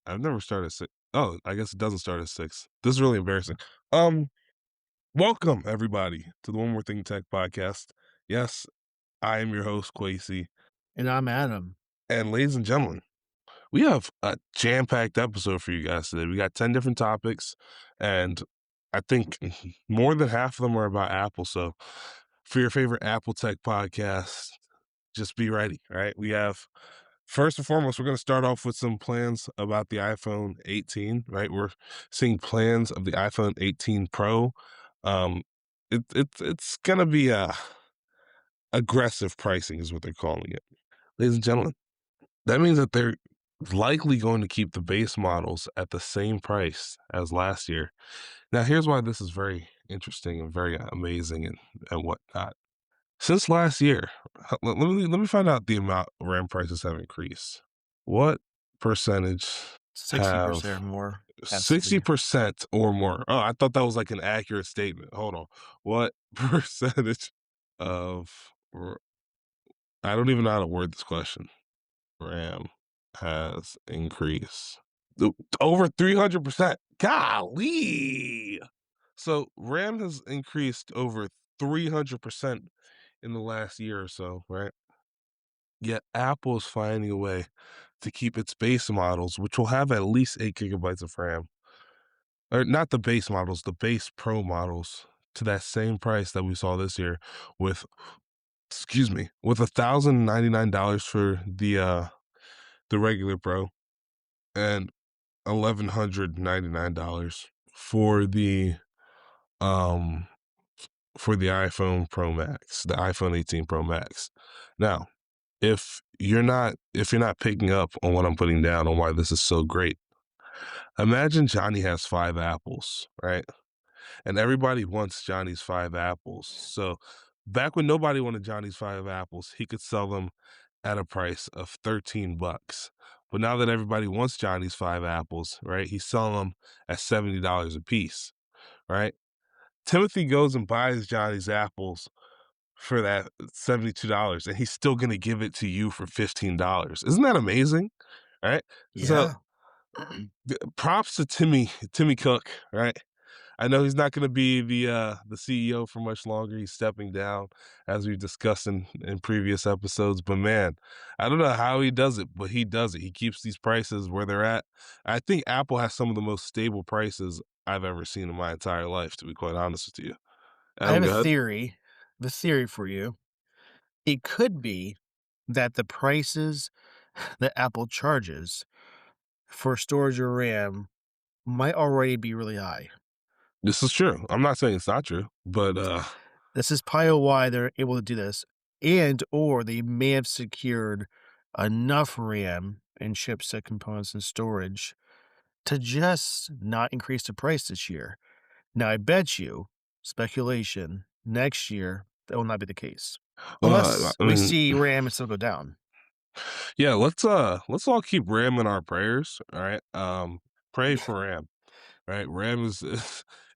I've never started at 6. Oh, I guess it doesn't start at 6. This is really embarrassing. Um, Welcome everybody to the One More Thing Tech podcast. Yes, I am your host, Quasi. And I'm Adam. And ladies and gentlemen, we have a jam-packed episode for you guys today. We got 10 different topics, and I think more than half of them are about Apple. So for your favorite Apple Tech podcast, just be ready, right? We have first and foremost, we're going to start off with some plans about the iPhone 18, right? We're seeing plans of the iPhone 18 Pro. Um, it's going to be aggressive pricing, is what they're calling it, ladies and gentlemen. That means that they're likely going to keep the base models at the same price as last year. Now, here's why this is very interesting and very amazing and whatnot. Since last year, let me find out the amount RAM prices have increased. What percentage 60% or have more has to be. 60% or more? Oh, I thought that was like an accurate statement. Hold on. What percentage of I don't even know how to word this question. RAM has increased. Over 300%. Golly. So RAM has increased over 300% in the last year or so, right? Yet Apple is finding a way to keep its base models, which will have at least 8 gigabytes of RAM, or not the base models, the base Pro models, to that same price that we saw this year, with with $1,099 for the regular Pro and $1,199 um for the iPhone Pro Max, the iPhone 18 Pro Max. Now, if you're not picking up on what I'm putting down on why this is so great, imagine Johnny has 5 apples, right? And everybody wants Johnny's 5 apples. So back when nobody wanted Johnny's 5 apples, he could sell them at a price of $13. But now that everybody wants Johnny's 5 apples, right? He's selling them at $70 a piece, right? Timothy goes and buys Johnny's apples for that $72, and he's still gonna give it to you for $15. Isn't that amazing? Right? So, Yeah. props to Timmy Cook, right? I know he's not gonna be the CEO for much longer. He's stepping down, as we've discussed in previous episodes, but man, I don't know how he does it, but he does it. He keeps these prices where they're at. I think Apple has some of the most stable prices I've ever seen in my entire life, to be quite honest with you. I Adam, have go ahead. the theory for you. It could be that the prices that Apple charges for storage or RAM might already be really high. This is true. I'm not saying it's not true, but, This is probably why they're able to do this, and or they may have secured enough RAM and chipset components and storage to just not increase the price this year. Now, I bet you, speculation, next year, that will not be the case. well, Unless I we mean, see RAM still go down. yeah, let's all keep RAM in our prayers, all right? Pray for RAM, right? RAM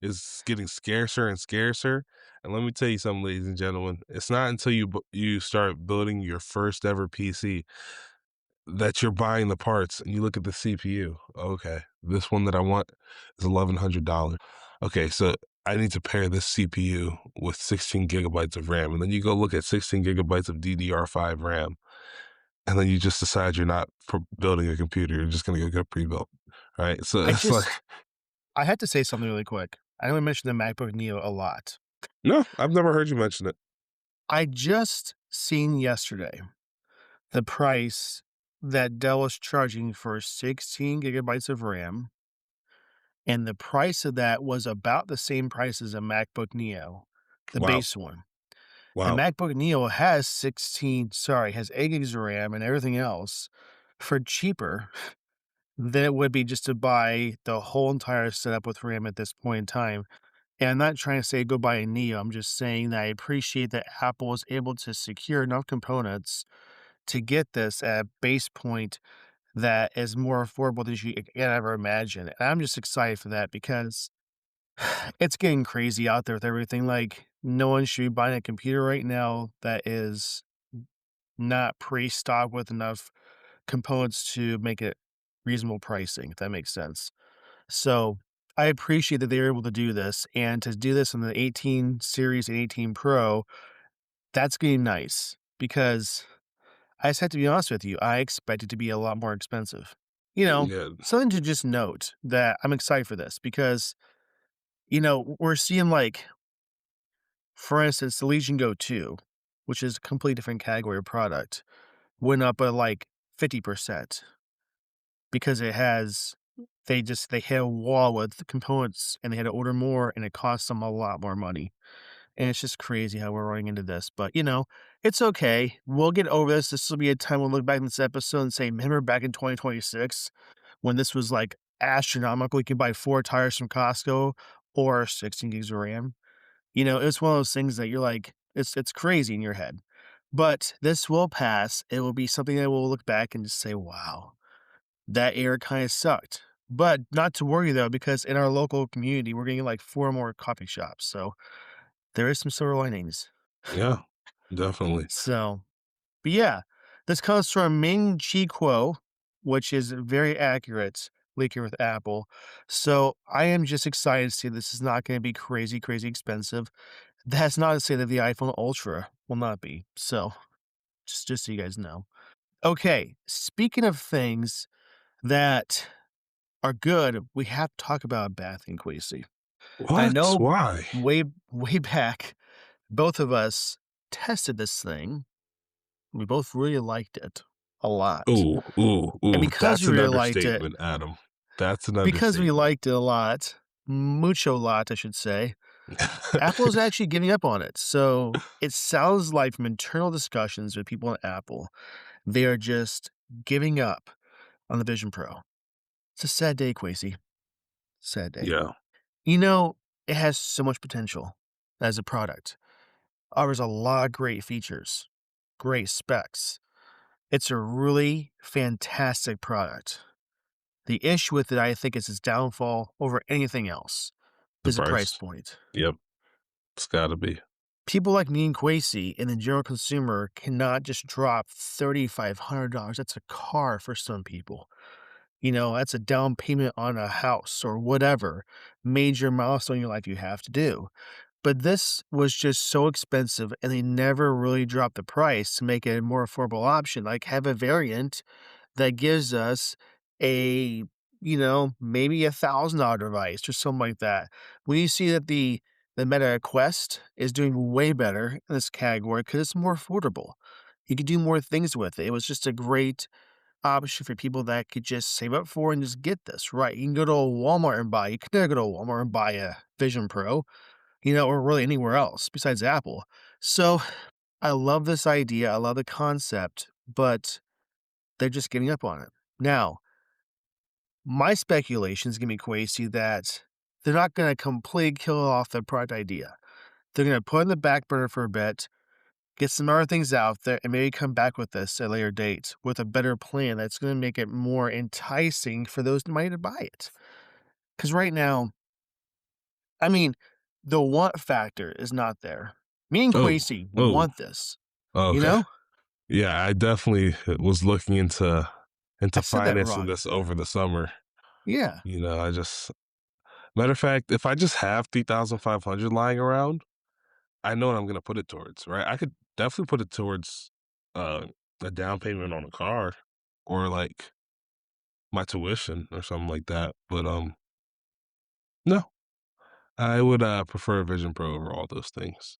is getting scarcer and scarcer, and let me tell you something, ladies and gentlemen, it's not until you start building your first ever PC that you're buying the parts and you look at the CPU. Okay, this one that I want is $1,100. Okay, so I need to pair this CPU with 16 gigabytes of RAM, and then you go look at 16 gigabytes of DDR5 RAM, and then you just decide you're not building a computer. You're just going to go get pre-built, right? So I it's like, just I had to say something really quick. I know I mentioned the MacBook Neo a lot. no, I've never heard you mention it. I just seen yesterday the price that Dell was charging for 16 gigabytes of RAM, and the price of that was about the same price as a MacBook Neo, the Wow, base one. The wow. MacBook Neo has 8 gigs of RAM and everything else for cheaper than it would be just to buy the whole entire setup with RAM at this point in time. And I'm not trying to say go buy a Neo. I'm just saying that I appreciate that Apple was able to secure enough components to get this at a base point that is more affordable than you can ever imagine. And I'm just excited for that because it's getting crazy out there with everything. Like, no one should be buying a computer right now that is not pre-stocked with enough components to make it reasonable pricing, if that makes sense. So, I appreciate that they were able to do this, and to do this in the 18 series and 18 Pro, that's getting nice because I just have to be honest with you, I expect it to be a lot more expensive. You know, Yeah. something to just note that I'm excited for this because, we're seeing like, for instance, the Legion Go 2, which is a completely different category of product, went up by like 50% because they hit a wall with the components and they had to order more and it cost them a lot more money. And it's just crazy how we're running into this. But it's okay. We'll get over this. This will be a time we'll look back in this episode and say, remember back in 2026 when this was like astronomical? You can buy 4 tires from Costco or 16 gigs of RAM. It's one of those things that you're like, it's crazy in your head. But this will pass. It will be something that we'll look back and just say, wow, that era kind of sucked. But not to worry though, because in our local community, we're getting like 4 more coffee shops. So there is some silver linings. Yeah, definitely. So, but yeah, this comes from Ming Chi Kuo, which is very accurate leaking with Apple. So I am just excited to see this is not going to be crazy, crazy expensive. That's not to say that the iPhone Ultra will not be. So just so you guys know. Okay, speaking of things that are good, we have to talk about bathing Queasy. I What? know Why? way back, both of us tested this thing. We both really liked it a lot. Ooh, ooh, And ooh, because we that's an really liked it, understatement, Adam. That's an because we understatement. liked it a lot, mucho lot, I should say, Apple is actually giving up on it. So it sounds like from internal discussions with people at Apple, they are just giving up on the Vision Pro. It's a sad day, Quasey. Sad day. Yeah, You know, it has so much potential as a product. Offers a lot of great features, great specs. It's a really fantastic product. The issue with it, I think, is its downfall over anything else, the is the price price. point. Yep, it's gotta be. People like me and Quasi and the general consumer cannot just drop $3,500. That's a car for some people. That's a down payment on a house or whatever major milestone in your life you have to do. But this was just so expensive and they never really dropped the price to make it a more affordable option. Like have a variant that gives us a, maybe $1,000 device or something like that. When you see that the Meta Quest is doing way better in this category because it's more affordable. You could do more things with it. It was just a great option for people that could just save up for and just get this, right? You can go to a Walmart and buy. You could never go to a Walmart and buy a Vision Pro, or really anywhere else besides Apple. So I love this idea. I love the concept, but they're just giving up on it. Now, my speculation is going to be crazy that they're not going to completely kill off the product idea. They're going to put it in the back burner for a bit, get some other things out there, and maybe come back with this at a later date with a better plan that's going to make it more enticing for those who might to buy it. Because right now, I mean, the want factor is not there. Me and Oh, Quasi oh, want this, you okay. know? Yeah, I definitely was looking I into said that financing wrong. this over the summer. Yeah, I just matter of fact, if I just have 3,500 lying around, I know what I'm gonna put it towards, right? I could definitely put it towards uh, a down payment on a car or like my tuition or something like that. But no, I would prefer a Vision Pro over all those things.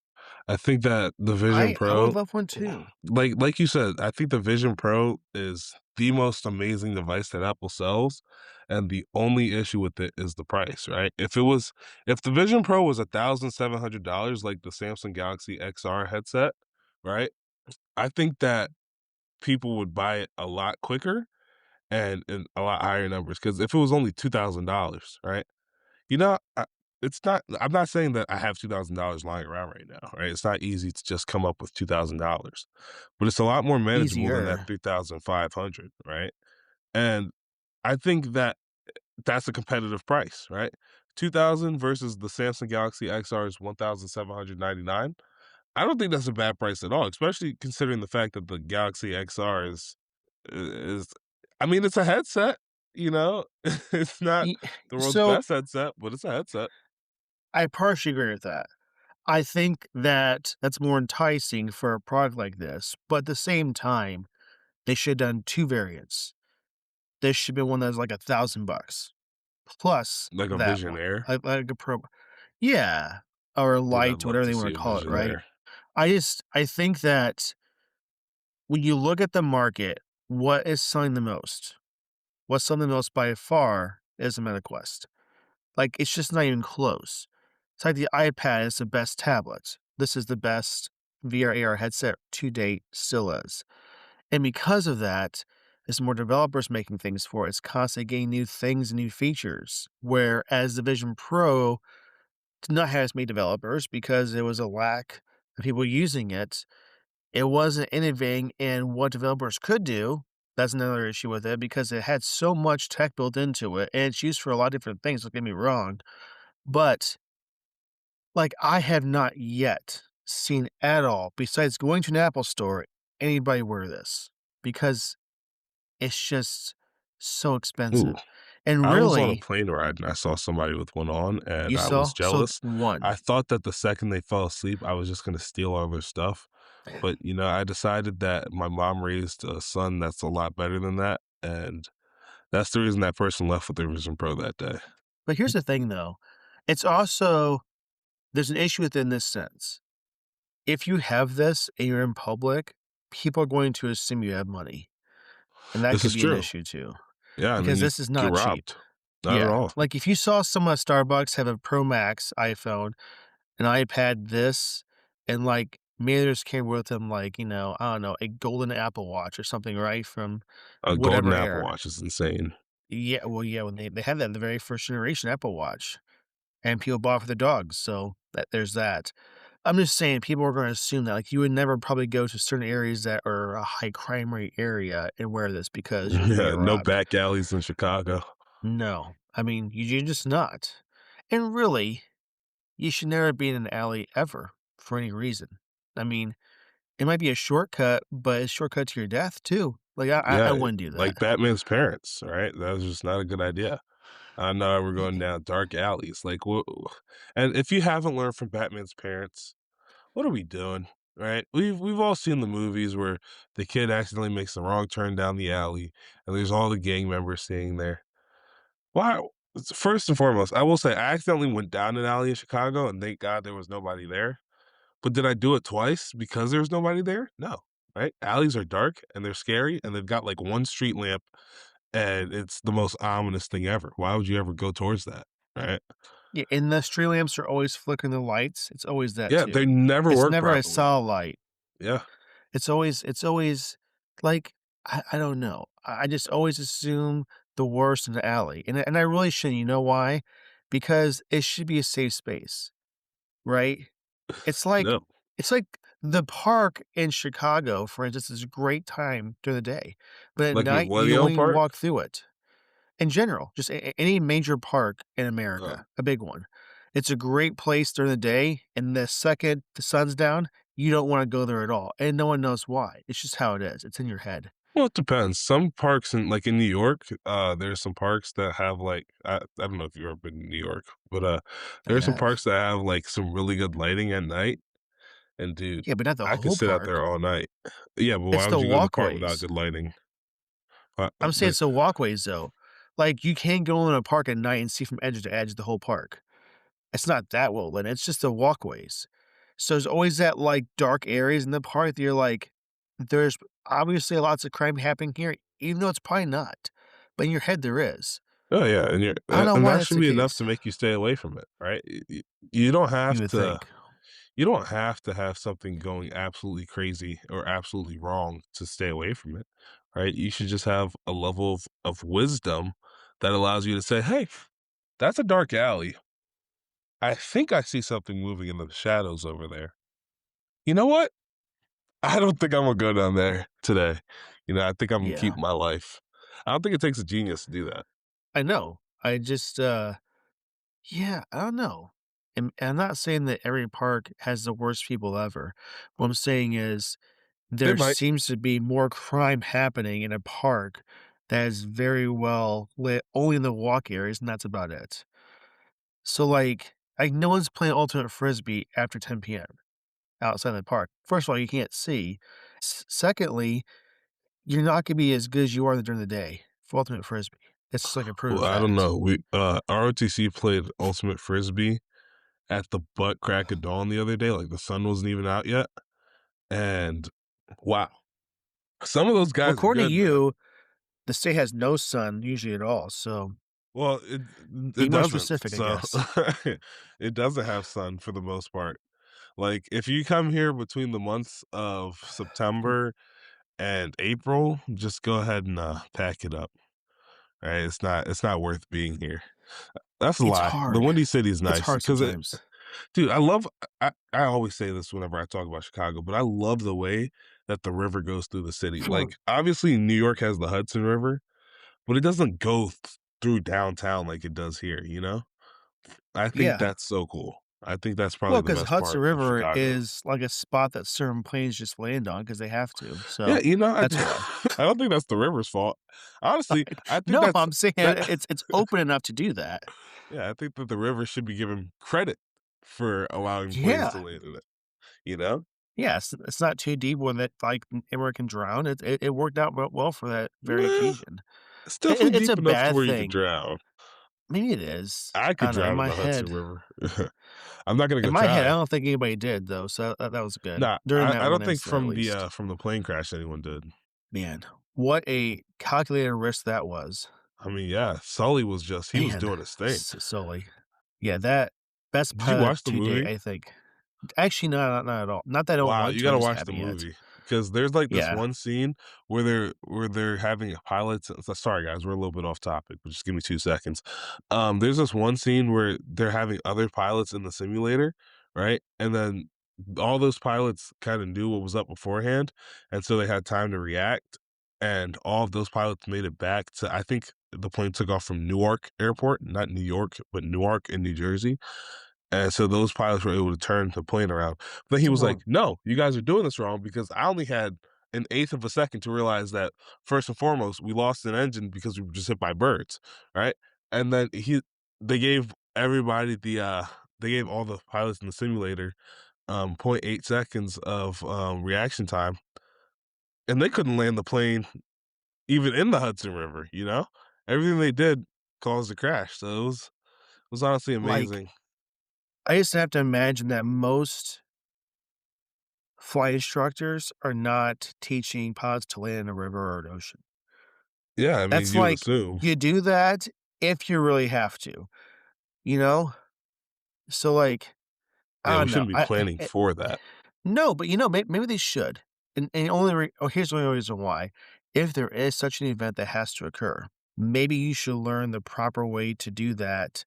I think that the Vision I would Pro, love one too. like you said, I think the Vision Pro is the most amazing device that Apple sells, and the only issue with it is the price, right? If the Vision Pro was $1,700 like the Samsung Galaxy XR headset, right? I think that people would buy it a lot quicker and in a lot higher numbers. Because if it was only $2,000, right? You know, I it's not I'm not saying that I have $2,000 lying around right now, right? It's not easy to just come up with $2,000, but it's a lot more manageable than that Easier. 3,500, right? And I think that that's a competitive price, right? 2,000 versus the Samsung Galaxy XR's 1,799. I don't think that's a bad price at all, especially considering the fact that the Galaxy XR is I mean, it's a headset, you know? It's not Y the world's so, best headset, but it's a headset. I partially agree with that. I think that that's more enticing for a product like this, but at the same time, they should have done 2 variants. This should be one that's like $1,000 plus Like a that Vision one, Air. like a Pro. Yeah, or Dude, I'd Lite, love whatever to they see wanna a call it, Vision right? Air. I think that when you look at the market, what is selling the most? What's selling the most by far is the Meta Quest. Like, it's just not even close. It's like the iPad is the best tablet. This is the best VR/AR headset to date, still is. And because of that, there's more developers making things for it. It's constantly getting new things and new features. Whereas the Vision Pro did not have as many developers because there was a lack of people using it. It wasn't innovating in what developers could do. That's another issue with it because it had so much tech built into it and it's used for a lot of different things, don't get me wrong. But like I have not yet seen at all, besides going to an Apple store, anybody wear this because it's just so Ooh. expensive. And I was on a really, plane ride and I saw somebody with one on and you I was saw so jealous. one. I thought that the second they fell asleep, I was just gonna steal all their stuff. But, I decided that my mom raised a son that's a lot better than that, and that's the reason that person left with their Vision Pro that day. But here's the thing though. It's also there's an issue within this sense. If you have this and you're in public, people are going to assume you have money, and that This could is be an true. issue too, Yeah, and then because you this is get not cheap. robbed. Not at Yeah, all. like, if you saw someone at Starbucks have a Pro Max iPhone, an iPad, this, and, like, maybe they just came with them, like, I don't know, a golden Apple Watch or something, right, from A golden whatever Apple era. Watch is insane. Yeah, well, yeah, when they had that in the very first generation Apple Watch, and people bought it for their dogs, so there's that. I'm just saying people are gonna assume that, like, you would never probably go to certain areas that are a high crime rate area and wear this because you're gonna get Yeah, no robbed. back alleys in Chicago. No. I mean, you're just not. And really, you should never be in an alley ever for any reason. I mean, it might be a shortcut, but it's a shortcut to your death too. Like, I Yeah, wouldn't do like that. Batman's parents, right? That was just not a good idea. I know we're Y going down dark alleys, like, what and if you haven't learned from Batman's parents, what are we doing, right? We've all seen the movies where the kid accidentally makes the wrong turn down the alley, and there's all the gang members staying there. Why first and foremost, I will say I accidentally went down an alley in Chicago, and thank God there was nobody there. But did I do it twice because there was nobody there? No, right? Alleys are dark, and they're scary, and they've got, like, one street lamp, and it's the most ominous thing ever. Why would you ever go towards that, right? Yeah, and the street lamps are always flickering the lights. It's always that Yeah, too. they never It's work never a properly. solid light. Yeah. It's always like, I don't know. I just always assume the worst in the alley, and I really shouldn't. You know why? Because it should be a safe space, right? It's like No. it's like the park in Chicago, for instance, is a great time during the day, but at Like night, you Millennium only Park? walk through it. In general, just any major park in Oh. America, a big one. It's a great place during the day, and the second the sun's down, you don't wanna go there at all, and no one knows why. It's just how it is. It's in your head. Well, it depends. Some parks in New York, there's some parks that have, like I don't know if you've ever been to New York, but, I there are some have. parks that have, like, some really good lighting at night, and dude, Yeah, but not the I could whole sit out there park. all night. Yeah, but It's why would the you go to the park without walkways. good lighting? I'm saying The it's the walkways, though. Like, you can't go in a park at night and see from edge to edge the whole park. It's not that well lit, it's just the walkways. So there's always that, like, dark areas in the park that you're like, "There's obviously lots of crime happening here," even though it's probably not, but in your head there is. Oh, yeah, and I don't know and why that that's should the be enough case. to make you stay away from it, right? You don't have You would to think. you don't have to have something going absolutely crazy or absolutely wrong to stay away from it, right? You should just have a level of wisdom that allows you to say, "Hey, that's a dark alley. I think I see something moving in the shadows over there. You know what? I don't think I'm gonna go down there today. I think I'm gonna keep Yeah, my life." I don't think it takes a genius to do that. I know. I just, yeah, I don't know. And I'm not saying that every park has the worst people ever. What I'm saying is It there might. seems to be more crime happening in a park that is very well lit only in the walk areas, and that's about it. So, like, no one's playing ultimate frisbee after 10 PM outside the park. First of all, you can't see. Secondly, you're not gonna be as good as you are during the day for ultimate frisbee. It's just like a proven Well, I don't fact. know. We ROTC played ultimate frisbee at the butt crack of dawn the other day, like the sun wasn't even out yet. And wow, some of those Well, guys are according to good, man. you, the state has no sun usually at all, so Well, be it more doesn't. specific, I So guess. it doesn't have sun for the most part. Like if you come here between the months of September and April, just go ahead and pack it up. Right? It's not worth being here. That's a It's lie. The hard. Windy City is It's nice hard because sometimes. dude, I always say this whenever I talk about Chicago, but I love the way that the river goes through the city. Like, obviously, New York has the Hudson River, but it doesn't go through downtown like it does here, you know? I think Yeah. that's so cool. I think that's probably Well, the because best Hudson part of River Chicago. is like a spot that certain planes just land on because they have to, Yeah, so you know, that's why. I don't think that's the river's fault. Honestly, I think No, that's I'm saying that it's open enough to do that. yeah, I think that the river should be given credit for allowing planes to Yeah. land in it, you know? Yeah, it's not too deep where that, like, everyone can drown. It worked out well for that very Nah, occasion. it's definitely It's a deep enough to bad where you could thing. drown. Maybe it is. I I could don't know, drown in the Hudson River. I'm not gonna in go my head, I try. don't think anybody did though, so that was good. Nah, During I that I one don't think incident, at least. from the plane crash anyone did. Man, what a calculated risk that was. I mean, yeah, Sully he was Man, doing his thing. Sully. Yeah, that best Did you pilot watch the to date, movie? I think. Actually, no, not at all. Not that I don't Wow, want you to, I gotta just watch the haven't yet. movie because there's, like, this Yeah. one scene where they're having pilots sorry, guys, we're a little bit off topic, but just give me 2 seconds. There's this one scene where they're having other pilots in the simulator, right? And then all those pilots kinda knew what was up beforehand, and so they had time to react, and all of those pilots made it back to I think the plane took off from Newark Airport, not New York, but Newark in New Jersey, and so those pilots were able to turn the plane around. But then he was like, Oh, "No, you guys are doing this wrong because I only had an eighth of a second to realize that first and foremost, we lost an engine because we were just hit by birds, right?" And then they gave everybody they gave all the pilots in the simulator zero point 0.8 seconds of reaction time, and they couldn't land the plane even in the Hudson River. You know, everything they did caused a crash. So it was honestly like, amazing. I just have to imagine that most flight instructors are not teaching pilots to land in a river or an ocean. Yeah, I mean, That's you would like, assume. you do that if you really have to, you know? So, like, Yeah, I we don't know. shouldn't be planning for that. No, but, maybe they should. And here's the only reason why. If there is such an event that has to occur, maybe you should learn the proper way to do that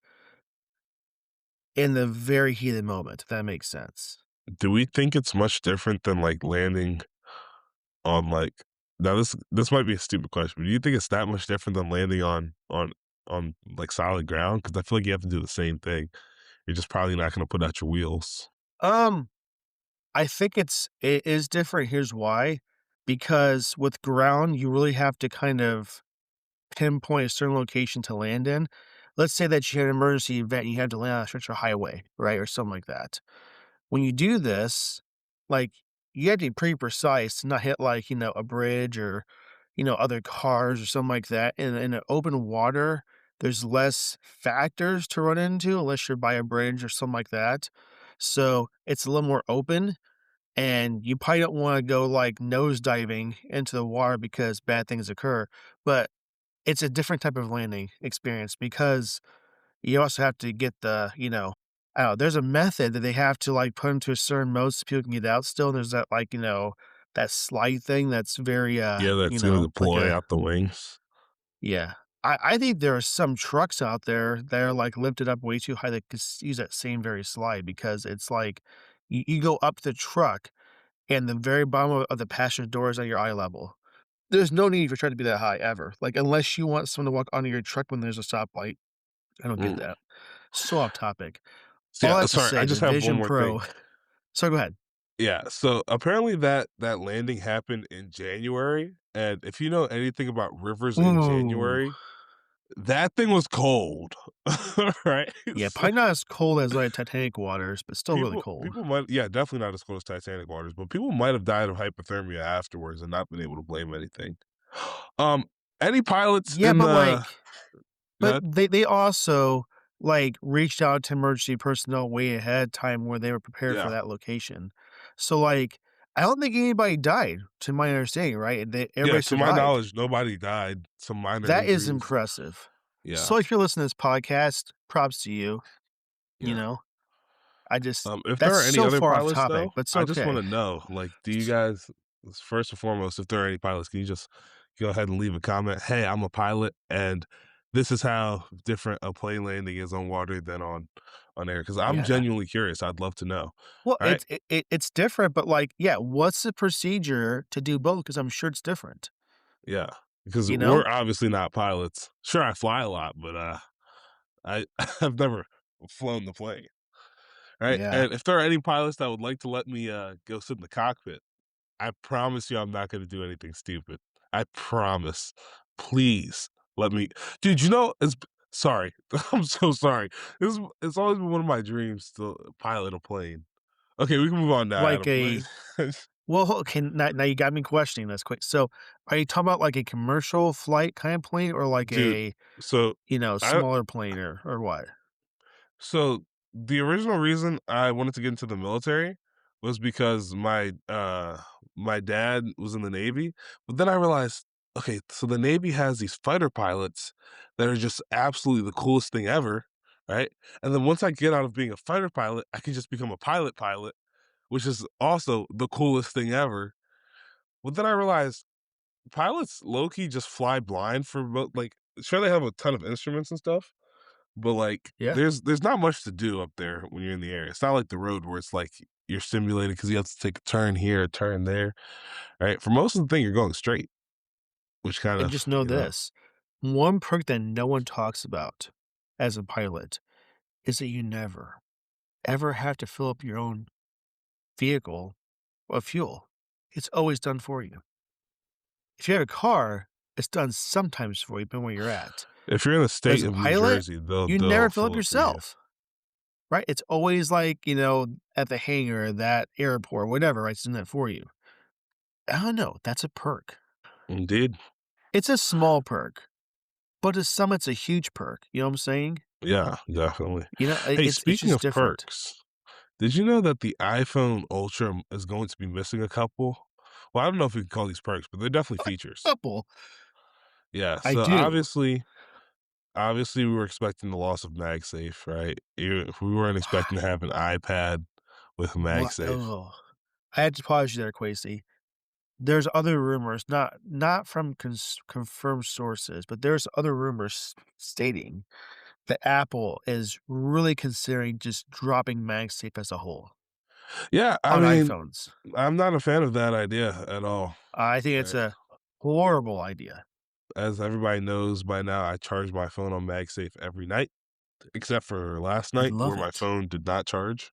in the very heated moment, if that makes sense. Do we think it's much different than, like, landing on, like now this might be a stupid question, but do you think it's that much different than landing on, like, solid ground? Because I feel like you have to do the same thing. You're just probably not gonna put out your wheels. Um, I think it is different. Here's why. Because with ground, you really have to kind of pinpoint a certain location to land in. Let's say that you had an emergency event and you had to land on a stretch of highway, right? Or something like that. When you do this, like, you have to be pretty precise to not hit, like, a bridge or, other cars or something like that. In an open water, there's less factors to run into unless you're by a bridge or something like that. So it's a little more open, and you probably don't want to go like nose diving into the water because bad things occur. But it's a different type of landing experience because you also have to get I don't know, there's a method that they have to, like, put into a certain mode so people can get out still. There's that, like, that slide thing that's very, Yeah, that's gonna like deploy a out the wings. yeah. I think there are some trucks out there that are, like, lifted up way too high that could use that same very slide because it's like you go up the truck and the very bottom of the passenger door is at your eye level. There's no need for trying to be that high ever, like, unless you want someone to walk onto your truck when there's a stoplight. I don't get Mm. that. So off topic. So, All yeah, I have to sorry, I say, the just have one Vision more thing. Pro sorry, go ahead. Yeah, so apparently that landing happened in January, and if you know anything about rivers in Ooh. January, that thing was cold, right? Yeah, So probably not as cold as, like, Titanic waters, but still really cold. people might yeah, definitely not as cold as Titanic waters, but people might have died of hypothermia afterwards and not been able to blame anything. Um, any pilots Yeah, in but, the like Go but ahead. they also, like, reached out to emergency personnel way ahead of time where they were prepared for Yeah. that location. So, like, I don't think anybody died, to my understanding, right? And they Yeah, everybody to my survived. knowledge, nobody died, some minor That is injuries. impressive. Yeah, So if you're listening to this podcast, props to you, you yeah. know? I just If there that's are any so other far off pilots topic, though, but it's I just okay. wanna know, like, do you guys first and foremost, if there are any pilots, can you just go ahead and leave a comment? "Hey, I'm a pilot, and this is how different a plane landing is on water than on air." Because 'cause I'm Yeah. genuinely curious, I'd love to know. Well, Alright? it's different, but, like, yeah, what's the procedure to do both? Because 'Cause I'm sure it's different, Yeah, because you we're know? obviously not pilots. Sure, I fly a lot, but, I I've never flown the plane, right? Yeah. And if there are any pilots that would like to let me, go sit in the cockpit, I promise you I'm not gonna do anything stupid. I promise. Please let me dude, sorry. I'm so sorry. It's always been one of my dreams to pilot a plane. Okay, we can move on now, Like Adam, a please. well, okay, now you got me questioning this quick. So, are you talking about, like, a commercial flight kind of plane or like Dude, a, so I smaller plane or what? So the original reason I wanted to get into the military was because my dad was in the Navy, but then I realized, okay, so the Navy has these fighter pilots that are just absolutely the coolest thing ever, right? And then once I get out of being a fighter pilot, I can just become a pilot, which is also the coolest thing ever. But then I realized pilots low key just fly blind for like sure they have a ton of instruments and stuff, but, like, Yeah. there's not much to do up there when you're in the air. It's not like the road where it's like you're simulated because you have to take a turn here, a turn there, right? For most of the thing, you're going straight, which kind And of, just know this, one perk that no one talks about as a pilot is that you never, ever have to fill up your own vehicle with fuel. It's always done for you. If you have a car, it's done sometimes for you depending where you're at. if you're in the But as state a of New pilot, Jersey, you they'll never fill up fill it for you. yourself, right? It's always like, at the hangar, that airport, whatever, right? It's doing that for you. I don't know. That's a perk. Indeed. It's a small perk, but to some, it's a huge perk. You know what I'm saying? Yeah, definitely. Hey, It's speaking just of different. perks, did you know that the iPhone Ultra is going to be missing a couple? Well, I don't know if we can call these perks, but they're definitely features. Couple. Yeah, I so do. obviously, we were expecting the loss of MagSafe, right? We weren't expecting to have an iPad with What? MagSafe. Oh, I had to pause you there, Quasi. There's other rumors, not from confirmed sources, but there's other rumors stating that Apple is really considering just dropping MagSafe as a whole Yeah, I on mean, iPhones. I'm not a fan of that idea at all, I think it's right? a horrible idea. As everybody knows by now, I charge my phone on MagSafe every night, except for last I night where love my it. phone did not charge.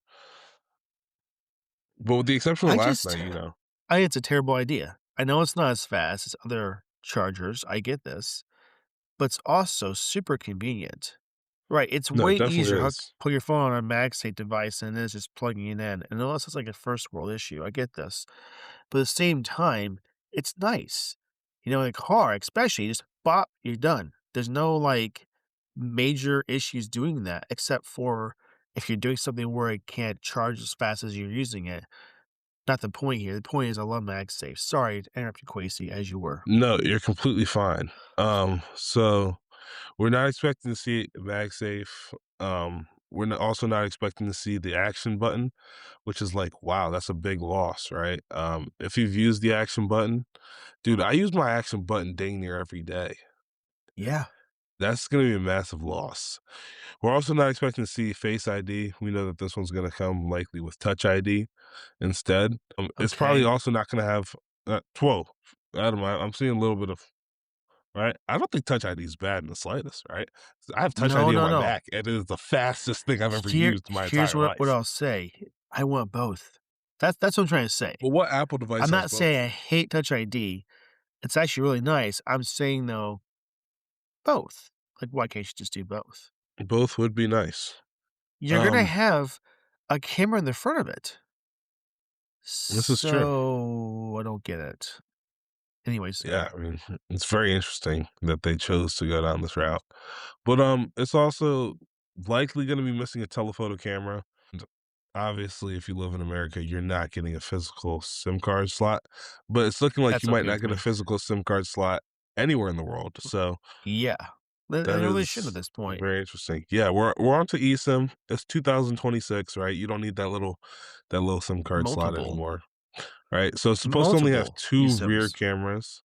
But with the exception of I last just night, you know. I think it's a terrible idea. I know it's not as fast as other chargers, I get this, but it's also super convenient. Right, it's No, it way definitely easier to is. put your phone on a MagSafe device than it is just plugging it in, and I know this is like a first world issue, I get this, but at the same time, it's nice. In a car, especially, just bop, you're done. There's no, like, major issues doing that except for if you're doing something where it can't charge as fast as you're using it. Not the point here, the point is I love MagSafe. Sorry to interrupt you, Quasi, as you were. No, you're completely fine. So we're not expecting to see MagSafe. We're also not expecting to see the action button, which is like, wow, that's a big loss, right? If you've used the action button, dude, I use my action button dang near every day. Yeah. That's going to be a massive loss. We're also not expecting to see Face ID. We know that this one's going to come likely with Touch ID instead. It's probably Okay. also not going to have 12. Adam, I'm seeing a little bit of right. I don't think Touch ID is bad in the slightest, right? I have Touch No, ID on no, my no. Mac, and it is the fastest thing I've ever Here used in my here's entire what life. I'll say. I want both. That's what I'm trying to say. Well, what Apple device I'm has not saying both? I hate Touch ID. It's actually really nice. I'm saying, though, both. Like, why can't you just do both? Both would be nice. You're gonna Um, have a camera in the front of it. this is true. So, I don't get it. Anyways, Yeah, I mean, it's very interesting that they chose to go down this route. But it's also likely going to be missing a telephoto camera. And obviously, if you live in America, you're not getting a physical SIM card slot. But it's looking like that's you might okay not with get a me. physical SIM card slot anywhere in the world. So Yeah. They that really should at is this point. very interesting. Yeah, we're on to eSIM. It's 2026, right? You don't need that little SIM card slot Multiple. anymore, right? So it's supposed to only have Multiple two rear eSIMs. cameras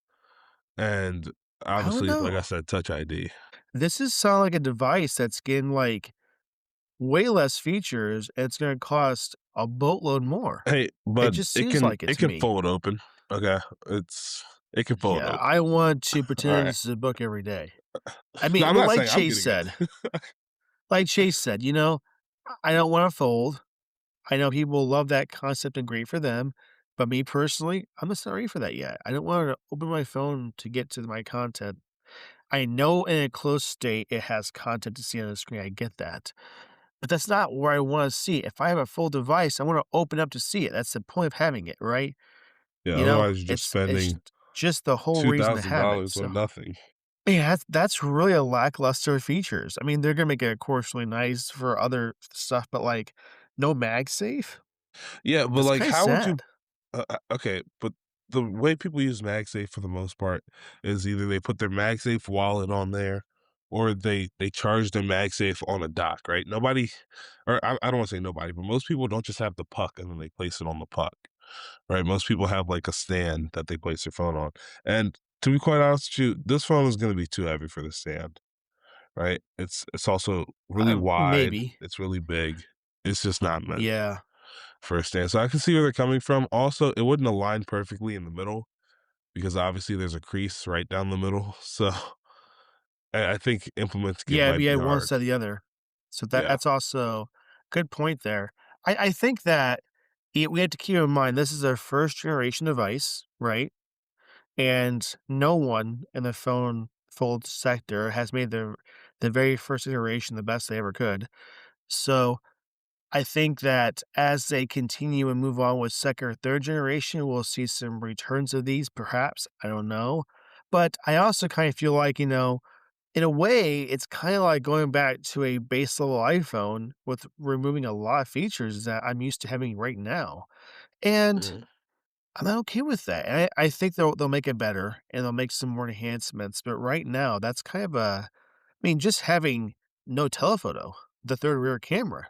and I don't obviously, like I know. said, Touch ID. This is sound like a device that's getting, like, way less features, and it's gonna cost a boatload more. Hey, It but just seems like it it to can me. fold open. Okay, it can fold Yeah, open. I want to All pretend right. this is a book every day. I No, mean, I'm but not saying I'm getting it. Like Chase said, I don't wanna fold. I know people love that concept and great for them, but me personally, I'm just not ready for that yet. I don't wanna open my phone to get to my content. I know in a closed state, it has content to see on the screen, I get that, but that's not where I wanna see it. If I have a full device, I wanna open up to see it. That's the point of having it, right? Yeah, otherwise you're just It's spending just the whole reason to have it, $2,000 so on nothing. yeah, that's really a lackluster features. I mean, they're gonna make it, of course, really nice for other stuff, but, like, no MagSafe? Yeah, but, That's like, kinda how would you sad. okay, but the way people use MagSafe for the most part is either they put their MagSafe wallet on there or they charge their MagSafe on a dock, right? Nobody or I don't wanna say nobody, but most people don't just have the puck and then they place it on the puck, right? Most people have, like, a stand that they place their phone on, and to be quite honest with you, this phone is gonna be too heavy for the stand, right? It's also really wide, Maybe. it's really big. It's just not meant Yeah. for a stand. So I can see where they're coming from. Also, it wouldn't align perfectly in the middle because obviously there's a crease right down the middle. So I think implementing it Yeah, might be be at one hard. instead of the other. So Yeah. that's also good point there. I think that we have to keep in mind this is a first generation device, right? And no one in the phone fold sector has made the very first iteration the best they ever could. So I think that as they continue and move on with second or third generation, we'll see some returns of these, perhaps. I don't know. But I also kind of feel like, in a way, it's kind of like going back to a base level iPhone with removing a lot of features that I'm used to having right now. And Mm. I'm not okay with that. And I think they'll make it better and they'll make some more enhancements. But right now, that's kind of just having no telephoto, the third rear camera.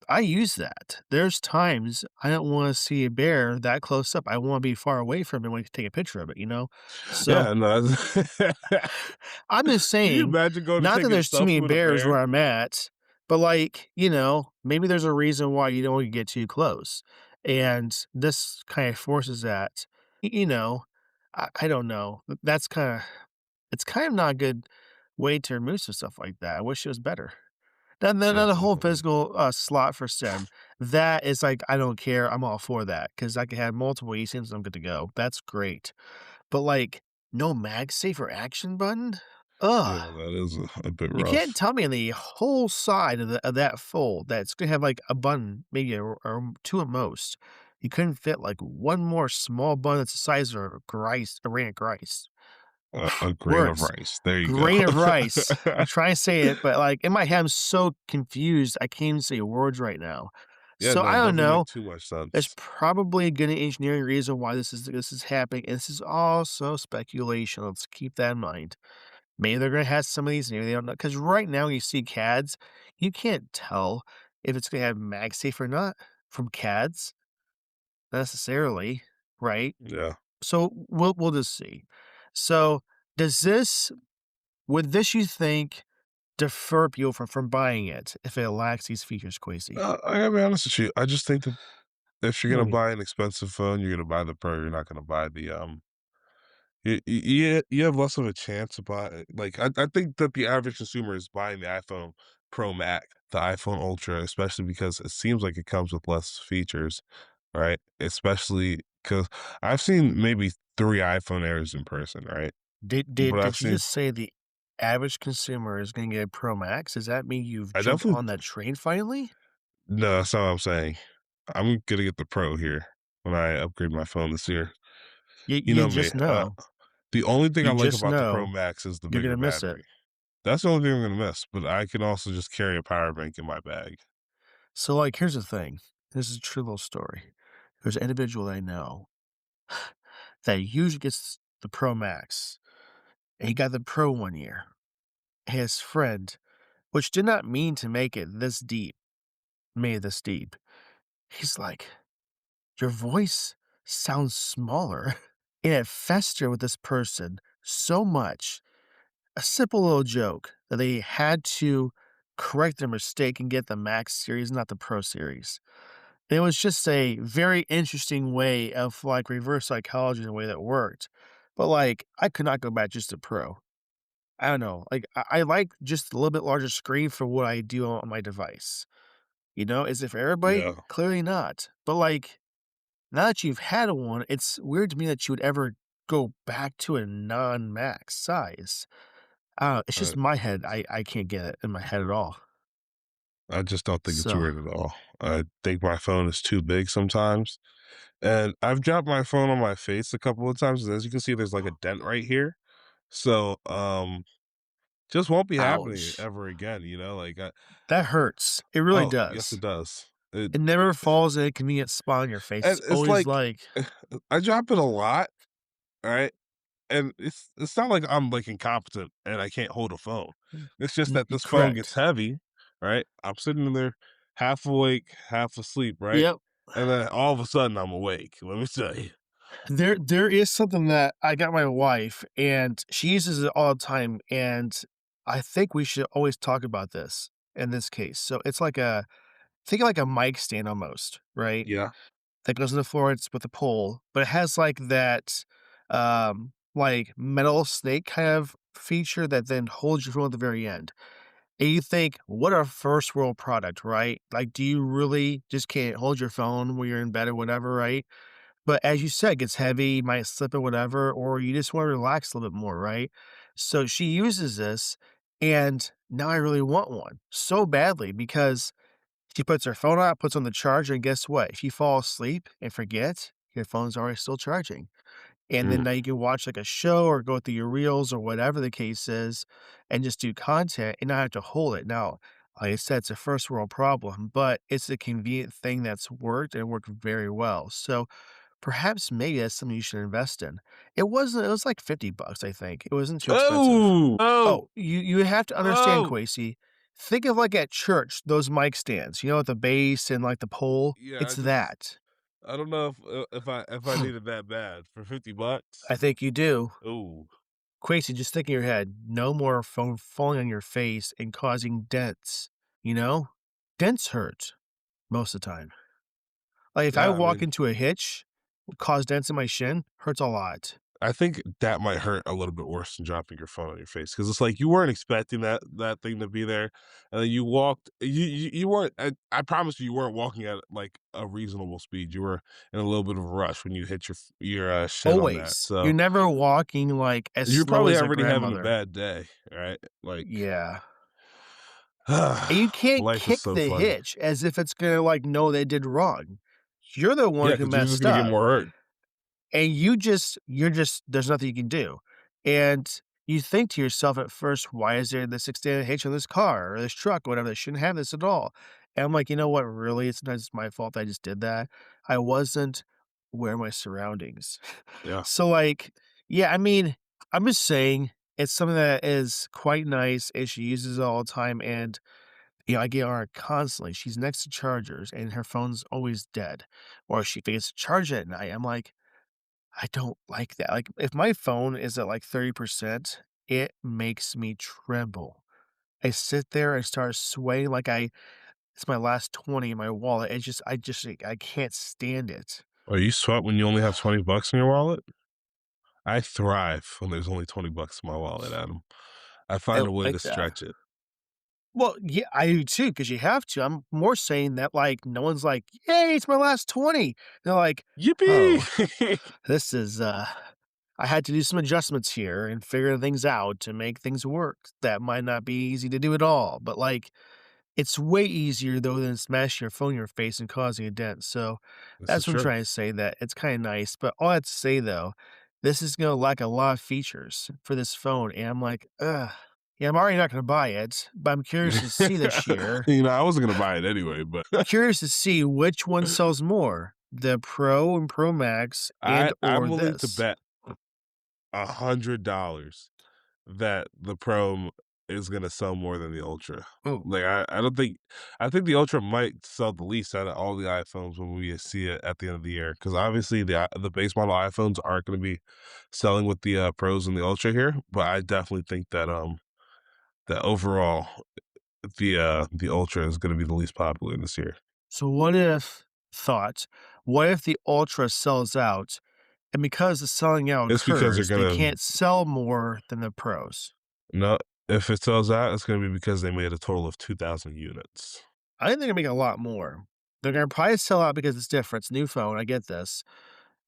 I use that. There's times I don't wanna see a bear that close up. I wanna be far away from it when I can take a picture of it, you know? So, Yeah, no, that's I'm just Can you saying, imagine going to not that take a there's too selfie many with a bears where bear? I'm at, but, like, maybe there's a reason why you don't wanna get too close, and this kinda forces that. You know, I don't know. That's kinda it's kind of not a good way to remove some stuff like that. I wish it was better. Yeah, Then the whole definitely. physical, slot for SIM, that is like, I don't care, I'm all for that because I can have multiple eSIMs, I'm good to go. That's great. But, like, no MagSafe or action button? Ugh. Yeah, that is a bit You can't rough. tell me on the whole side of that fold that it's gonna have, like, a button, maybe or 2 at most. You couldn't fit, like, one more small button that's the size of a grain of rice. A grain of Words. rice. There you go. Grain of rice. I'm trying to say it, but, like, in my head, I'm so confused, I can't even say words right now. Yeah, So, no, I it don't doesn't make know. too much There's sense. probably a good engineering reason why this is happening, and this is also speculation, let's keep that in mind. Maybe they're gonna have some of these, maybe they don't know. Because right now, you see CADs, you can't tell if it's gonna have MagSafe or not from CADs necessarily, right? Yeah. So, we'll just see. So, does this would this, you think, defer people from buying it if it lacks these features, Quasi? I gotta be honest with you. I just think that if you're gonna Hmm. buy an expensive phone, you're gonna buy the Pro. You're not gonna buy the you have less of a chance to buy like I think that the average consumer is buying the iPhone Pro Max, the iPhone Ultra, especially because it seems like it comes with less features, right? Especially because I've seen maybe 3 iPhone Airs in person, right? Did But did I've did you seen just say the average consumer is gonna get a Pro Max? Does that mean you've I jumped definitely on that train finally? no, that's not what I'm saying. I'm gonna get the Pro here when I upgrade my phone this year. You You know me, just know. the only thing I You like just about the Pro know Max is the you're bigger gonna miss it. battery. That's the only thing I'm gonna miss, but I can also just carry a power bank in my bag. So, like, here's the thing. This is a true little story. There's an individual that I know that usually gets the Pro Max, and he got the Pro 1 year. His friend, which did not mean to make it this deep, made it this deep. He's like, "Your voice sounds smaller." And it festered with this person so much, a simple little joke that they had to correct their mistake and get the Max series, not the Pro series. It was just a very interesting way of, like, reverse psychology in a way that worked. But, like, I could not go back just to Pro. I don't know, like, I like just a little bit larger screen for what I do on my device. You know, is it for everybody? Yeah, Clearly not. But, like, now that you've had one, it's weird to me that you would ever go back to a non-max size. It's uh, just my head. I can't get it in my head at all. I just don't think it's So, weird at all. I think my phone is too big sometimes, and I've dropped my phone on my face a couple of times, and as you can see, there's, like, a dent right here. So, just won't be happening ouch. ever again, like, That hurts. It really oh, yes, does. it does. It never falls in a convenient spot on your face. And It's it's always like like I drop it a lot, right? And it's not like I'm, like, incompetent and I can't hold a phone. It's just that y this phone gets correct. heavy, right? I'm sitting in there half awake, half asleep, right? Yep. And then all of a sudden, I'm awake, let me tell you. There is something that I got my wife, and she uses it all the time, and I think we should always talk about this in this case. So it's like think of like a mic stand almost, right? Yeah. That goes in the floor, it's with a pole, but it has like that, like metal snake kind of feature that then holds your phone at the very end. And you think, what a first world product, right? Like, do you really just can't hold your phone when you're in bed or whatever, right? But as you said, it gets heavy, you might slip or whatever, or you just want to relax a little bit more, right? So she uses this, and now I really want one so badly because she puts her phone out, puts on the charger, and guess what? If you fall asleep and forget, your phone's already still charging. And then Mm. now you can watch like a show or go through your reels or whatever the case is and just do content and not have to hold it. Now, like I said, it's a first world problem, but it's a convenient thing that's worked and worked very well. So perhaps maybe that's something you should invest in. It was like 50 bucks, I think. It wasn't too expensive. Oh! Oh! Oh, you have to understand, Oh! Quasi. Think of like at church, those mic stands, you know, at the base and like the pole. Yeah, It's that. I don't know if I need it that bad for 50 bucks. I think you do. Oh, Quasi, just think in your head, no more phone falling on your face and causing dents, you know? Dents hurt most of the time. Like if I yeah, I walk mean into a hitch, cause dents in my shin, hurts a lot. I think that might hurt a little bit worse than dropping your phone on your face because it's like you weren't expecting that thing to be there, and then you walked. You weren't. I promise you weren't walking at like a reasonable speed. You were in a little bit of a rush when you hit your shin on that. Always. You're So never walking like as you're slow probably as a already having a grandmother. bad day, right? Like, Yeah. And you can't life is kick so the funny. hitch as if it's gonna, like, know they did wrong. You're the one Yeah, who because you're just messed gonna get up, more hurt. and you're just there's nothing you can do. And you think to yourself at first, "Why is there this extended hitch on this car or this truck or whatever? They shouldn't have this at all." And I'm like, "You know what? Really? Sometimes it's my fault I just did that. I wasn't aware of my surroundings." Yeah. So, like, yeah, I mean, I'm just saying it's something that is quite nice, and she uses it all the time, and I get on her constantly. She's next to chargers and her phone's always dead. Or she forgets to charge it at night. I'm like, I don't like that. Like, if my phone is at like 30%, it makes me tremble. I sit there and start swaying like it's my last 20 in my wallet. Like, I can't stand it. Oh, you sweat when you only have 20 bucks in your wallet? I thrive when there's only 20 bucks in my wallet, Adam. I I find a don't way to like that. stretch it. Well, yeah, I do too, because you have to. I'm more saying that, like, no one's like, "Yay, it's my last 20." They're like, Yippee! "Oh, this is, I had to do some adjustments here and figure things out to make things work. That might not be easy to do at all, but, like, it's way easier, though, than smashing your phone in your face and causing a dent." So, This is that's what I'm true. trying to say, that it's kinda nice, but all I have to say, though, this is gonna lack a lot of features for this phone, and I'm like, "Ugh." Yeah, I'm already not gonna buy it, but I'm curious to see this year. I wasn't gonna buy it anyway, but Curious to see which one sells more, the Pro and Pro Max and I'm or willing to this. bet $100 that the Pro is gonna sell more than the Ultra. Oh, Like, I don't think I think the Ultra might sell the least out of all the iPhones when we see it at the end of the year, because obviously the base model iPhones aren't gonna be selling with the, Pros and the Ultra here, but I definitely think that overall, the Ultra is gonna be the least popular this year. so what if the Ultra sells out, and because the selling out It's because they're occurs, they gonna can't sell more than the Pros? no, if it sells out, it's gonna be because they made a total of 2,000 units. I think they're gonna make a lot more. They're gonna probably sell out because it's different, it's a new phone, I get this.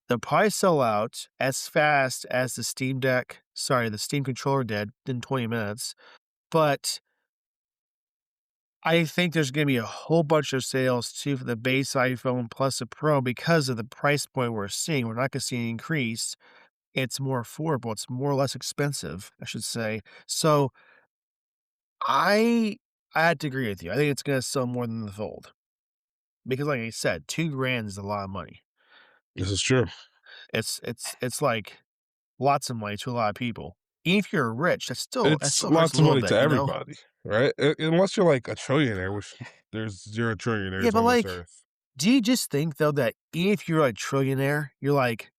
They'll probably sell out as fast as the Steam controller did in 20 minutes, but I think there's gonna be a whole bunch of sales too for the base iPhone plus the Pro because of the price point we're seeing. We're not gonna see an increase. It's more affordable. It's more or less expensive, I should say. So I I had to agree with you. I think it's gonna sell more than the Fold because, like I said, 2 grand is a lot of money. This is true. It's like lots of money to a lot of people. Even if you're rich, that It's still hurts a lots of little money to bit, you know? everybody, right? Unless you're like a trillionaire, which there's 0 Yeah, trillionaires but on this like, earth. do you just think though that even if you're a trillionaire, you're like,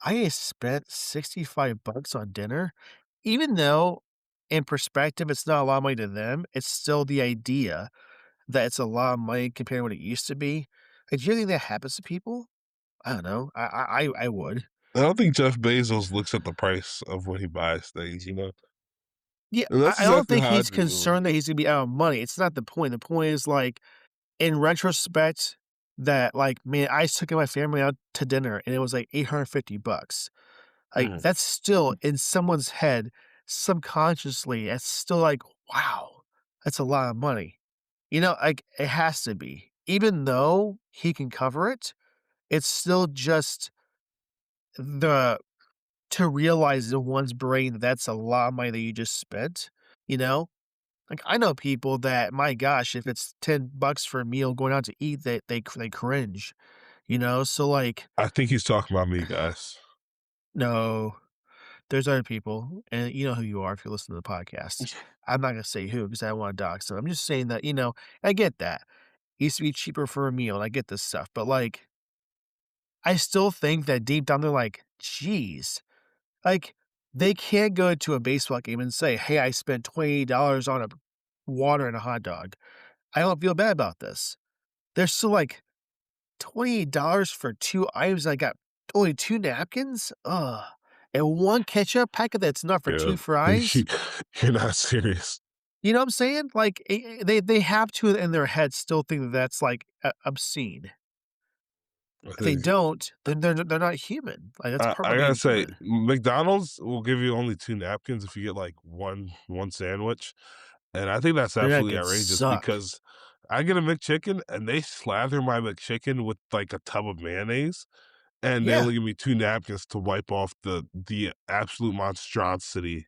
I spent 65 bucks on dinner, even though in perspective, it's not a lot of money to them, it's still the idea that it's a lot of money compared to what it used to be. Like, do you think that happens to people? I don't know. I would. I don't think Jeff Bezos looks at the price of when he buys things. Yeah, And that's I don't exactly think how I he's do. concerned that he's gonna be out of money. It's not the point. The point is like in retrospect that like, man, I took my family out to dinner and it was like 850 bucks. Like, Mhm. that's still in someone's head, subconsciously, it's still like, "Wow, that's a lot of money." You know, like, it has to be. Even though he can cover it, it's still just the to realize in one's brain that that's a lot of money that you just spent, you know? Like, I know people that, my gosh, if it's 10 bucks for a meal going out to eat, they cringe, you know? So, like, I think he's talking about me, guys. no. There's other people, and you know who you are if you listen to the podcast. I'm not gonna say who because I don't wanna dox them. I'm just saying that, I get that. It used to be cheaper for a meal, and I get this stuff, but, like, I still think that deep down they're like, "Jeez." Like, they can't go to a baseball game and say, "Hey, I spent $20 on a water and a hot dog. I don't feel bad about this." They're still like, $28 for 2 items, I got only 2 napkins? Ugh, and 1 ketchup packet that's not for Yeah. 2 fries? You're not serious. You know what I'm saying? Like, they have to in their head still think that that's, like, obscene. I If they think don't, then they're not human. Like, that's part I about gotta being say, human. McDonald's will give you only 2 napkins if you get, like, one sandwich, and I think that's Their absolutely napkins outrageous suck. because I get a McChicken, and they slather my McChicken with, like, a tub of mayonnaise, and they Yeah. only give me 2 napkins to wipe off the absolute monstrosity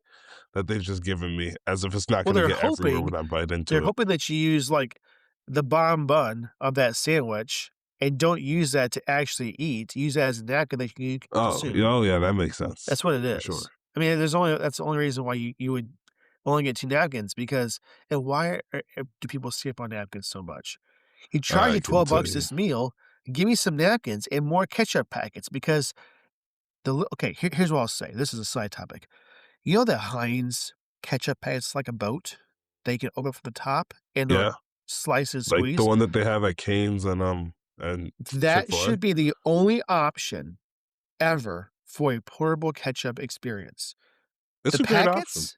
that they've just given me, as if it's not Well, gonna get everywhere when I bite they're into it. hoping that you use, like, the bottom bun of that sandwich and don't use that to actually eat. Use that as a napkin that you can consume. Oh, yeah, that makes sense, That's what it for sure. is. I mean, that's the only reason why you would only get 2 napkins because and why do people skip on napkins so much? You charge I you couldn't 12 tell bucks you. this meal, give me some napkins and more ketchup packets because okay, here's what I'll say. This is a side topic. You know that Heinz ketchup packets like a boat? They can open from the top and they'll Yeah, slice and like the squeeze? one that they have at Cane's and That Chick-fil-A? should be the only option ever for a portable ketchup experience. It's The a great option. packets?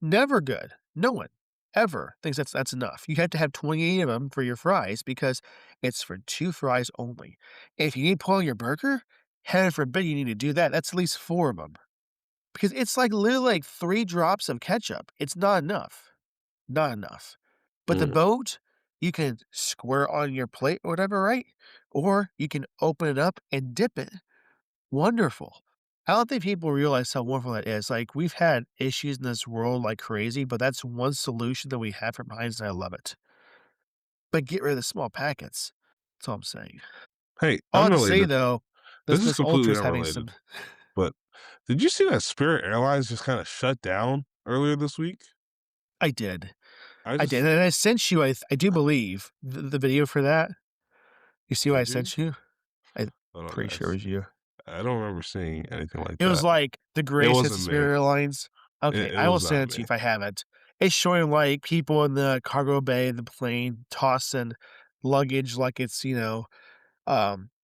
Never good. No one. ever thinks that's enough. You have to have 28 of them for your fries because it's for 2 fries only. If you need to put on your burger, heaven forbid you need to do that. That's at least 4 of them because it's like literally like 3 drops of ketchup. It's not enough. Not enough. But the Mm. boat, you can square on your plate or whatever, right? Or you can open it up and dip it. Wonderful. I don't think people realize how wonderful that is. Like, we've had issues in this world like crazy, but that's one solution that we have for Heinz, and I love it. But get rid of the small packets. That's all I'm saying. Hey, All I have to say, unrelated. though, This is this Ultra completely is having unrelated, some but did you see that Spirit Airlines just kinda shut down earlier this week? I did. I I did, just and I sent you, I do believe, the video for that. You see what I did you? sent you? I'm Hold on, pretty sure it guys. was you. I don't remember seeing anything like It was that. like the It greatest hits of wasn't me. Spirit Airlines. Okay, It I will was not send it to you me. if I have it. It's showing, like, people in the cargo bay of the plane tossing luggage like it's,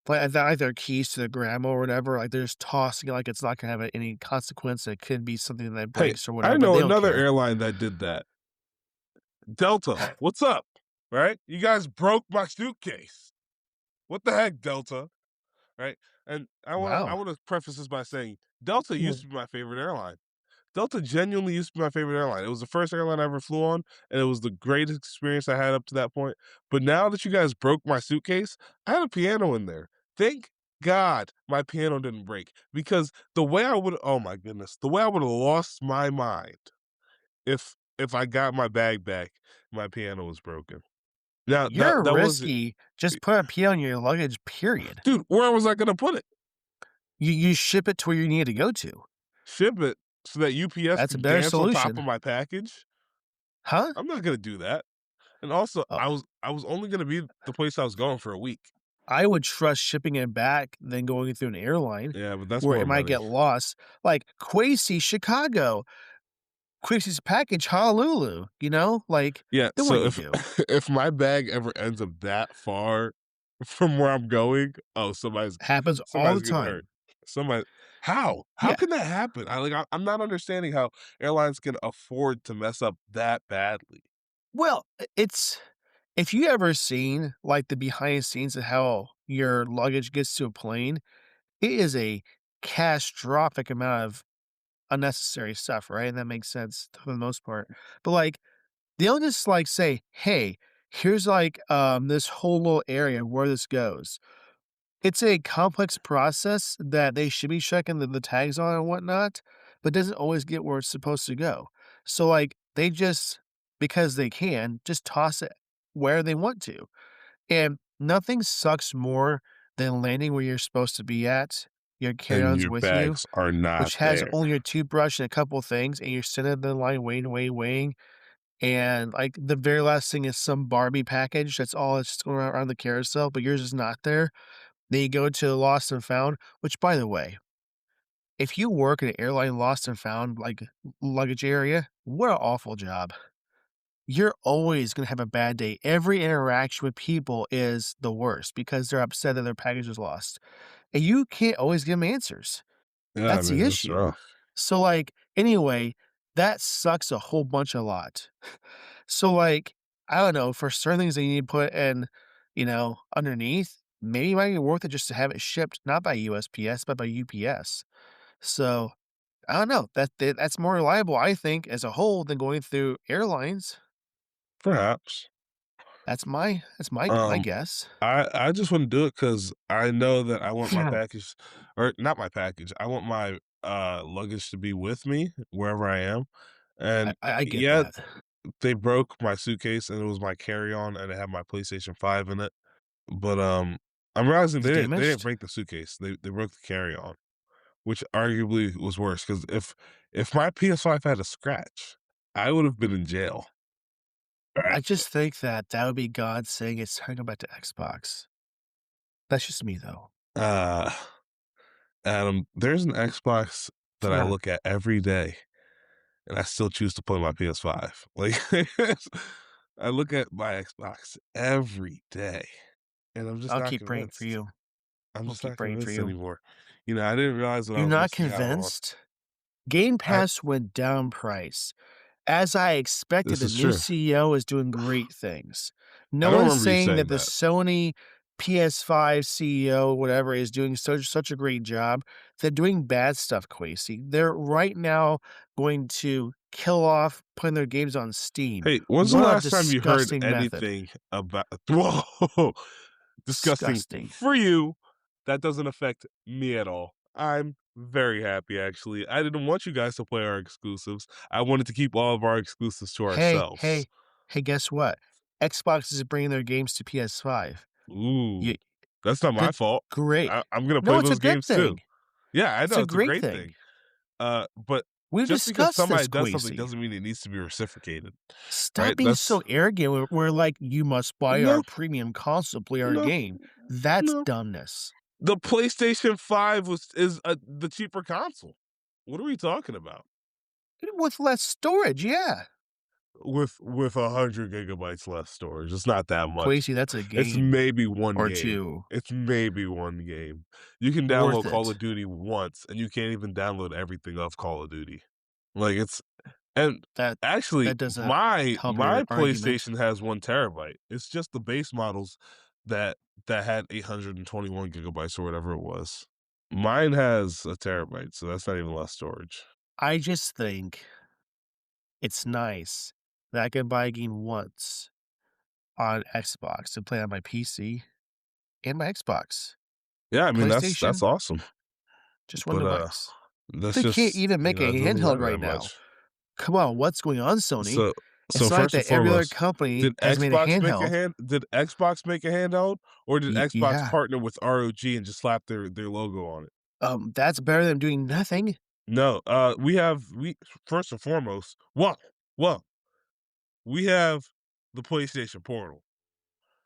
like either keys to the grandma or whatever, like, they're just tossing it like it's not gonna have any consequence, it could be something that Hey, breaks or I whatever, but know they don't another care. airline that did that. Delta, what's up? Right? You guys broke my suitcase. What the heck, Delta? Right? And I Wow. wanna preface this by saying Delta Yeah. used to be my favorite airline. Delta genuinely used to be my favorite airline. It was the first airline I ever flew on, and it was the greatest experience I had up to that point. But now that you guys broke my suitcase, I had a piano in there. Thank God my piano didn't break because the way I would oh my goodness, the way I would have lost my mind if I got my bag back, my piano was broken. Now You're that was risky. Just put a P on your luggage, period. dude, where was I gonna put it? You ship it to where you need to go to. Ship it so that UPS That's a could better dance on top solution. of my package? Huh? I'm not gonna do that. And also, Oh. I was only gonna be the place I was going for a week. I would trust shipping it back than going through an airline Yeah, but that's where more it might money. get lost. Like Quasi, Chicago, Quasi's package, Honolulu, like, Yeah, then what do so you if do? if my bag ever ends up that far from where I'm going, oh, Happens all the somebody's getting hurt. time. Somebody how? How Yeah. can that happen? I'm not understanding how airlines can afford to mess up that badly. Well, it's if you ever seen like the behind the scenes of how your luggage gets to a plane, it is a catastrophic amount of unnecessary stuff, right? And that makes sense for the most part. But like they'll just like say, "Hey, here's like this whole little area where this goes." It's a complex process that they should be checking the tags on and whatnot, but doesn't always get where it's supposed to go. So like they just because they can just toss it where they want to. And nothing sucks more than landing where you're supposed to be at. Your And carry-ons your with you, bags are not which has there. only your toothbrush and a couple of things, and you're sitting in the line waiting, and, like, the very last thing is some Barbie package, that's all that's just going around the carousel, but yours is not there. Then you go to Lost and Found, which, by the way, if you work in an airline Lost and Found, like, luggage area, what an awful job. You're always gonna have a bad day. Every interaction with people is the worst because they're upset that their package is lost, and you can't always give them answers. Yeah, That's the man, it's issue. rough. So, like, anyway, that sucks a whole bunch a lot. So, like, I don't know, for certain things that you need to put in, underneath, maybe it might be worth it just to have it shipped not by USPS, but by UPS. So, I don't know. That's more reliable, I think, as a whole than going through airlines. Perhaps. That's my Um, guess. I just wouldn't do it because I know that I want my package or not my package, I want my, luggage to be with me wherever I am, I and, I I get yeah, that. they broke my suitcase, and it was my carry-on, and it had my PlayStation 5 in it, but, I'm realizing Is it they didn't damaged? break the suitcase, they broke the carry-on, which arguably was worse because if my PS5 had a scratch, I would have been in jail. I just think that would be God saying it's time to go back to Xbox. That's just me, though. Uh, Adam, there's an Xbox that I Huh. look at every day, and I still choose to play my PS5. Like, I look at my Xbox every day, and I'm just I'll not keep praying for convinced. you. I'm I'll just keep not praying for convinced you. anymore. I didn't realize what I You're was not missing out on. convinced? Game I Pass went down price. As I expected, This the is new true. CEO is doing great things. I No don't one's remember you saying that saying the that. Sony PS5 CEO, whatever, is doing such a great job. They're doing bad stuff, Quasi. They're right now going to kill off putting their games on Steam. Hey, when's the What a last time you heard disgusting method. anything about whoa, disgusting Disgusting. for you? That doesn't affect me at all. I'm very happy, actually. I didn't want you guys to play our exclusives. I wanted to keep all of our exclusives to Hey, ourselves. hey, hey, guess what? Xbox is bringing their games to PS5. Ooh, You that's not my good fault. great. I'm gonna No, play it's a those good games too. thing. Yeah, I It's know a it's a great great thing. thing. But We've just because discussed somebody this, does something Quasi. doesn't mean it needs to be reciprocated, Stop right? being so arrogant. We're like, you must buy our No, premium console to play our no, game. That's no. dumbness. The PlayStation 5 is the cheaper console. What are we talking about? With less storage, yeah. With 100 gigabytes less storage, it's not that much. Quasi, that's a It's game maybe 1 or game. 2. It's maybe 1 game. You can Worth download Call it. of Duty once, and you can't even download everything of Call of Duty. Like, it's and That actually, that doesn't help my your argument. PlayStation has 1 terabyte. It's just the base models that had 821 gigabytes or whatever it was. Mine has a terabyte, so that's not even less storage. I just think it's nice that I can buy a game once on Xbox to play on my PC and my Xbox. Yeah, I mean, that's PlayStation, awesome, just one but, device. that's They can't just even make a it doesn't handheld matter right that now. much. Come on, what's going on, Sony? So It's not like first and that every other foremost, company has made a handheld. Did Xbox make a handheld, or did Xbox Yeah, partner with ROG and just slap their logo on it? that's better than doing nothing. No, we first and foremost, well, we have the PlayStation Portal,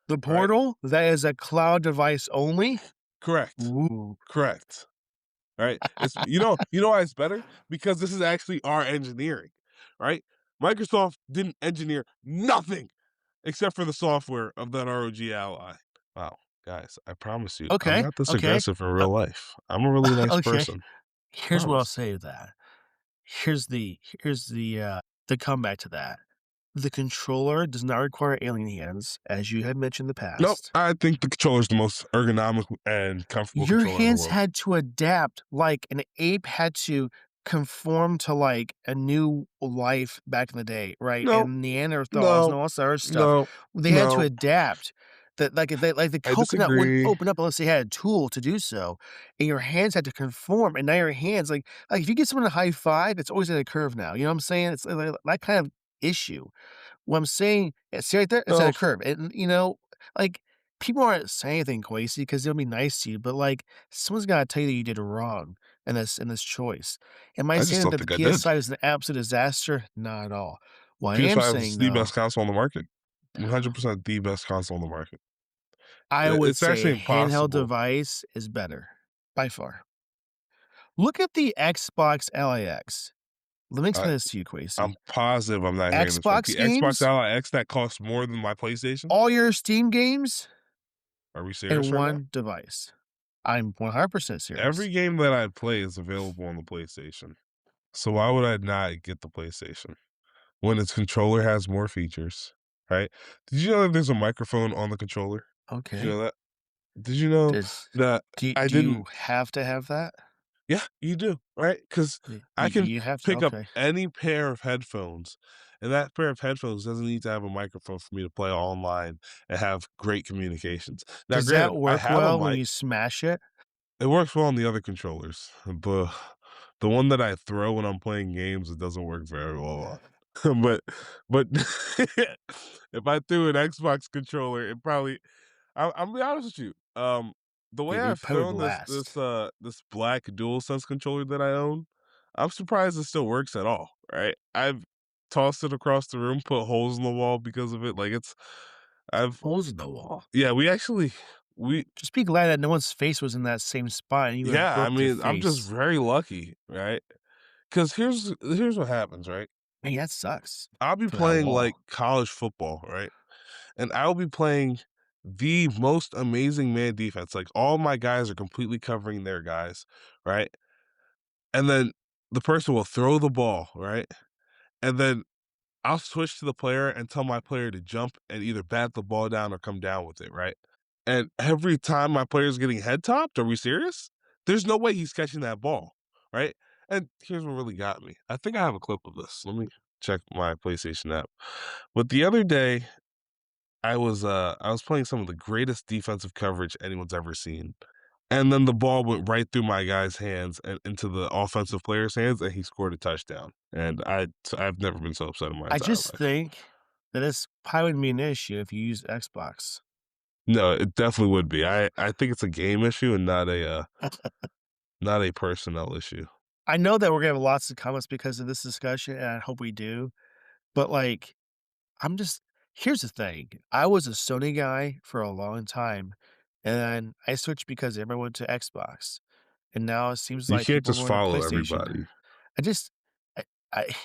The right? Portal, that is a cloud device only? Correct, Ooh. correct, right? It's you know why it's better? Because this is actually our engineering, right? Microsoft didn't engineer nothing except for the software of that ROG ally. Wow, guys, I promise you, I'm Okay, not this okay, aggressive in uh, real life. I'm a really nice okay. person. Here's what I'll Promise. say to that. Here's the comeback to that. The controller does not require alien hands, as you had mentioned in the Nope, past. I think the controller is the most ergonomic and comfortable Your controller in the hands world. had to adapt like an ape had to conform to, like, a new life back in the day, right? No, And Neanderthals and no, all this other stuff. no, They had to no. adapt. That like the I coconut wouldn't disagree. open up unless they had a tool to do so, and your hands had to conform, and now your hands like, if you give someone a high five, it's always at a curve now, you know what I'm saying? It's like that kind of issue. What I'm saying see right there? It's at No, a curve, and, like, people aren't saying anything, Quasi, because 'cause they'll be nice to you, but, like, someone's gotta tell you that you did wrong in this choice. Am I I just saying don't that the think I did. PS5 is an absolute disaster? Not at all. What I am PS5 is saying, the though, best console on the market. 100% the best console on the market. I would It's say actually a handheld impossible. device is better, by far. Look at the Xbox LIX. Let me I explain this to you, Quasi. I'm positive I'm not hearing this right. Xbox The Xbox games, Ally X that costs more than my PlayStation? all your Steam games, Are we serious in right now? one device. I'm 100% serious. Every game that I play is available on the PlayStation. So why would I not get the PlayStation when its controller has more features, right? Did you know that there's a microphone on the controller? Did you Okay. know that? Did you know Does that I do you didn't have to have that? Yeah, you do, right? Because I can You have to? pick up Okay. any pair of headphones, and that pair of headphones doesn't need to have a microphone for me to play online and have great communications. Now, Does granted, that I work have a well when mic. you smash it? It works well on the other controllers. The one that I throw when I'm playing games, it doesn't work very well on. But if I threw an Xbox controller, it probably I'll be honest with you. The way It I've probably would thrown last. this black DualSense controller that I own, I'm surprised it still works at all, right? I've tossed it across the room, put holes in the wall because of it. Like I've Holes in the wall. yeah, we actually we Just be glad that no one's face was in that same spot and you would have yeah, I broke their mean, I'm just face. very lucky, right? Because here's what happens, right? Man, that sucks I'll be for that playing like wall. college football, right? And I'll be playing the most amazing man defense. Like all my guys are completely covering their guys, right? And then the person will throw the ball, right? And then I'll switch to the player and tell my player to jump and either bat the ball down or come down with it, right? And every time my player's getting head topped, are we serious? There's no way he's catching that ball, right? And here's what really got me. I think I have a clip of this. Let me check my PlayStation app. But the other day, I was playing some of the greatest defensive coverage anyone's ever seen. And then the ball went right through my guy's hands and into the offensive player's hands, and he scored a touchdown. And I've never been so upset in my I entire just life. think that this probably wouldn't be an issue if you use Xbox. No, it definitely would be. I think it's a game issue and not a personnel issue. I know that we're gonna have lots of comments because of this discussion, and I hope we do, but, like, I'm just here's the thing, I was a Sony guy for a long time, and then I switched because everyone went to Xbox, and now it seems You like can't people are just going to follow PlayStation. everybody. I just I I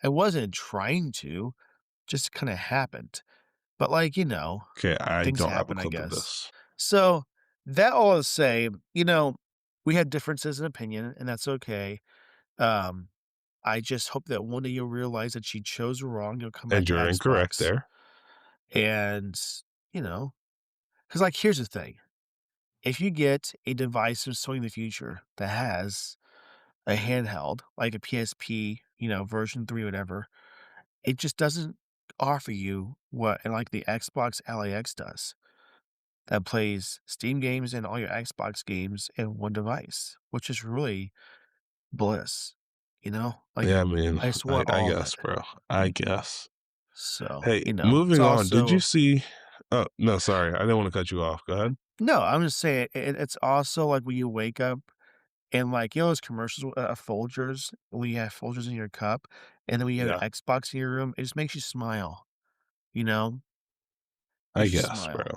I wasn't trying to, just kinda happened, but, like, Okay, I things don't have a happen, I clip of guess. this. So, that all to say, we have differences in opinion, and that's okay. Um, I just hope that one day you'll realize that you chose wrong, you'll come back And to you're incorrect Xbox, there. and, you know, because like, here's the thing, if you get a device from Sony in the future that has a handheld, like a PSP, version 3, whatever, it just doesn't offer you what and like the Xbox LAX does. That plays Steam games and all your Xbox games in one device, which is really bliss, Like, Yeah, I mean, I just I want I all of guess, it. bro. I guess. So, Hey, it's moving on, did you also see Oh, no, sorry, I didn't wanna cut you off, go ahead. no, I'm just saying it's also like when you wake up and like, those commercials of Folgers, when you have Folgers in your cup and then when you have Yeah, an Xbox in your room, it just makes you smile, you know? I Makes you guess, bro. smile.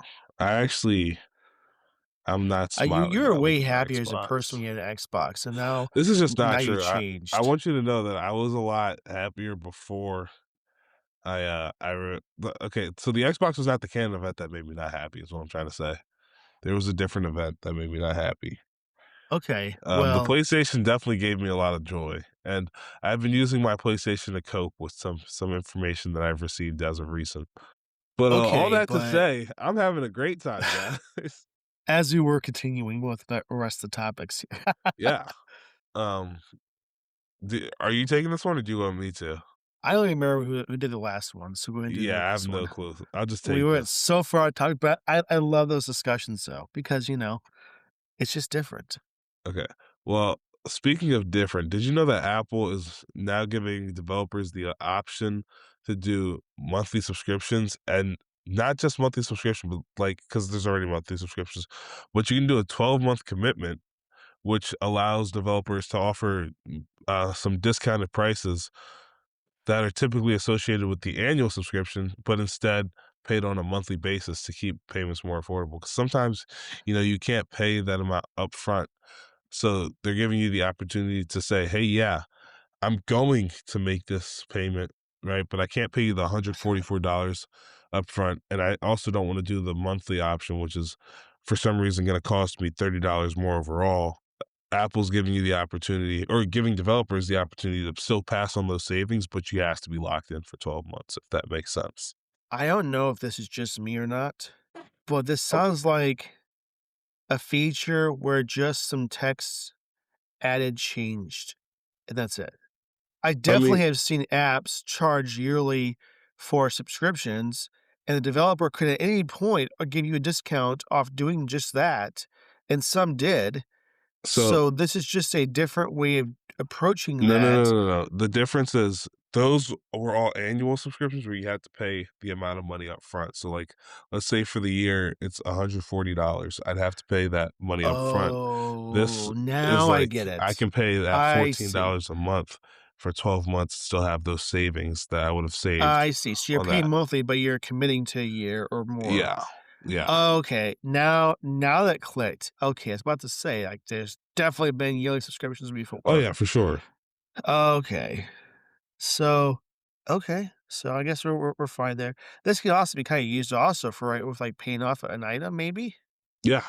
I'm not You smiling were when I look way at my happier as a person Xbox. when you had an Xbox, and now This is just now not you true. I changed. want you to know that I was a lot happier before I re the okay, so the Xbox was at the Canada event that made me not happy is what I'm trying to say. There was a different event that made me not happy. Okay, The well, PlayStation definitely gave me a lot of joy, and I've been using my PlayStation to cope with some information that I've received as of recent. But, all okay, that to but say, I'm having a great time, guys. as we were continuing with the rest of the topics, Yeah. Um, are you taking this one or do you want me to? I don't even remember who did the last one, so go ahead and do Yeah, I have this no one. clue. I'll just We take went this. so far talking about I love those discussions though, because, it's just different. Okay. Well, speaking of different, did you know that Apple is now giving developers the option to do monthly subscriptions and not just monthly subscription, but like because there's already monthly subscriptions, but you can do a 12-month commitment, which allows developers to offer some discounted prices that are typically associated with the annual subscription, but instead paid on a monthly basis to keep payments more affordable. Because sometimes, you can't pay that amount upfront, so they're giving you the opportunity to say, "Hey, yeah, I'm going to make this payment, right? But I can't pay you the $144 upfront, and I also don't want to do the monthly option, which is for some reason going to cost me $30 more overall." Apple's giving you the opportunity or giving developers the opportunity to still pass on those savings, but you have to be locked in for 12 months, if that makes sense. I don't know if this is just me or not, but this Okay. sounds like a feature where just some text added changed, and that's it. I I definitely mean, have seen apps charge yearly for subscriptions, and the developer could at any point give you a discount off doing just that, and some did. so So this is just a different way of approaching no, no, no, that. no, no. The difference is those were all annual subscriptions where you had to pay the amount of money up front. So, like, let's say for the year it's $140. I'd have to pay that money up front. This Oh, is now I like get I it. can pay that I see. $14 a month for 12 months, still have those savings that I would have saved I see. So you're on paying that. monthly, but you're committing to a year or more. Yeah. Yeah. Okay, now that clicked. Okay, I was about to say, like, there's definitely been yearly subscriptions Oh, before. yeah, for sure. Okay, so so I guess we're fine there. This could also be kind of used also for right with like paying off an item, maybe, Yeah,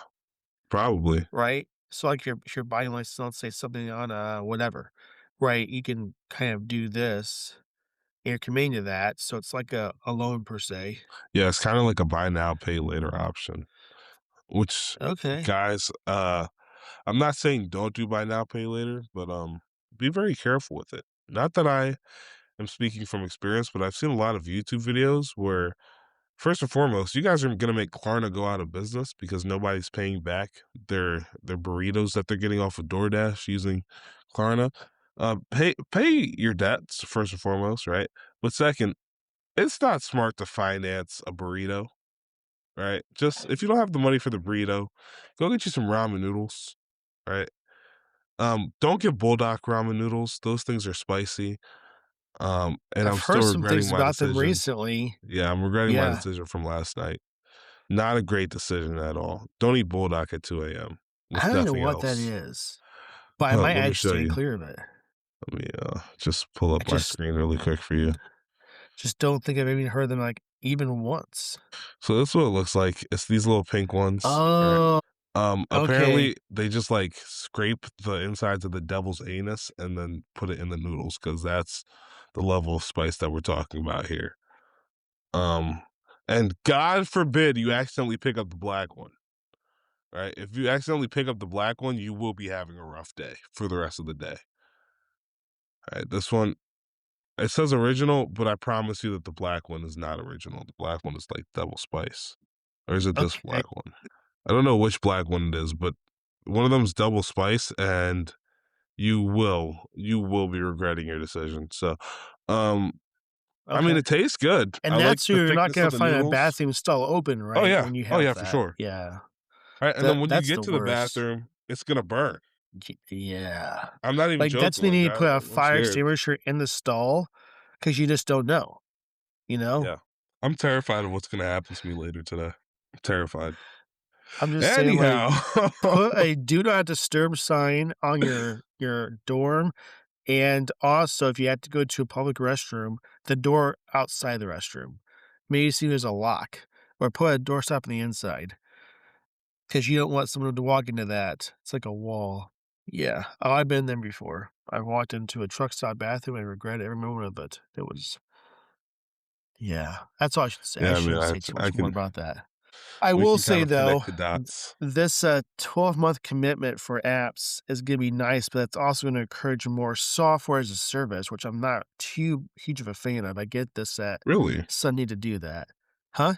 probably. right? So like if you're buying like let's say something on whatever, right? You can kind of do this. and you're committing to that, so it's like a loan per se. Yeah, it's kinda like a buy now, pay later option, which Okay. guys, I'm not saying don't do buy now, pay later, but, be very careful with it. Not that I am speaking from experience, but I've seen a lot of YouTube videos where, first and foremost, you guys are gonna make Klarna go out of business because nobody's paying back their burritos that they're getting off of DoorDash using Klarna. Pay your debts first and foremost, right? But second, it's not smart to finance a burrito, right? Just if you don't have the money for the burrito, go get you some ramen noodles, right? Don't get bulldog ramen noodles. Those things are spicy. And I've I'm still heard some regretting things my about them decision. recently. Yeah, I'm regretting my Yeah. decision from last night. Not a great decision at all. Don't eat bulldog at 2 AM I with don't even know nothing what that else. is, but I might Let me actually show steer you. clear of it. Let me, just pull I up my just screen really quick for you. just don't think I've even heard them, like, even once. So this is what it looks like. It's these little pink ones, right? Oh, okay. Apparently they just, like, scrape the insides of the devil's anus and then put it in the noodles because that's the level of spice that we're talking about here. Um, and God forbid you accidentally pick up the black one, right? If you accidentally pick up the black one, you will be having a rough day for the rest of the day. Right? This one, it says original, but I promise you that the black one is not original. The black one is like double spice. Or is it this Okay. black one? I don't know which black one it is, but one of them is double spice, and you will be regretting your decision. So, um, I mean, Okay. it tastes good. I And like that's the you're not thickness of gonna the find a noodles. bathroom stall open, Oh right, yeah, when you oh have yeah, for that. sure. Yeah. Right, and then when you That's get the to the worst. bathroom, it's gonna burn. Yeah. I'm not even Like, that's joking. when Like you need to put a I'm fire scared. extinguisher in the stall because you just don't know, you know? Yeah, I'm terrified of what's gonna happen to me later today. I'm terrified. I'm just saying, like, Anyhow, put a do not disturb sign on your dorm, and also, if you have to go to a public restroom, the door outside the restroom. Maybe see there's a lock or put a doorstop on the inside. 'Cause you don't want someone to walk into that. It's like a wall. Yeah. Oh, I've been there before. I walked into a truck stop bathroom, I regret every moment of it. It was yeah, that's all I should say. I yeah, I mean, shouldn't say too I much more can about that. I we will can kind say, of connect though, the dots. this, 12-month commitment for apps is gonna be nice, but it's also gonna encourage more software as a service, which I'm not too huge of a fan of. I get this that Really? some need to do that. Huh?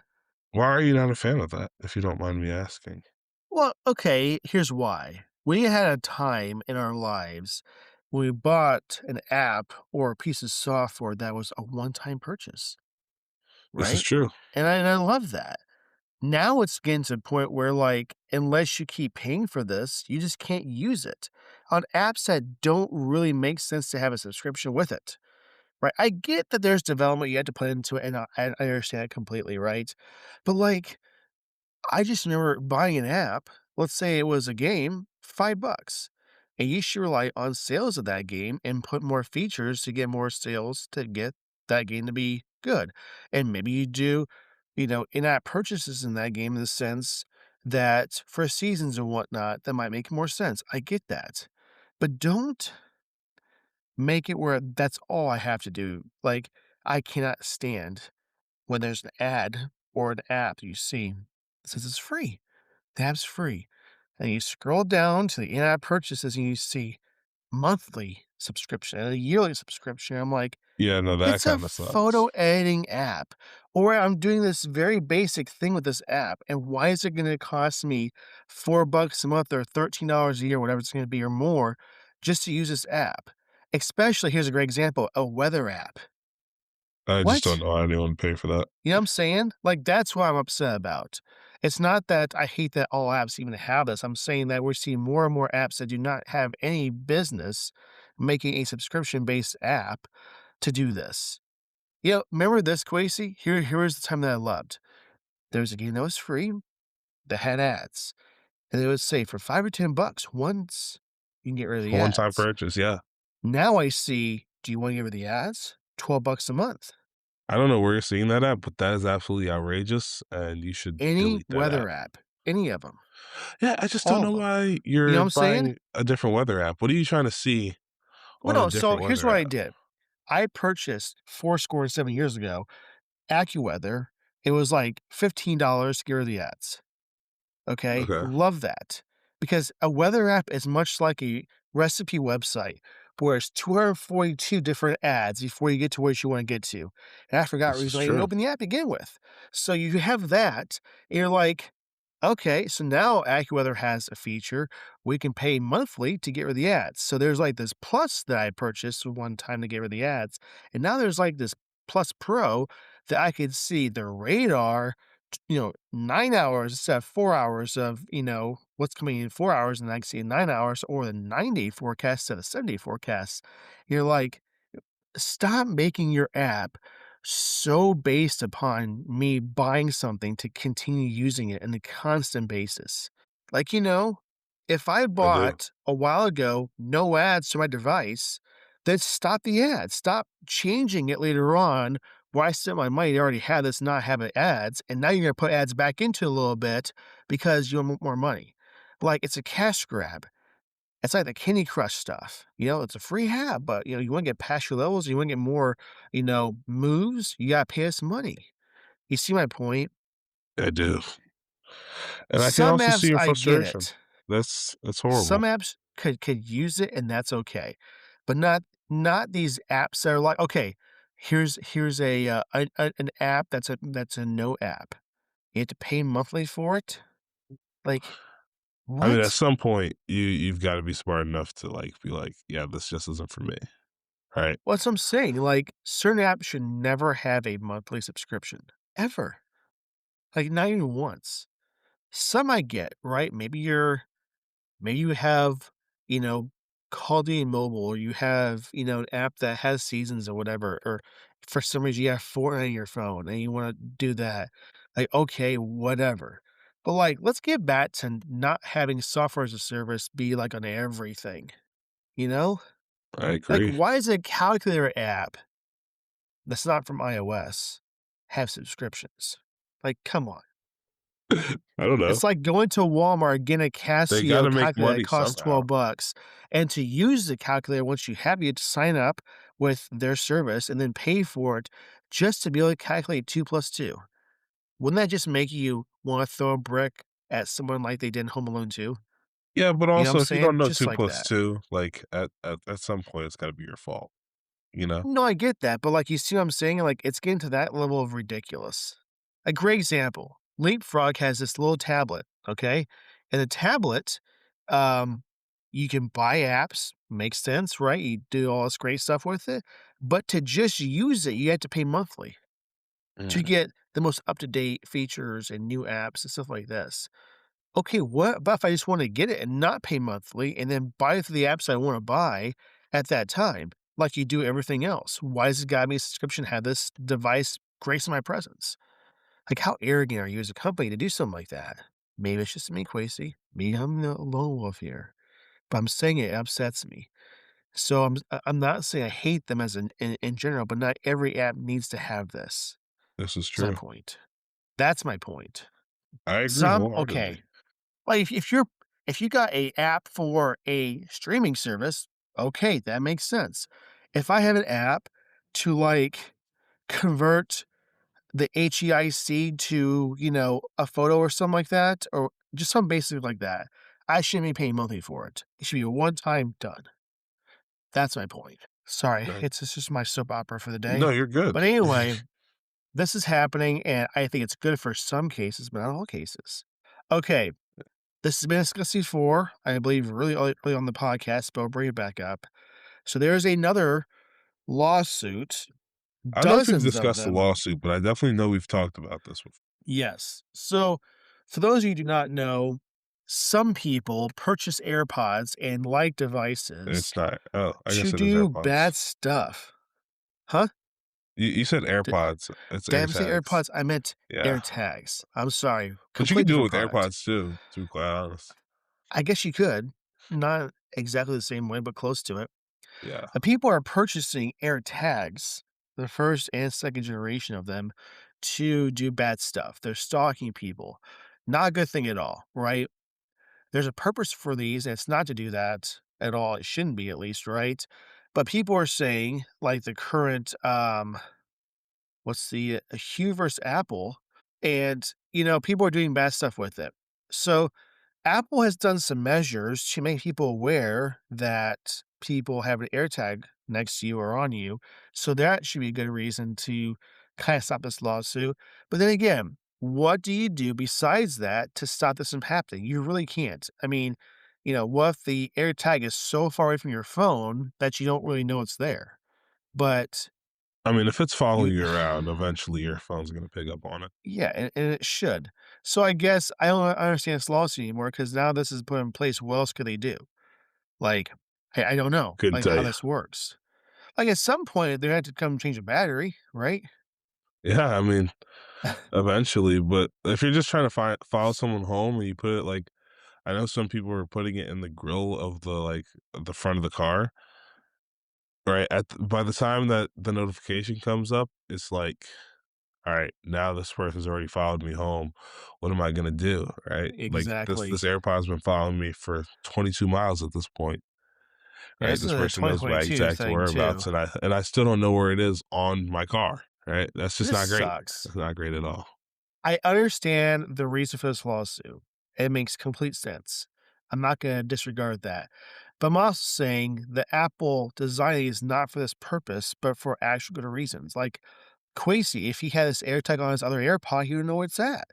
Why are you not a fan of that? If you don't mind me asking. Well, okay, here's why. We had a time in our lives when we bought an app or a piece of software that was a one-time purchase, This is right? true. And I love that. Now it's getting to the point where, like, unless you keep paying for this, you just can't use it on apps that don't really make sense to have a subscription with it, right? I get that there's development you have to put into it, and I understand it completely, right? But, like, I just remember buying an app, let's say it was a game, $5, and you should rely on sales of that game and put more features to get more sales to get that game to be good. And maybe you do, in-app purchases in that game in the sense that for seasons and whatnot, that might make more sense. I get that. But don't make it where that's all I have to do. Like, I cannot stand when there's an ad or an app you see that says it's free. That's free. And you scroll down to the in-app purchases and you see monthly subscription and a yearly subscription. I'm like, Yeah, no, that it's a kinda photo sucks. editing app, or I'm doing this very basic thing with this app. And why is it going to cost me $4 a month or $13 a year, whatever it's going to be, or more, just to use this app? Especially, here's a great example, a weather app. I just don't What? know how anyone would pay for that. You know what I'm saying? Like, that's what I'm upset about. It's not that I hate that all apps even have this. I'm saying that we're seeing more and more apps that do not have any business making a subscription-based app to do this. Remember this, Quasi? Here was the time that I loved. There was a game that was free that had ads, and it would say for 5 or $10 once, you can get rid of the One-time ads. purchase, yeah. Now I see, do you wanna get rid of the ads? $12 a month. I don't know where you're seeing that at, but that is absolutely outrageous, and you should Any delete that app. weather app, any of them, Yeah, I just don't all know of them. why You know you're what I'm saying? buying a different weather app. What are you trying to see Well, on a no, so different here's weather what I app? did. I purchased fourscore and 7 years ago AccuWeather. It was like $15 to get rid of the ads. Okay, Okay. love that because a weather app is much like a recipe website where it's 242 different ads before you get to where you want to get to. And I forgot This is recently I didn't true. open the app to begin with. So you have that, and you're like, okay, so now AccuWeather has a feature we can pay monthly to get rid of the ads. So there's like this plus that I purchased one time to get rid of the ads, and now there's like this plus pro that I could see the radar 9 hours instead of 4 hours of, what's coming in 4 hours, and I can see 9 hours or the 9-day forecast instead of 7-day forecast. You're like, stop making your app so based upon me buying something to continue using it on a constant basis. Like, if I I do. bought a while ago no ads to my device, then stop the ads. Stop changing it later on where I spent my money to already have this not have it ads, and now you're gonna put ads back into it a little bit because you want more money. Like it's a cash grab. It's like the Candy Crush stuff. It's a free app, but you want to get past your levels, you want to get more, moves, you gotta pay us money. You see my point? I do. And I can Some also see apps your I get frustration. it. That's Some horrible. apps could use it and that's okay. But not these apps that are like, okay, here's an app that's a no app. You have to pay monthly for it? Like, I mean, at what? some point, you've gotta be smart enough to, like, be like, "Yeah, this just isn't for me." Right? Well, that's what I'm saying. Like, certain apps should never have a monthly subscription. Ever. Like, not even once. Some I get, right? Maybe you have, you know, Call of Duty Mobile, or you have, an app that has seasons or whatever, or for some reason you have Fortnite on your phone and you want to do that. Like, okay, whatever. But like, let's get back to not having software as a service be like on everything, you know? I Like, agree. why is a calculator app that's not from iOS have subscriptions? Like, come on. I don't know. It's like going to Walmart, getting a They Casio gotta make calculator that money costs somehow. 12 bucks, and to use the calculator once you have it, to sign up with their service and then pay for it just to be able to calculate 2 plus 2. Wouldn't that just make you wanna throw a brick at someone like they did in Home Alone 2? Yeah, but You know what I'm also, if you don't saying? know Just 2 like plus that. 2, like, at some point, it's gotta be your fault, you know? No, I get that, but, like, you see what I'm saying? Like, it's getting to that level of ridiculous. A great example, Leapfrog has this little tablet, okay? And the tablet, um, you can buy apps, makes sense, right? You do all this great stuff with it, but to just use it, you have to pay monthly to Mm. get the most up-to-date features and new apps and stuff like this. Okay, what about if I just wanna get it and not pay monthly and then buy through the apps I wanna buy at that time, like you do everything else? Why does it gotta be a subscription, have this device grace my presence? Like, how arrogant are you as a company to do something like that? Maybe it's just me, Quasey. Maybe I'm the lone wolf here, but I'm saying it upsets me. So I'm not saying I hate them as in general, but not every app needs to have this. This is That's my true. point. That's my point. I agree Some wholeheartedly. okay. Like, if you got a app for a streaming service, okay, that makes sense. If I have an app to, like, convert the HEIC to, a photo or something like that, or just something basic like that, I shouldn't be paying monthly for it. It should be a one-time done. That's my point. Sorry, Right. it's just my soap opera for the No, day. you're good. But anyway, this is happening, and I think it's good for some cases, but not all cases. Okay, this has been discussed before, I believe, really early on the podcast, but I'll bring it back up. So there's another lawsuit, I don't know if we've dozens of discussed the them. lawsuit, but I definitely know we've talked about this before. Yes. So for those of you who do not know, some people purchase AirPods and like devices It's not I guess to it is do AirPods. bad stuff. Huh? You said Did, AirPods, it's did I say AirTags. AirPods? I meant Yeah. AirTags. I'm sorry. But you could Complete do it different with product. AirPods too, to be quite honest. I guess you could. Not exactly the same way, but close to it. Yeah. People are purchasing AirTags, the first and second generation of them, to do bad stuff. They're stalking people. Not a good thing at all, right? There's a purpose for these, and it's not to do that at all. It shouldn't be, at least, right? But people are saying, like, the current, what's the Hue versus Apple, and, people are doing bad stuff with it. So Apple has done some measures to make people aware that people have an AirTag next to you or on you. So that should be a good reason to kind of stop this lawsuit. But then again, what do you do besides that to stop this from happening? You really can't. I mean, what if the AirTag is so far away from your phone that you don't really know it's there? But I mean, if it's you following you around, eventually your phone's gonna pick up on it. Yeah, and it should. So I guess I don't understand this lawsuit anymore because now this is put in place. What else could they do? Like, I don't know, Couldn't like, tell how you. this works. Like, at some point, they had to come change a battery, right? Yeah, I mean, eventually, but if you're just trying to follow someone home and you put it like I know some people are putting it in the grill of the front of the car, right? By the time that the notification comes up, it's like, all right, now this person's already followed me home. What am I gonna do? Right? Like this Exactly. AirPod's been following me for 22 miles at this point. Yeah, Right? this is This a person knows my 2022 exact thing too. whereabouts, and I still don't know where it is on my car. Right? That's just This not great. sucks. That's not great at all. I understand the reason for this lawsuit. It makes complete sense. I'm not gonna disregard that. But I'm also saying that Apple designed these not for this purpose, but for actual good reasons. Like, Quasi, if he had his AirTag on his other AirPod, he would know where it's at,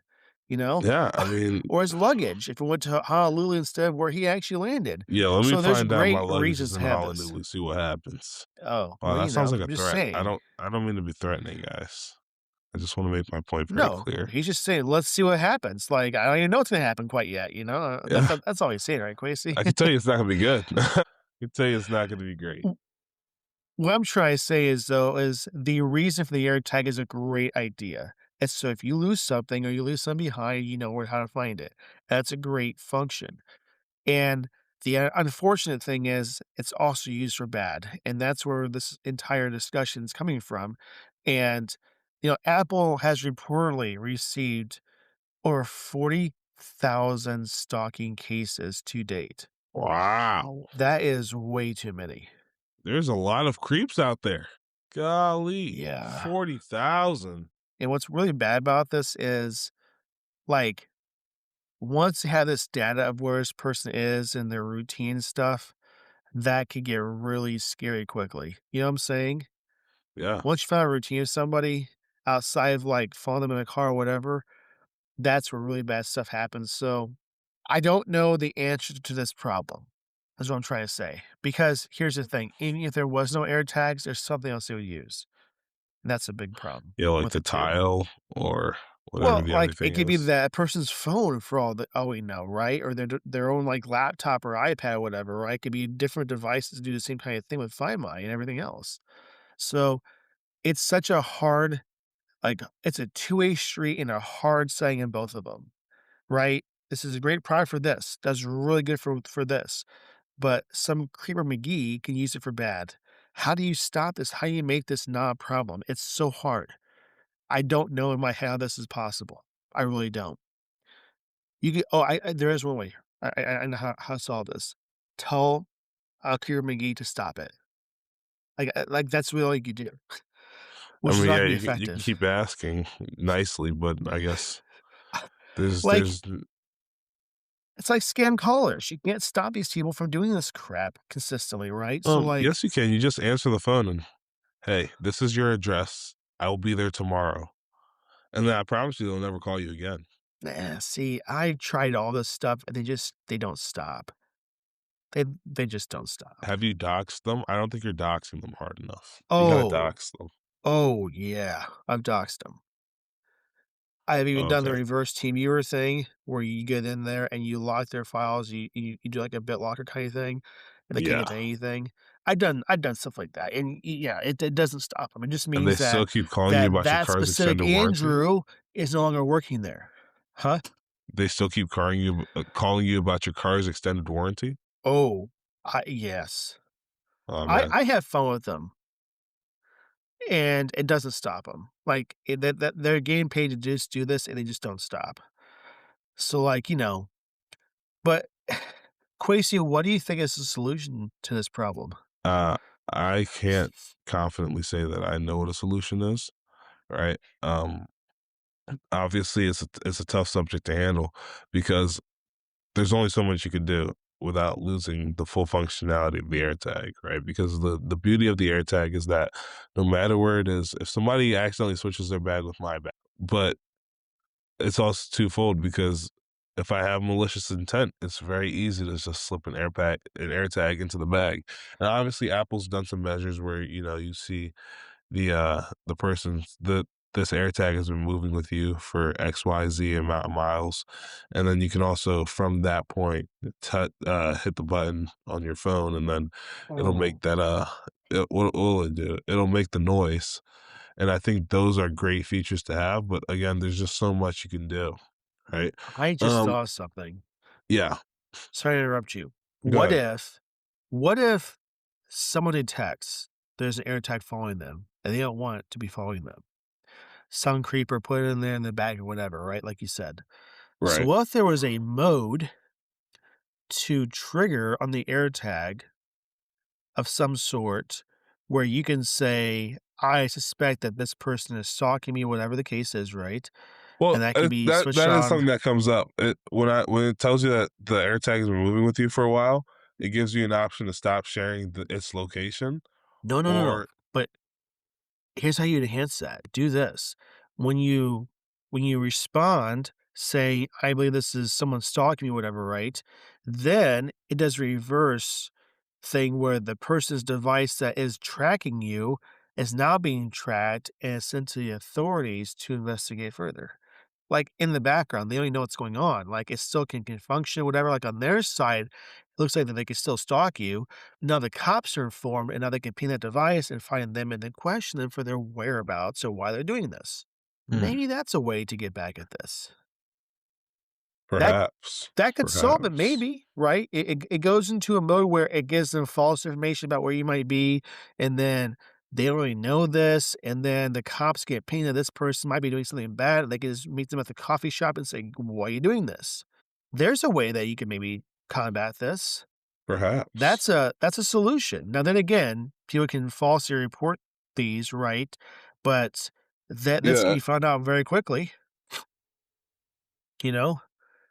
you know? Yeah, I mean, Or his luggage if it went to Honolulu instead of where he actually landed. yeah. Let me So there's find out my great luggage is reasons to in have this. Honolulu. See what happens. Oh, Wow, well, that sounds like a I'm just threat. saying. I don't mean to be threatening, guys. I just want to make my point very No, clear. he's just saying, "Let's see what happens." Like, I don't even know what's gonna happen quite yet, Yeah, That's all he's saying, right, Quasi? I can tell you it's not gonna be good. I can tell you it's not gonna be great. What I'm trying to say is, though, is the reason for the AirTag is a great idea. It's so if you lose something or you lose something behind, you know where how to find it. That's a great function. And the unfortunate thing is it's also used for bad, and that's where this entire discussion is coming from. And, Apple has reportedly received over 40,000 stalking cases to date. Wow, That is way too many. there's a lot of creeps out there. Golly, Yeah. 40,000. And what's really bad about this is, like, once you have this data of where this person is and their routine and stuff, that could get really scary quickly. You know what I'm saying? Yeah, Once you find a routine of somebody outside of, like, following them in a car or whatever, that's where really bad stuff happens. So I don't know the answer to this problem. That's what I'm trying to say. Because here's the thing, even if there was no air tags, there's something else they would use. And that's a big problem yeah, like with the it too. tile or whatever Well, the other like, it thing could be is. that person's phone for all we know, right? Or their own, like, laptop or iPad or whatever, right? It could be different devices do the same kind of thing with Find My and everything else. So, it's such a hard it's a two-way street and a hard saying in both of them, right? This is a great product for this. Does really good for this, but some creeper McGee can use it for bad. How do you stop this? How do you make this not a problem? It's so hard. I don't know in my head how this is possible. I really don't. You get oh, there is one way. I know how to solve this. Tell, Creeper McGee to stop it. Like, that's really all you could do, I which is mean, not yeah, gonna be you can effective. keep asking nicely, but I guess Like, there's it's like scam callers. You can't stop these people from doing this crap consistently, right? So, like, yes, you can. You just answer the phone and hey, this is your address. I will be there tomorrow. And then I promise you they'll never call you again. see, I tried all this stuff and they don't stop. They just don't stop. Have you doxed them? I don't think you're doxing them hard enough. You gotta Oh, dox them. oh, yeah. I've doxed them. I've even done the Okay. reverse TeamViewer thing where you get in there and you lock their files, you do like a BitLocker kind of thing, and they can't Yeah. get to anything. I've done stuff like that, and yeah, it doesn't stop them. It just And they means still keep calling you about your that car's specific extended warranty? Andrew is no longer working there. Huh? They still keep calling you about your car's extended warranty? Oh, yes. Oh, man. I have fun with them, and it doesn't stop them. Like that they're getting paid to just do this, and they just don't stop. So, like, but Quasi, what do you think is the solution to this problem? I can't confidently say that I know what a solution is, right? Obviously, it's a tough subject to handle because there's only so much you can do without losing the full functionality of the AirTag, right? Because the beauty of the AirTag is that no matter where it is, if somebody accidentally switches their bag with my bag, but it's also twofold because if I have malicious intent, it's very easy to just slip an AirTag into the bag. And obviously, Apple's done some measures where you see the person's the this AirTag has been moving with you for XYZ amount of miles, and then you can also from that point hit the button on your phone, and then it'll Oh, make what will it do? It'll make the noise, and I think those are great features to have. But again, there's just so much you can do, right? I just Um, thought of something. yeah, Sorry to interrupt you. go What ahead. if what if someone detects there's an air tag following them and they don't want it to be following them? Some creeper put it in there in the bag or whatever, right? Like you said. So Right. what if there was a mode to trigger on the air tag of some sort where you can say, I suspect that this person is stalking me, whatever the case is, right? Well, And that can be switched that is on. something that comes up. When it tells you that the AirTag has been moving with you for a while, it gives you an option to stop sharing its location, No, no, no, no. or But here's how you enhance that. Do this. When you when you respond, say, "I believe this is someone stalking me," whatever, right? Then it does reverse thing where the person's device that is tracking you is now being tracked and sent to the authorities to investigate further. Like, in the background, they don't even know what's going on, like, it still can function, whatever, like, on their side, it looks like that they can still stalk you. Now the cops are informed, and now they can ping that device and find them and then question them for their whereabouts or why they're doing this. Hmm, Maybe that's a way to get back at this. That perhaps, that could solve it perhaps, maybe, right? It goes into a mode where it gives them false information about where you might be, and then they don't really know this, and then the cops get pinged that this person might be doing something bad, and they can just meet them at the coffee shop and say, "Why are you doing this?" There's a way that you can maybe combat this. perhaps. That's a solution. Now then again, people can falsely report these, right? But that's gonna Yeah, be found out very quickly, you know?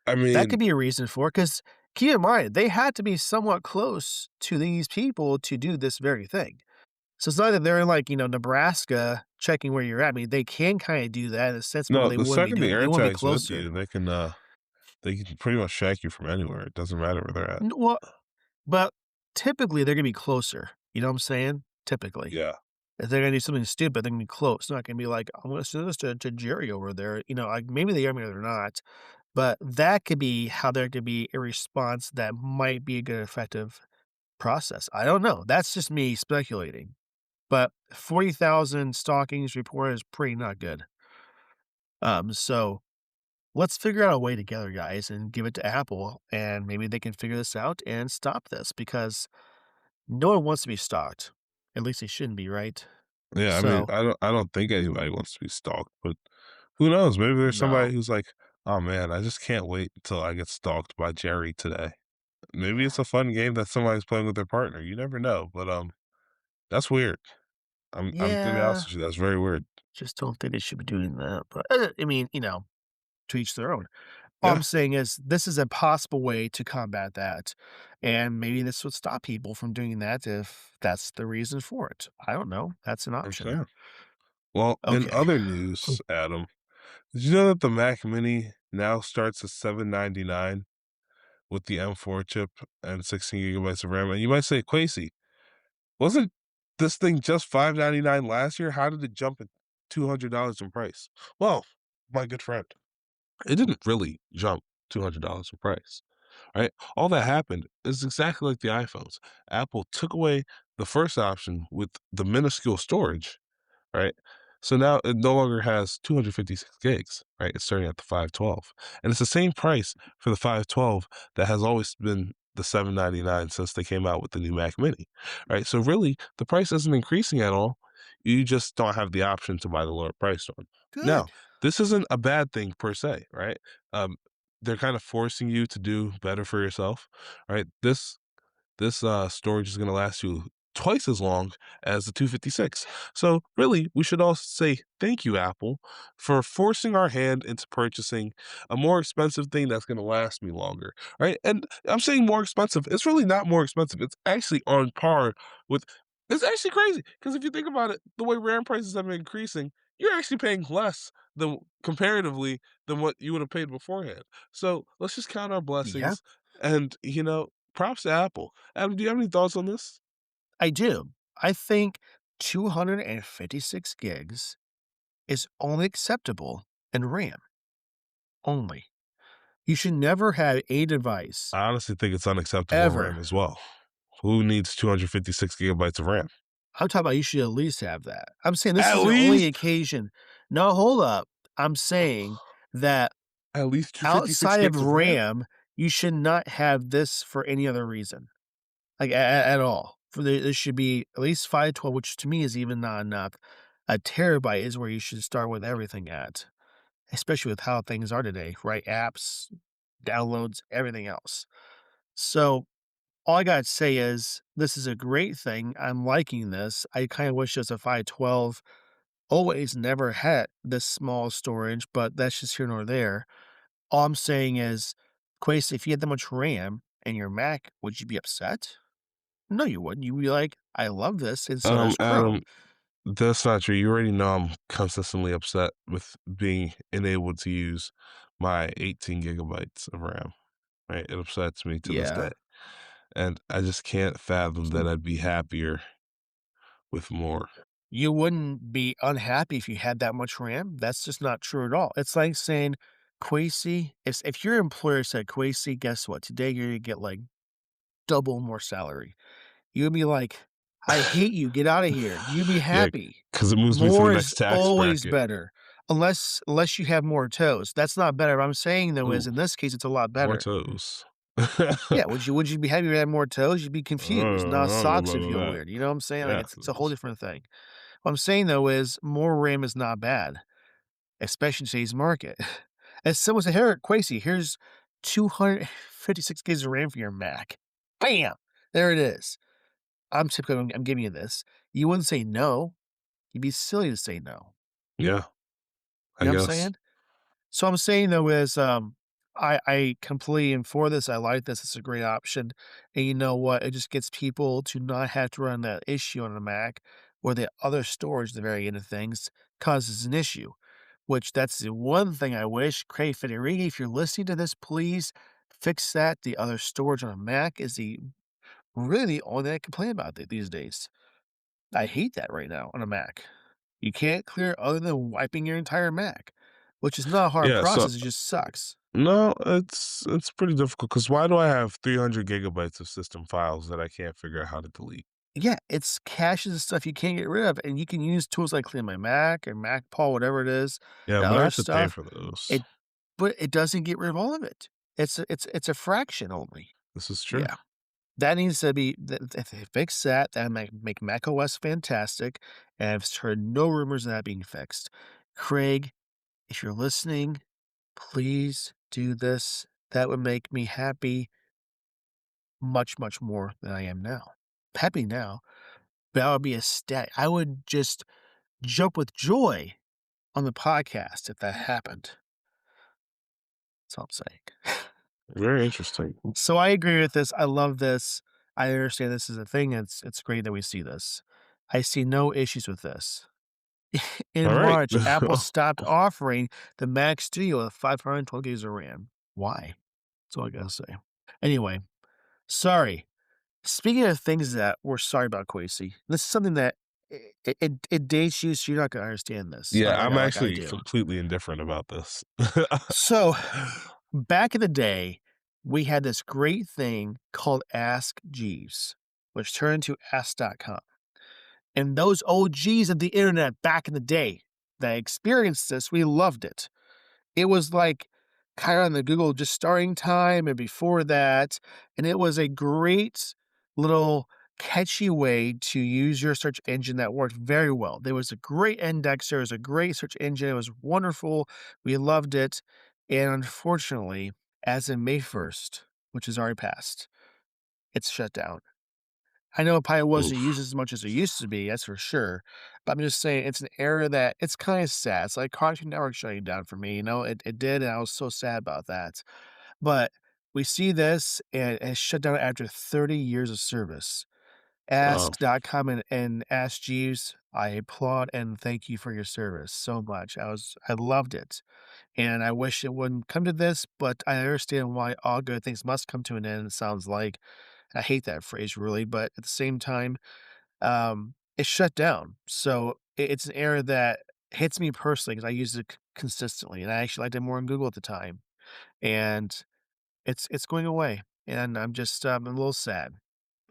I That mean, could be a reason for it, because keep in mind, they had to be somewhat close to these people to do this very thing. So it's not that they're in, like, Nebraska checking where you're at. I mean, they can kinda do that in a sense, but no. they The wouldn't be second the doing it. They wanna be AirTag's with closer. you, they can pretty much track you from anywhere. It doesn't matter where they're at. Well, but typically, they're gonna be closer. You know what I'm saying? Typically. Yeah, If they're gonna do something stupid, they're gonna be close. It's not gonna be like, "I'm gonna send this to Jerry over there." Like, maybe they are, maybe they're not. But that could be how there could be a response that might be a good effective process. I don't know. That's just me speculating. But 40,000 stalkings reported is pretty not good. So let's figure out a way together, guys, and give it to Apple, and maybe they can figure this out and stop this because no one wants to be stalked. At least they shouldn't be, right? yeah. I mean, So, I don't think anybody wants to be stalked, but who knows? Maybe there's somebody no. who's like, "Oh man, I just can't wait until I get stalked by Jerry today." Maybe it's a fun game that somebody's playing with their partner. You never know, but that's weird. I'm gonna be honest Yeah, with you. That's very weird. just don't think they should be doing that. But I mean, to each their own. All I'm Yeah, saying is this is a possible way to combat that. And maybe this would stop people from doing that if that's the reason for it. I don't know. That's an I'm option. saying. Well, in Okay. other news, Adam, did you know that the Mac Mini now starts at 799 with the M4 chip and 16 gigabytes of RAM? And you might say, Quasi, wasn't this thing just 599 last year? How did it jump at $200 in price? Well, my good friend, it didn't really jump $200 in price. Right? All that happened is exactly like the iPhones. Apple took away the first option with the minuscule storage, right? So now it no longer has 256 gigs, right? It's starting at the 512. And it's the same price for the 512 that has always been the 799 since they came out with the new Mac Mini, right? So really, the price isn't increasing at all. You just don't have the option to buy the lower priced one. Now, Good. this isn't a bad thing per se, right? Um, they're kind of forcing you to do better for yourself, right? This storage is going to last you twice as long as the 256. So really, we should all say thank you, Apple, for forcing our hand into purchasing a more expensive thing that's going to last me longer, right? And I'm saying more expensive. It's really not more expensive. It's actually on par with. It's actually crazy because if you think about it, the way RAM prices have been increasing, you're actually paying less than comparatively than what you would have paid beforehand. So let's just count our Yeah, blessings and props to Apple. Adam, do you have any thoughts on this? I do. I think 256 gigs is only acceptable in RAM, only. You should never have a device I honestly think it's unacceptable in ever. RAM as well. Who needs 256 gigabytes of RAM? I'm talking about you should at least have that. I'm saying this At is the only least, occasion. No, hold up. I'm saying that at least 256 outside of gigs of RAM? RAM, you should not have this for any other reason, like, at all. This should be at least 512, which to me is even not enough. A terabyte is where you should start with everything at, especially with how things are today, right? Apps, downloads, everything else. So, all I gotta say is this is a great thing. I'm liking this. I kinda wish it was a 512. Always never had this small storage, but that's just here nor there. All I'm saying is, Quasi, if you had that much RAM in your Mac, would you be upset? No, you wouldn't. You'd be like, "I love this, and so does Adam, Chrome." that's not true. You already know I'm consistently upset with being unable to use my 18 gigabytes of RAM, right? It upsets me to this Yeah. day. And I just can't fathom that I'd be happier with more. You wouldn't be unhappy if you had that much RAM. That's just not true at all. It's like saying, Quasi, if your employer said, Quasi, guess what? Today you're gonna get like double more salary. You'd be like, "I hate you, get out of here." You'd be Yeah, happy. because it moves me to the More is next tax always bracket. better, unless you have more toes. That's not better. What I'm saying, though, is Ooh, in this case, it's a lot more better. toes. Yeah, would you be happy if you had more toes? You'd be confused. Now I don't know socks would about feel that. weird, you know what I'm saying? Like, Yeah, it's a whole different thing. What I'm saying, though, is more RAM is not bad, especially in today's market. As someone said, "Here, Quasi, here's 256 gigs of RAM for your Mac." Bam! There it is. I'm giving you this. You wouldn't say no. You'd be silly to say no. yeah, You I know what I'm guess. saying? So I'm saying though is, I completely am for this. I like this. It's a great option. And you know what? It just gets people to not have to run that issue on a Mac where the other storage at the very end of things causes an issue, which that's the one thing I wish. Craig Federighi, if you're listening to this, please fix that. The other storage on a Mac is the really the only thing I complain about these days. I hate that right now on a Mac. You can't clear it other than wiping your entire Mac, which is not a hard Yeah, so process, it just sucks. no, it's pretty difficult because why do I have 300 gigabytes of system files that I can't figure out how to delete? Yeah, it's caches and stuff you can't get rid of, and you can use tools like Clean My Mac or MacPaul, whatever it is, Yeah, and but I other have to pay stuff. for those. It but it doesn't get rid of all of it. It's a fraction only. This is true. Yeah. That needs to be if they fix that, that make macOS fantastic, and I've heard no rumors of that being fixed. Craig, if you're listening, please do this. That would make me happy much, much more than I am now. Happy now, but I would be ecstatic. I would just jump with joy on the podcast if that happened. That's all I'm saying. Very interesting. So I agree with this. I love this. I understand this is a thing. It's great that we see this. I see no issues with this. In All right. March, Apple stopped offering the Mac Studio with 512 gigs of RAM. Why? That's all I gotta say. Anyway, sorry. Speaking of things that we're sorry about, Quasi, this is something that it dates you, so you're not gonna understand this Yeah, I'm like I actually do. completely indifferent about this. So, back in the day, we had this great thing called Ask Jeeves, which turned into Ask.com. And those OGs of the internet back in the day that experienced this, we loved it. It was like kinda on the Google just starting time and before that, and it was a great little catchy way to use your search engine that worked very well. There was a great indexer, it was a great search engine, it was wonderful, we loved it, and unfortunately, as of May 1st, which has already passed, it's shut down. I know it probably wasn't used Oof. as much as it used to be, that's for sure, but I'm just saying it's an era that it's kinda sad. It's like Cartoon Network shutting down for me, it did, and I was so sad about that. But we see this, and it's shut down after 30 years of service. Oh, Ask.com and Ask Jeeves, I applaud and thank you for your service so much. I loved it, and I wish it wouldn't come to this, but I understand why all good things must come to an end, it sounds like. I hate that phrase really, but at the same time, it's shut down. So it's an era that hits me personally because I use it consistently, and I actually liked it more on Google at the time. And it's going away, and I'm just I'm a little sad.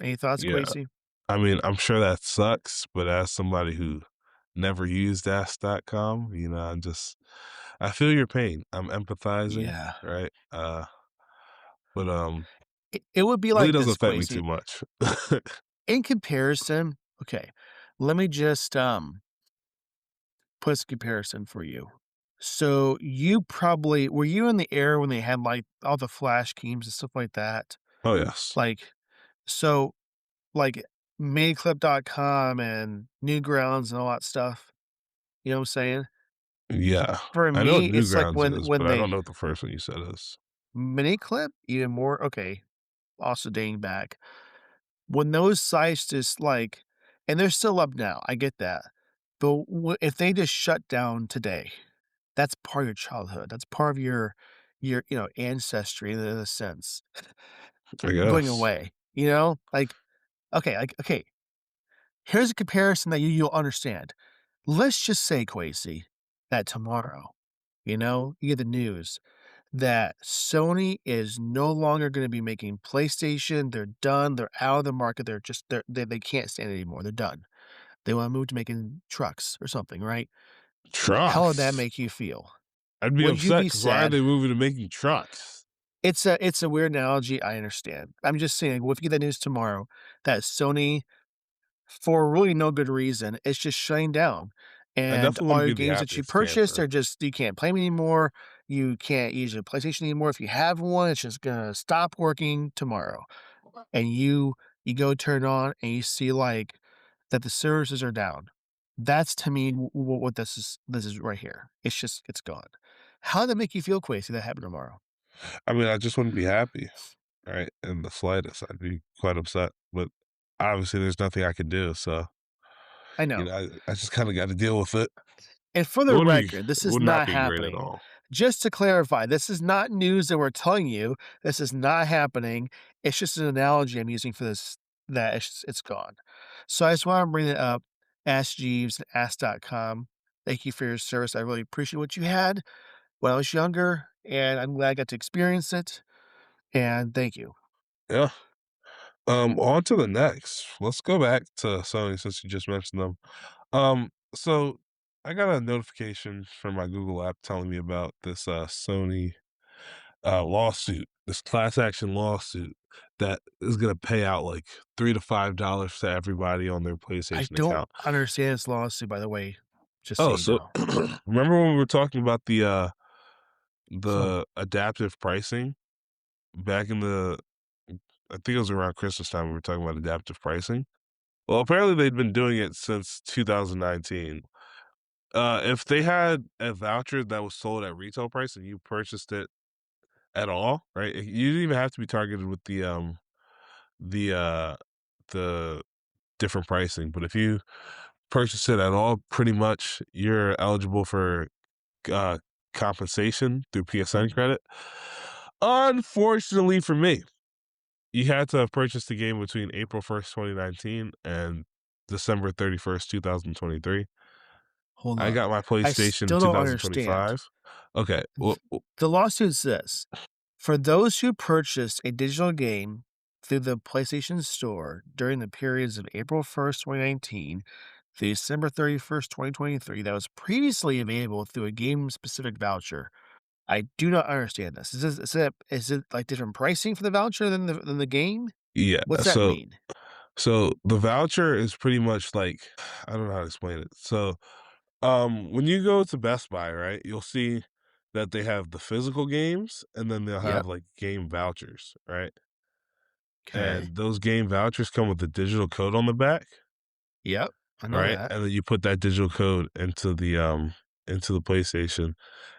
Any thoughts, yeah. Quasi? I mean, I'm sure that sucks, but as somebody who never used Ask.com, I feel your pain. I'm empathizing, Yeah. right? But It would be really like doesn't this, affect me too Quasi. much. In comparison, okay, let me just put this comparison for you. So you probably were you in the era when they had like all the flash games and stuff like that? Oh yes. Like so like mainclip.com and Newgrounds and all that stuff. You know what I'm saying? Yeah. For I know what me, it's like Newgrounds is, when but I they don't know what the first one you said is. Miniclip, even more okay, also dating back. When those sites just like and they're still up now, I get that. But if they just shut down today, that's part of your childhood. That's part of your ancestry in a sense I going guess. away. Okay, here's a comparison that you'll understand. Let's just say, Quasi, that tomorrow, you get the news that Sony is no longer gonna be making PlayStation, they're done, they're out of the market, they can't stand it anymore, they're done. They wanna move to making trucks or something, right? How would that Trucks. make you feel? I'd be Would you upset be because why are sad? they moving to making trucks? It's a weird analogy, I understand. I'm just saying, what if you get that news tomorrow that Sony, for really no good reason, is just shutting down, I and definitely all wouldn't your be the games that you happiest purchased camper. are just you can't play 'em anymore, you can't use your PlayStation anymore. If you have one, it's just gonna stop working tomorrow. And you go turn it on and you see like that the services are down. That's to me what this is right here. It's gone. How would that make you feel, Quasi, if that happened tomorrow? I mean, I just wouldn't be happy, right? In the slightest. I'd be quite upset. But obviously there's nothing I can do. So, I know. I just kinda gotta deal with it. And for It the wouldn't be record, this is would not not be great at happening. all. Just to clarify, this is not news that we're telling you. This is not happening. It's just an analogy I'm using for this that it's gone. So I just want to bring it up. Ask Jeeves and Ask.com. Thank you for your service. I really appreciate what you had when I was younger, and I'm glad I got to experience it. And thank you. Yeah. On to the next. Let's go back to Sony since you just mentioned them. So I got a notification from my Google app telling me about this Sony lawsuit, this class action lawsuit that is gonna pay out like $3 to $5 to everybody on their I PlayStation don't account. understand this lawsuit, by the way, just so Oh, you so know. remember when we were talking about So the adaptive pricing back in the I think it was around Christmas time we were talking about adaptive pricing? Well, apparently they'd been doing it since 2019. If they had a voucher that was sold at retail price and you purchased it at all, right? You didn't even have to be targeted with the uh the different pricing, but if you purchase it at all, pretty much you're eligible for uh compensation through PSN credit. Unfortunately for me, you had to have purchased the game between April 1st, 2019 and December 31st, 2023. hold I up. got my I PlayStation still don't understand. 2025. Okay, well, The lawsuit says, for those who purchased a digital game through the PlayStation Store during the periods of April 1st, 2019 through December 31st, 2023, that was previously available through a game-specific voucher. I do not understand this. Is it like different pricing for the voucher than the game? yeah, What's that mean? so the voucher is pretty much like I don't know how to explain it. So, when you go to Best Buy, right, you'll see that they have the physical games and then they'll Yep. have like game vouchers, right? Okay. and those game vouchers come with a digital code on the back, Yep. I know right? that. And then you put that digital code into the PlayStation,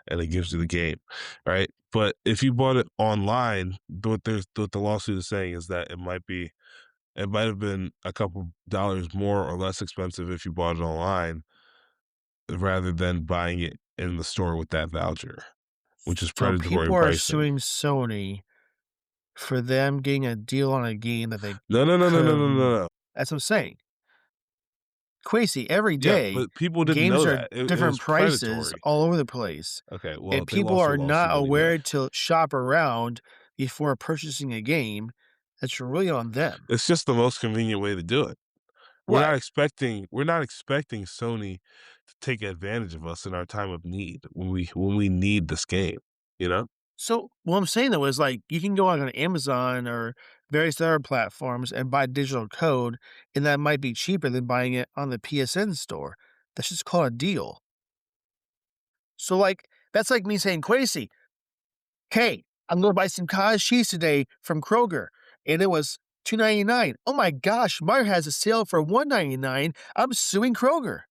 and it gives you the game, right? But if you bought it online, what the lawsuit is saying is that it might have been a couple dollars more or less expensive if you bought it online rather than buying it in the store with that voucher, which is So predatory people are pricing. suing Sony for them getting a deal on a game that they No, no, no, no, could no, have. no, no, no. That's what I'm saying. Crazy. Every Yeah, day, but people didn't games know are that. It different was prices predatory. all over the place, Okay, well, and they people lost their are not lawsuit anyway. aware to shop around before purchasing a game. That's really on them. It's just the most convenient way to do it. What? We're not expecting Sony to take advantage of us in our time of need when we need this game, you know? So what I'm saying though is like you can go on Amazon or various other platforms and buy digital code, and that might be cheaper than buying it on the PSN store. That's just called a deal. So like that's like me saying, Quasi, hey, I'm gonna buy some cottage cheese today from Kroger, and it was $2.99. Oh my gosh, Meyer has a sale for $1.99. I'm suing Kroger.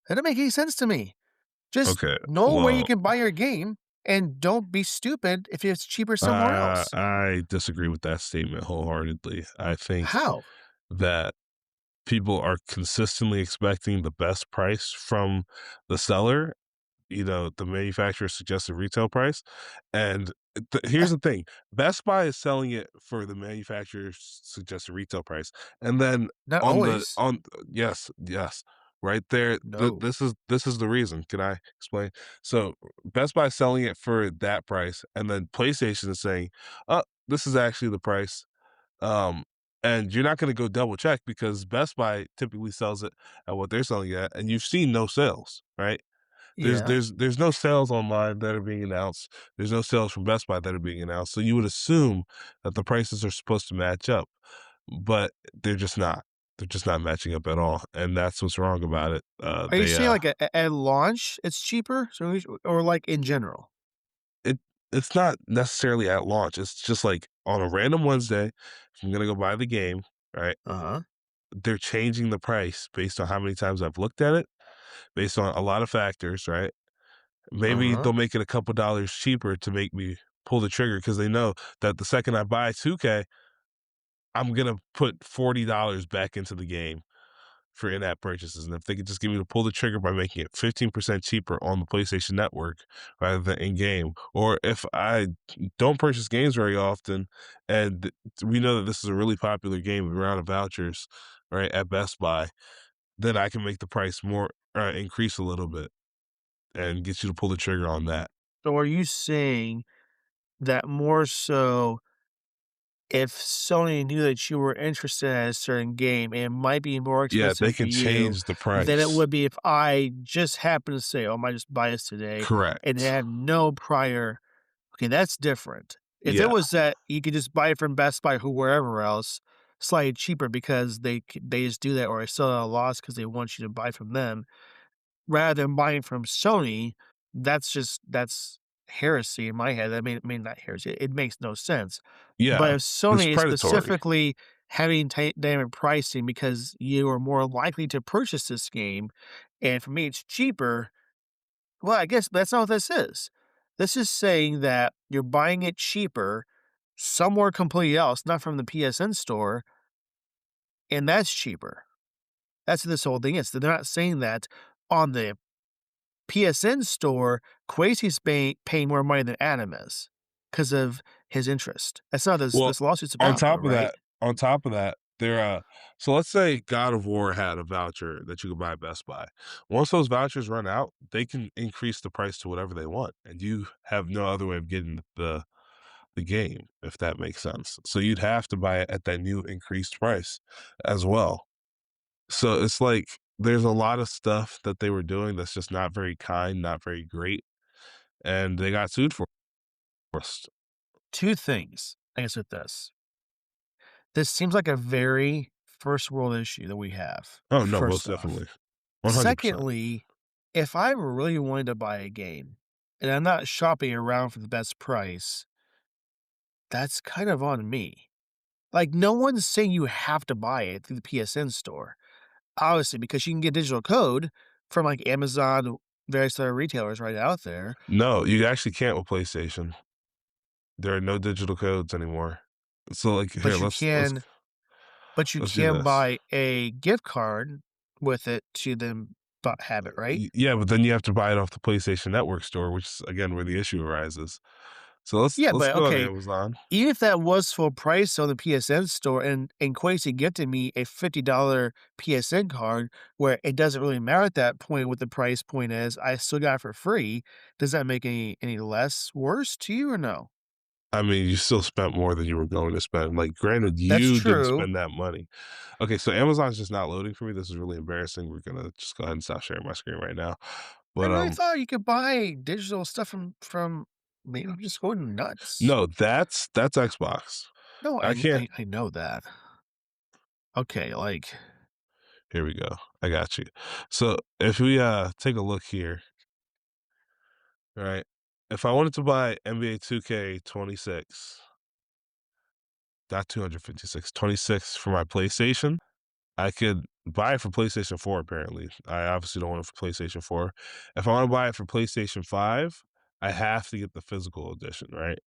That doesn't make any sense to me. Just Okay, know where you well, can buy your game and don't be stupid if it's cheaper somewhere else. I disagree with that statement wholeheartedly. I think How? that people are consistently expecting the best price from the seller, the manufacturer's suggested retail price. And Uh, here's the thing: Best Buy is selling it for the manufacturer's suggested retail price, and then Not always. yes, yes, right there. No. This is the reason. Can I explain? So Best Buy is selling it for that price, and then PlayStation is saying, "Oh, this is actually the price." Um, and you're not going to go double check because Best Buy typically sells it at what they're selling it at, and you've seen no sales, right? Yeah. There's no sales online that are being announced. There's no sales from Best Buy that are being announced. So you would assume that the prices are supposed to match up, but they're just not. They're just not matching up at all, and that's what's wrong about it. Are you saying like at launch it's cheaper? Or like in general? It it's not necessarily at launch. It's just like on a random Wednesday, if I'm gonna go buy the game, right? Uh-huh. They're changing the price based on how many times I've looked at it, based on a lot of factors, right? Maybe Uh-huh. they'll make it a couple dollars cheaper to make me pull the trigger because they know that the second I buy 2K, I'm gonna put $40 back into the game for in-app purchases. And if they could just get me to pull the trigger by making it 15% cheaper on the PlayStation Network rather than in-game, or if I don't purchase games very often, and we know that this is a really popular game with a round of vouchers, right, at Best Buy, then I can make the price more increase a little bit and get you to pull the trigger on that. So are you saying that more so if Sony knew that you were interested in a certain game, it might be more Yeah, they expensive for can you change the than it price. would be if I just happened to say, "Oh, I might just buy this today," and Correct. had no prior. Okay, that's different. If it Yeah. was that you could just buy it from Best Buy or wherever else, slightly cheaper because they just do that or they sell it at a loss because they want you to buy from them, rather than buying from Sony, that's heresy in my head. I mean, not heresy, it makes no sense. But Yeah. if It's Sony is predatory. specifically having dynamic pricing because you are more likely to purchase this game, and for me it's cheaper, well, I guess that's not what this is. This is saying that you're buying it cheaper somewhere completely else, not from the PSN store, and that's cheaper. That's what this whole thing is. They're not saying that on the PSN store, Quasi's paying more money than Adam is because of his interest. That's not Well, this lawsuit's about, though, right? on top of that, so let's say God of War had a voucher that you could buy at Best Buy. Once those vouchers run out, they can increase the price to whatever they want, and you have no other way of getting the game, if that makes sense. So you'd have to buy it at that new increased price as well. So it's like there's a lot of stuff that they were doing that's just not very kind, not very great, and they got sued for it. Two things, I guess, with this. This seems like a very first world issue that we have, Oh, no, most first off. definitely. 100%. Secondly, if I really wanted to buy a game and I'm not shopping around for the best price, that's kind of on me. Like, no one's saying you have to buy it through the PSN store, obviously, because you can get digital code from, like, Amazon, various other retailers right out there, No, you actually can't with PlayStation. There are no digital codes anymore. So, like, here, but you let's can but you let's do can this. buy a gift card with it to then bu have it, right? Yeah, but then you have to buy it off the PlayStation Network store, which is again where the issue arises. So Yeah, let's but go on okay, Amazon. even if that was full price on the PSN store and Quasi gifted me a $50 PSN card where it doesn't really matter at that point what the price point is, I still got it for free. Does that make any less worse to you or no? I mean, you still spent more than you were going to spend. Like, granted, That's you didn't true. spend that money. Okay, so Amazon's just not loading for me. This is really embarrassing. We're gonna just go ahead and stop sharing my screen right now. I But really thought you could buy digital stuff from maybe I'm just going nuts. no, that's Xbox. No, I can't. I know that. Okay, like, Here we go. I got you. So if we take a look here, right? If I wanted to buy NBA 2K 26, not 256, 26 for my PlayStation, I could buy it for PlayStation 4, apparently. I obviously don't want it for PlayStation 4. If I want to buy it for PlayStation 5, I have to get the physical edition, right?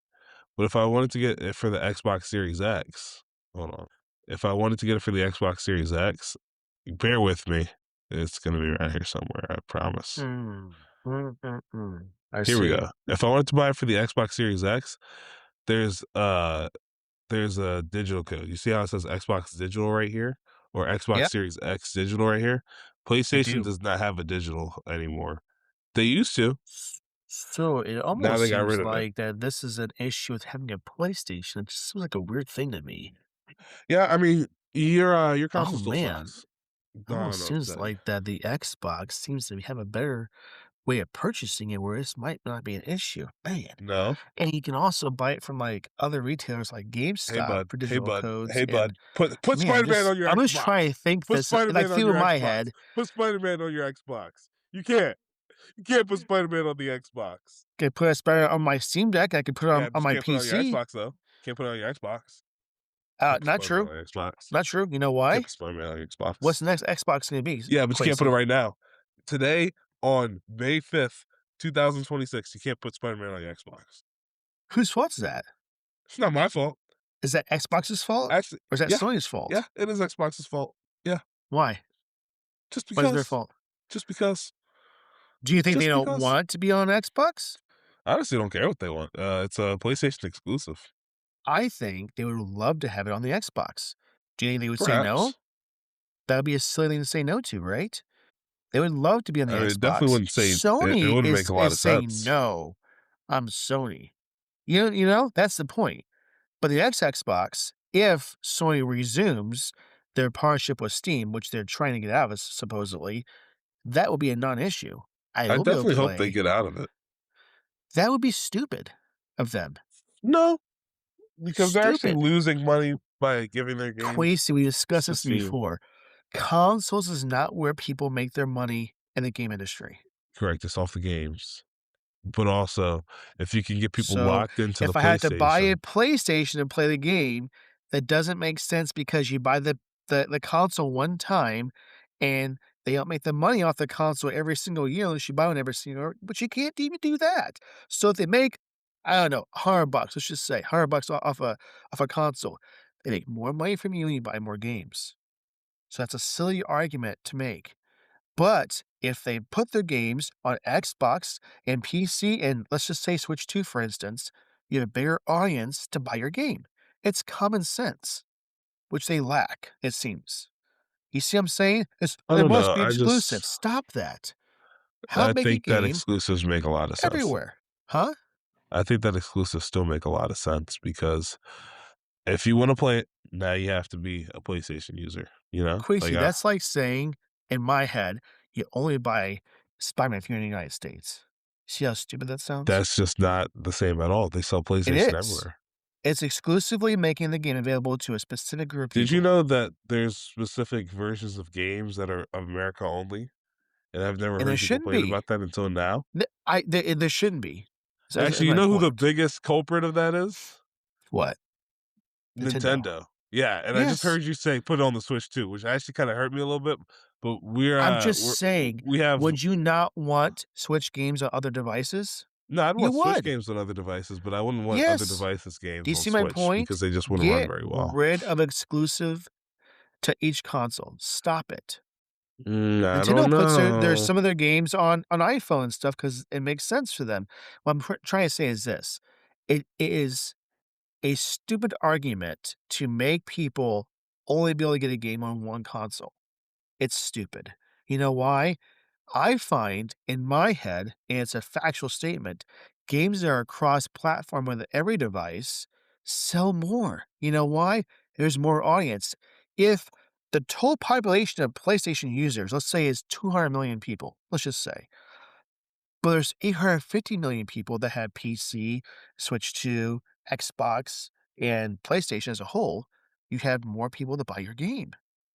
But if I wanted to get it for the Xbox Series X, hold on. If I wanted to get it for the Xbox Series X, bear with me. It's going to be right here somewhere, I promise. mm, I Here we see. go. If I wanted to buy it for the Xbox Series X, there's there's a digital code. You see how it says Xbox Digital right here or Xbox Yeah, Series X Digital right here? I PlayStation do. does not have a digital anymore. They used to. S So, it Now almost they got seems rid of it. like that this is an issue with having a PlayStation. It just seems like a weird thing to me. Yeah, I mean, your Oh, console still man. sucks. I don't Almost know what to seems tell you. like that the Xbox seems to have a better way of purchasing it, where this might not be an issue. Man. No. And you can also buy it from, like, other retailers like Hey GameStop bud. for Hey digital bud. codes, Hey and bud. Put man, Spider-Man just on your I'm just trying Xbox. to think Put this like, Spider-Man on through your my Xbox. head, Put Spider-Man on your Xbox. You can't. You can't put Spider-Man on the Xbox. could put a Spider on my Steam Deck, I could put it Yeah, on but you my can't put it on your PC. Xbox though. Can't put it on your Xbox. Can't put Not Spider-Man true. on your Xbox. Not true. You know Can't why? put Spider-Man on your What's Xbox. the next Xbox gonna be, Yeah, but you can't put it Quasi? right now. Today on May 5th, 2026, you can't put Spider-Man on your Xbox. Whose fault is that? It's not my fault. Is that Xbox's fault, Actually, or is that yeah, Sony's yeah, fault? it is Xbox's fault. Yeah, Why? just What is their because. fault? Just because. Do you think they Just don't because. want it to be on Xbox? I honestly don't care what they want. It's a PlayStation exclusive. I think they would love to have it on the Xbox. Do you think they would say no? Perhaps. That would be a silly thing to say no to, right? They would love to be on the I mean, it definitely Xbox. wouldn't say it Sony wouldn't make a lot is of saying, sense. "No, I'm Sony." That's the point. But the Xbox, if Sony resumes their partnership with Steam, which they're trying to get out of supposedly, that would be a non-issue. I I will be able to definitely hope they play. get out of it. That would be stupid of them. No, because they're actually Stupid. losing money by giving their games Quasi, we discussed to this Steam. before. Consoles is not where people make their money in the game industry. Correct, it's off the games. But also, if you can get people So, locked into the if I had to buy a PlayStation, PlayStation and play the game, that doesn't make sense because you buy the console one time, and they don't make the money off the console every single year unless you buy one every single year, but you can't even do that. So if they make, I don't know, $100, let's just say $100 off a console, they make more money from you when you buy more games. So that's a silly argument to make. But if they put their games on Xbox and PC, and let's just say Switch 2, for instance, you have a bigger audience to buy your game. It's common sense, which they lack, it seems. You see what I'm saying? I There don't must know. be exclusive. Stop that. How I make a think that game exclusives make a lot of sense. everywhere? Huh? I think that exclusives still make a lot of sense because if you want to play it, now you have to be a PlayStation user, you know? Like, Queasy, that's like saying, in my head, you only buy Spider-Man if you're in the United States. See how stupid that sounds? that's just not the same at all. They sell It PlayStation is. everywhere. It's exclusively making the game available to a specific group of Did you people, know that there's specific versions of games that are America only? And I've never and there heard you shouldn't complain be. about that until now. There shouldn't be. That's Actually, you my know who the point. biggest culprit of that is? What? Nintendo. Nintendo. Yeah, and I just Yes. heard you say put it on the Switch too, which actually kinda hurt me a little bit, but I'm just we're saying, we have would you not want Switch games on other devices? no, I'd You want Switch would. games on other devices, but I wouldn't want other Yes. devices Do games you on see my Switch because point? they just wouldn't run Get very well. rid of exclusive to each console. Stop it. I don't Nintendo puts their know. some of their games on iPhone and stuff because it makes sense for them. What I'm trying to say is this: it is a stupid argument to make people only be able to get a game on one console. It's stupid. You know why? I find in my head, and it's a factual statement, games that are cross-platform with every device sell more. You know why? There's more audience. If the total population of PlayStation users, let's say, is 200 million people, let's just say, but there's 850 million people that have PC, Switch 2, Xbox, and PlayStation as a whole, you have more people to buy your game.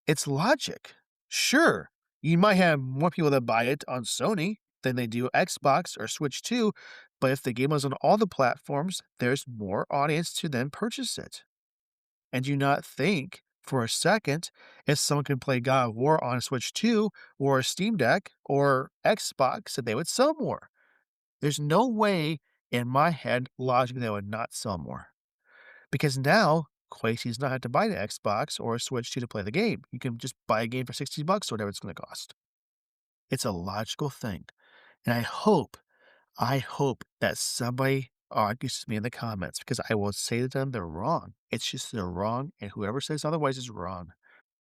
It's logic. Sure, you might have more people that buy it on Sony than they do Xbox or Switch 2, but if the game was on all the platforms, there's more audience to then purchase it. And do not think for a second if someone can play God of War on Switch 2 or a Steam Deck or Xbox that they would sell more. There's no way in my head logically they would not sell more. Because now Quasi does not have to buy the Xbox or a Switch 2 to play the game. You can just buy a game for $60 or whatever it's going to cost. It's a logical thing. And I hope that somebody argues with me in the comments because I will say to them they're wrong. It's just they're wrong, and whoever says otherwise is wrong.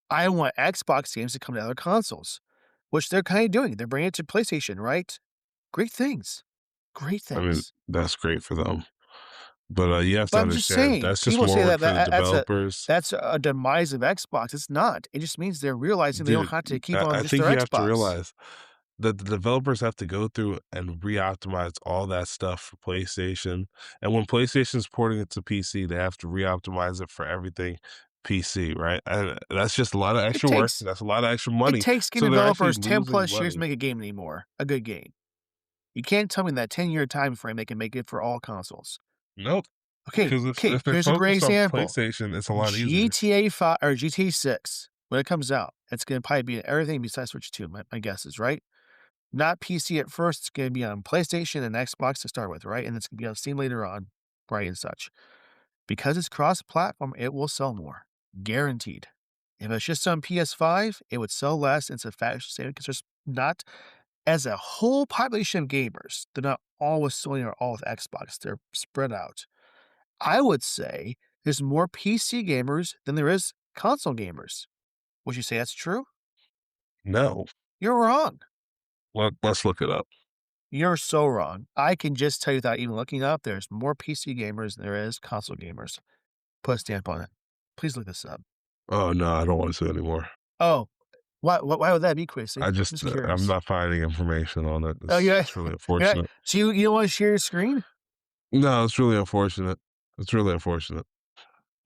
I want Xbox games to come to other consoles, which they're kind of doing. They're bringing it to PlayStation, right? Great things. Great I mean, things. that's great for them, but, you have to But I'm just understand, saying, that's just people more say work that for the developers. that's a demise of Xbox. It's not. It just means they're realizing they don't Dude, have to keep I on I just their think you have to Xbox. realize that the developers have to go through and re-optimize all that stuff for PlayStation, and when PlayStation's porting it to PC, they have to re-optimize it for everything PC, right? And that's just a lot of It extra work, takes that's a lot of extra it money, takes game so they're actually developers 10 losing plus years to money. make a game anymore, a good game. You can't tell me in that 10-year time frame they can make it for all consoles. Nope, Okay, because okay, if they're here's a great focused on example. PlayStation, it's a lot easier. GTA 5 or GTA 6, when it comes out, it's gonna probably be everything besides Switch 2, my guess is, right? Not PC at first, it's gonna be on PlayStation and Xbox to start with, right? And it's gonna be on Steam later on, right, and such. Because it's cross-platform, it will sell more, guaranteed. If it's just on PS5, it would sell less, and it's a factual statement because there's not as a whole population of gamers, they're not all with Sony or all with Xbox, they're spread out. I would say there's more PC gamers than there is console gamers. Would you say that's true? No, You're wrong. let's look it up. You're so wrong. I can just tell you without even looking up, there's more PC gamers than there is console gamers. Put a stamp on it. Please look this up. Oh, no, I don't wanna see anymore. Oh, why would that be, Quincy? I I'm just, just I'm curious. not finding information on it, Oh, yeah. it's really Yeah. unfortunate. So you don't wanna share your screen? No, it's really unfortunate. It's really unfortunate.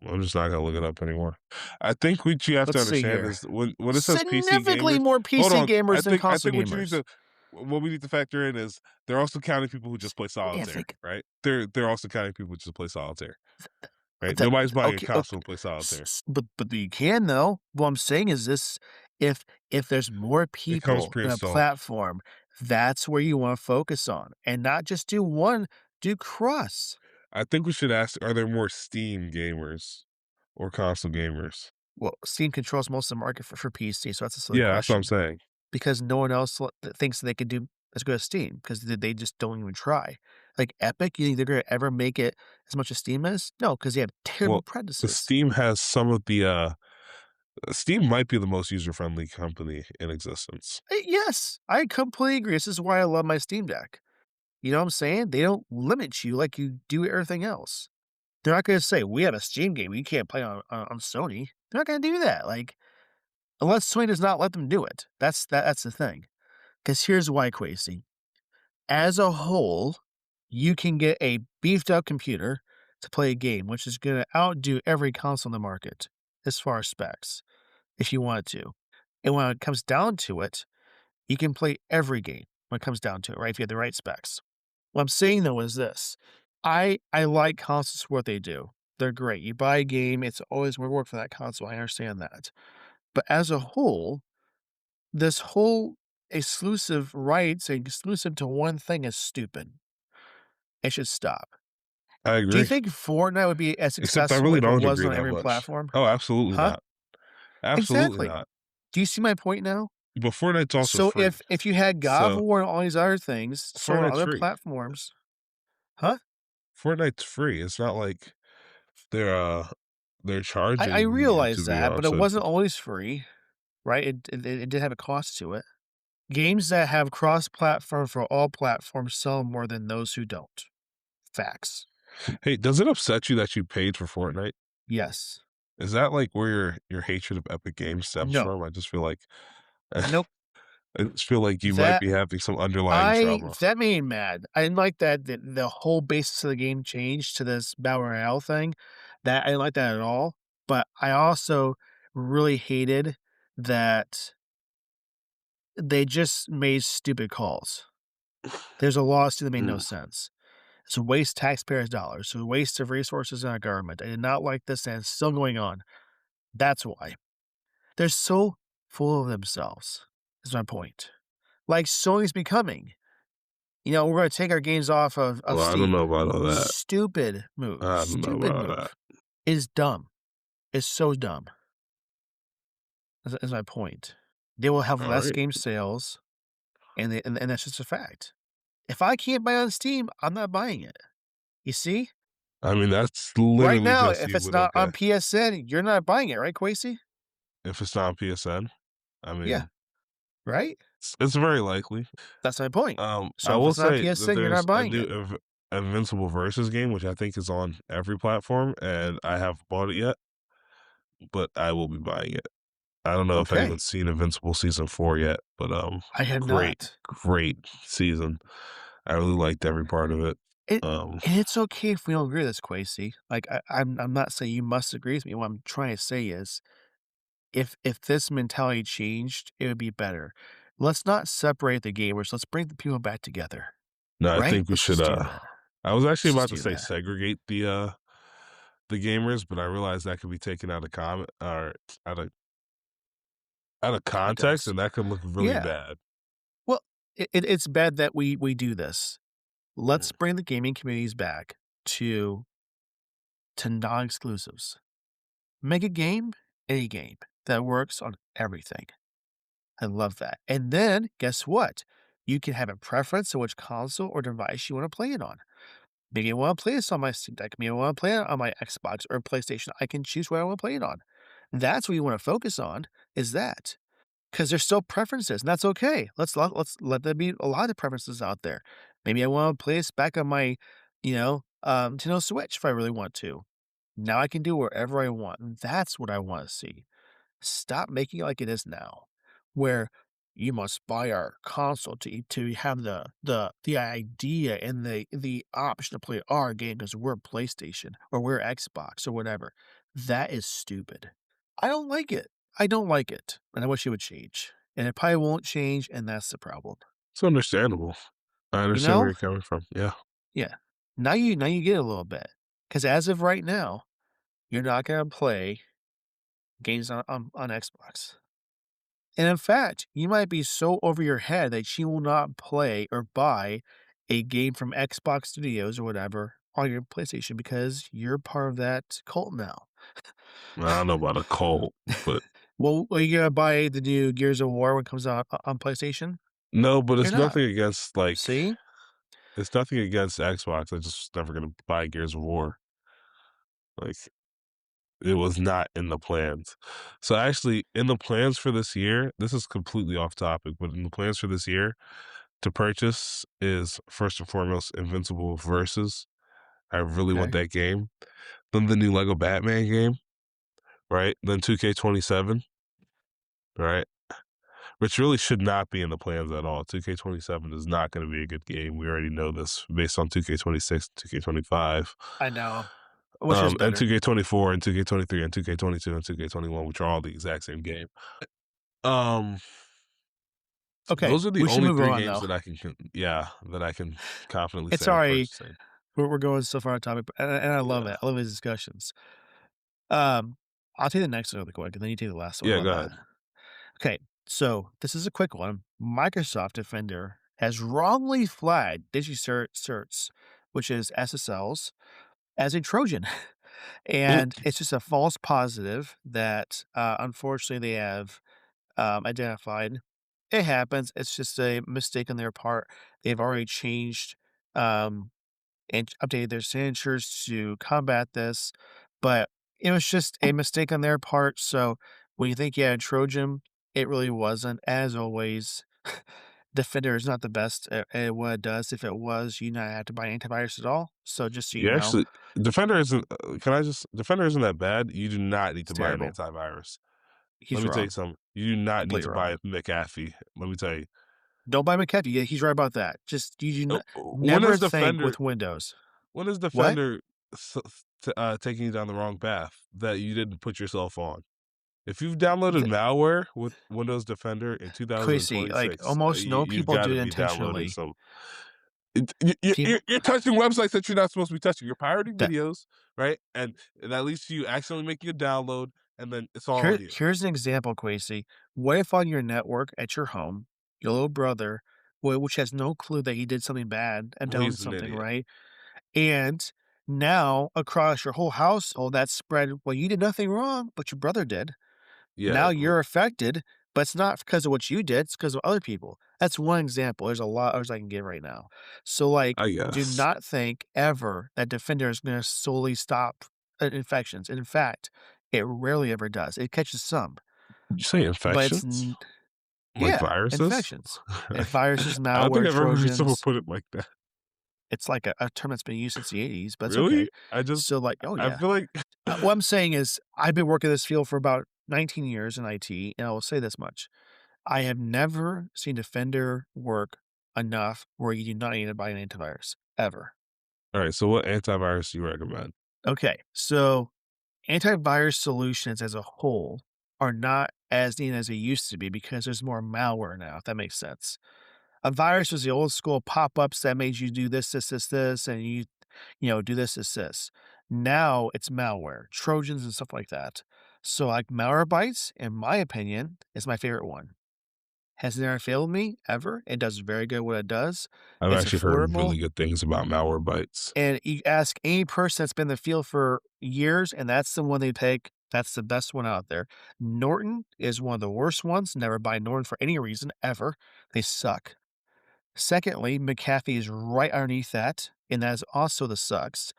I'm just not gonna look it up anymore. I think what you have to Let's see understand here. is when it says PC Significantly gamers, more hold PC on. gamers than I console think gamers. what we need to factor in is they're also counting people who just play solitaire, Significant. right? They're also counting people who just play solitaire, right? That Nobody's buying a okay, console to play solitaire. but you can though. What I'm saying is this: if there's more It comes people in a pre-installed. platform, that's where you want to focus on, and not just do one. Do cross. I think we should ask, are there more Steam gamers or console gamers? Well, Steam controls most of the market for PC, so that's a silly Yeah, that's what I'm question saying. because no one else thinks they could do as good as Steam because they just don't even try. Like Epic, you think they're going to ever make it as much as Steam is? No, because they have terrible Well, the practices. Steam has some of the Steam might be the most user-friendly company in existence. Yes, I completely agree. This is why I love my Steam Deck. You know what I'm saying? They don't limit you like you do everything else. They're not going to say, we have a Steam game you can't play on Sony. They're not going to do that. Like, unless Sony does not let them do it. That's the thing. Because here's why, Quasi. As a whole, you can get a beefed up computer to play a game, which is going to outdo every console in the market as far as specs, if you want to. And when it comes down to it, you can play every game when it comes down to it, right? If you have the right specs. What I'm saying though is this. I like consoles for what they do. they're great. You buy a game, it's always more work for that console, I understand that. But as a whole, this whole exclusive rights exclusive to one thing is stupid. It should stop. I Do you agree. think Fortnite would be as Except I successful really if it don't wasn't agree on that every much. platform? Oh, absolutely Huh? not. Absolutely Exactly. not. Do you see my point now? But Fortnite's also So free. if you had God of So War and all these other things sold on Fortnite's other free. platforms. Huh? Fortnite's free. It's not like they're, uh, they're I charging you realize to be that, on but it said wasn't always free, right? It did have a cost to it. Games that have cross-platform for all platforms sell more than those who don't. Facts. Hey, does it upset you that you paid for Fortnite? Yes. Is that, like, where your hatred of Epic Games stems No. from? I just feel like I Nope. just feel like you might That be having some underlying trauma. that made me mad. I didn't like that the whole basis of the game changed to this battle royale thing. That I didn't like that at all. But I also really hated that they just made stupid calls. There's a lawsuit that made no Mm. sense. It's a waste taxpayers' dollars. It's a waste of resources in our government. I did not like this, and it's still going on. That's why. They're so full of themselves, is my point. Like Sony's becoming. You know, we're gonna take our games off of Well, I don't Steam. know about all that. Stupid move. I don't know Stupid about all that. move. Is dumb. Is so dumb, is my point. They will have less Alright. game sales, and that's just a fact. If I can't buy on Steam, I'm not buying it. You see? I mean, that's Right literally now, just if you, it's but not on okay. PSN, you're not buying it, right, Quasey? If it's not on PSN, I Yeah, mean, right? it's very likely. That's my point. I So if will it's not on say that PSN, you're there's not a buying new it. Invincible Versus game, which I think is on every platform, and I haven't bought it yet, but I will be buying it. I don't know if Okay. anyone's seen Invincible season 4 yet, but, I have great, not. great season. I really liked every part of it. It Um, and it's okay if we don't agree with this, Quasi. Like, I'm not saying you must agree with me. What I'm trying to say is, if this mentality changed, it would be better. Let's not separate the gamers. Let's bring the people back together, no, I right? think we Let's should, just do that. I was actually Let's just about to do say that. segregate the gamers, but I realized that could be taken out of comment or out of out of context, Context. and that could look really Yeah. bad. Well, it's bad that we do this. Let's Mm. bring the gaming communities back to non-exclusives. Make a game, any game that works on everything. I love that. And then guess what? You can have a preference of which console or device you want to play it on. Maybe I want to play this on my Steam Deck. Maybe I want to play it on my Xbox or PlayStation. I can choose where I want to play it on. That's what you want to focus on. Is that because there's still preferences, and that's okay. Let's let there be a lot of preferences out there. Maybe I want to play this back on my, Nintendo Switch if I really want to. Now I can do wherever I want. And that's what I want to see. Stop making it like it is now, where you must buy our console to have the idea and the option to play our game because we're PlayStation or we're Xbox or whatever. That is stupid. I don't like it. I don't like it, and I wish it would change. And it probably won't change, and that's the problem. It's understandable. I You understand where know? you're coming from. Yeah. Yeah. Now you get it a little bit because as of right now, you're not gonna play games on Xbox. And in fact, you might be so over your head that you will not play or buy a game from Xbox Studios or whatever on your PlayStation because you're part of that cult now. I don't know about a cult, but Well, are you gonna buy the new Gears of War when it comes out on PlayStation? no, but You're it's not. nothing against like See? it's nothing against Xbox. I just never gonna buy Gears of War. Like it was not in the plans. So actually, in the plans for this year, this is completely off topic, but in the plans for this year to purchase is first and foremost Invincible Versus. I really want Okay. that game. Then the new Lego Batman game, right? Then 2K27, right? Which really should not be in the plans at all. 2K27 is not going to be a good game. We already know this based on 2K26, 2K25, I know. I wish it was and better. 2K24 and 2K23 and 2K22 and 2K21, which are all the exact same game. Um, Okay, those are the we should only move three on games though. that I can, yeah, that I can confidently It's say I'm already purchasing. We're going so far on topic, and I love Yeah. it. I love these discussions. Um, I'll take the next one really quick, and then you take the last one. How Yeah, about go that? ahead. Okay, so this is a quick one. Microsoft Defender has wrongly flagged certs, which is SSLs, as a Trojan. Mm, And it's just a false positive that, unfortunately, they have identified. It happens. It's just a mistake on their part. They've already changed um, and updated their signatures to combat this, but it was just a mistake on their part. So when you think you had a Trojan, it really wasn't. As always, Defender is not the best at what it does. If it was, you not have to buy antivirus at all. So just so you you know, actually Defender isn't that bad. You do not need it's to buy an terrible. antivirus. Let He's me tell you wrong. something. You do not need Completely to wrong. buy McAfee. Let me tell you. Don't buy McAfee. Yeah, he's right about that. Just you do Uh, not When never is think Defender with Windows. when is What? Defender taking you down the wrong path that you didn't put yourself on? If you've downloaded The, malware with Windows Defender in crazy. Like 2026, almost no you've people do gotta it be downloading intentionally. some. You're touching websites that you're not supposed to be touching. You're pirating That videos, right? And that leads to you accidentally making a download, and then it's all on here you. here's an example, Quasi. What if on your network at your home, your little brother, which has no clue that he did something bad and Well, done he's an something, idiot. right? And now across your whole household, that spread. Well, you did nothing wrong, but your brother did. Yeah, Now you're affected, but it's not because of what you did, it's because of other people. That's one example. There's a lot others I can give right now. So, like, I do guess. not think ever that Defender is gonna solely stop, infections. In fact, it rarely ever does. It catches some, Did you say but it's infections? n Like yeah, viruses? infections. I Viruses, don't think malware, I've ever heard someone trojans. put it like that. It's like a term that's been used since the '80s, but it's okay. Really? I just So, like oh, I yeah. feel like What I'm saying is I've been working this field for about 19 years in IT, and I will say this much. I have never seen Defender work enough where you do not need to buy an antivirus, ever. Alright, so what antivirus do you recommend? Okay, so antivirus solutions as a whole are not as neat as they used to be because there's more malware now, if that makes sense. A virus was the old school pop-ups that made you do this, and do this. Now it's malware, Trojans and stuff like that. So like Malwarebytes, in my opinion, is my favorite one. Has never failed me ever. It does very good what it does. I've It's actually heard affordable. really good things about Malwarebytes. And you ask any person that's been in the field for years, and that's the one they pick. That's the best one out there. Norton is one of the worst ones. Never buy Norton for any reason ever. They suck. Secondly, McAfee is right underneath that, and that is also the sucks.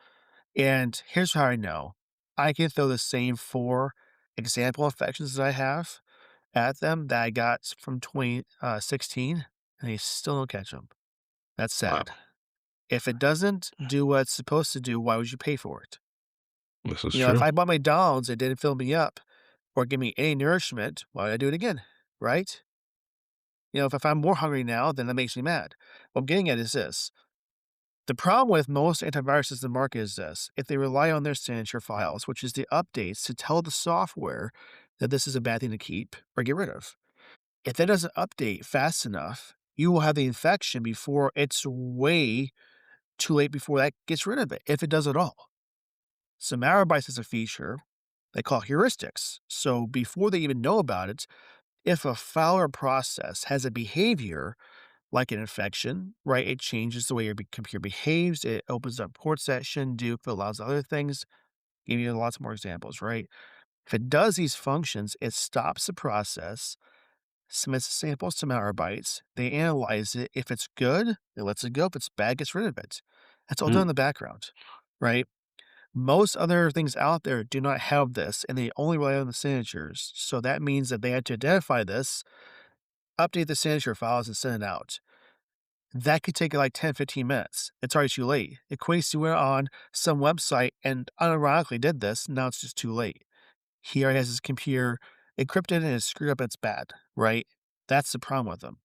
And here's how I know. I can throw the same four example infections that I have at them that I got from 2016, and they still don't catch them. That's Wow, sad. If it doesn't do what it's supposed to do, why would you pay for it? this is If true. I bought McDonald's, it didn't fill me up or give me any nourishment, why would I do it again? Right? If I'm more hungry now, then that makes me mad. What I'm getting at is this. The problem with most antiviruses in the market is this. If they rely on their signature files, which is the updates to tell the software that this is a bad thing to keep or get rid of. If that doesn't update fast enough, you will have the infection before it's way too late before that gets rid of it, if it does at all. So Malwarebytes is a feature they call heuristics. So before they even know about it, if a file or process has a behavior like an infection, right, it changes the way your computer behaves. It opens up ports that shouldn't do, it allows other things. Give you lots more examples, right? If it does these functions, it stops the process, submits the samples to Malwarebytes. They analyze it. If it's good, it lets it go. If it's bad, it gets rid of it. That's all done Mm, in the background, right? Most other things out there do not have this, and they only rely on the signatures. So that means that they had to identify this, update the signature files, and send it out. That could take like 10, 15 minutes. It's already too late. Equates went on some website and unironically did this. Now it's just too late. He already has his computer encrypted and it's screwed up. It's bad, right? That's the problem with them.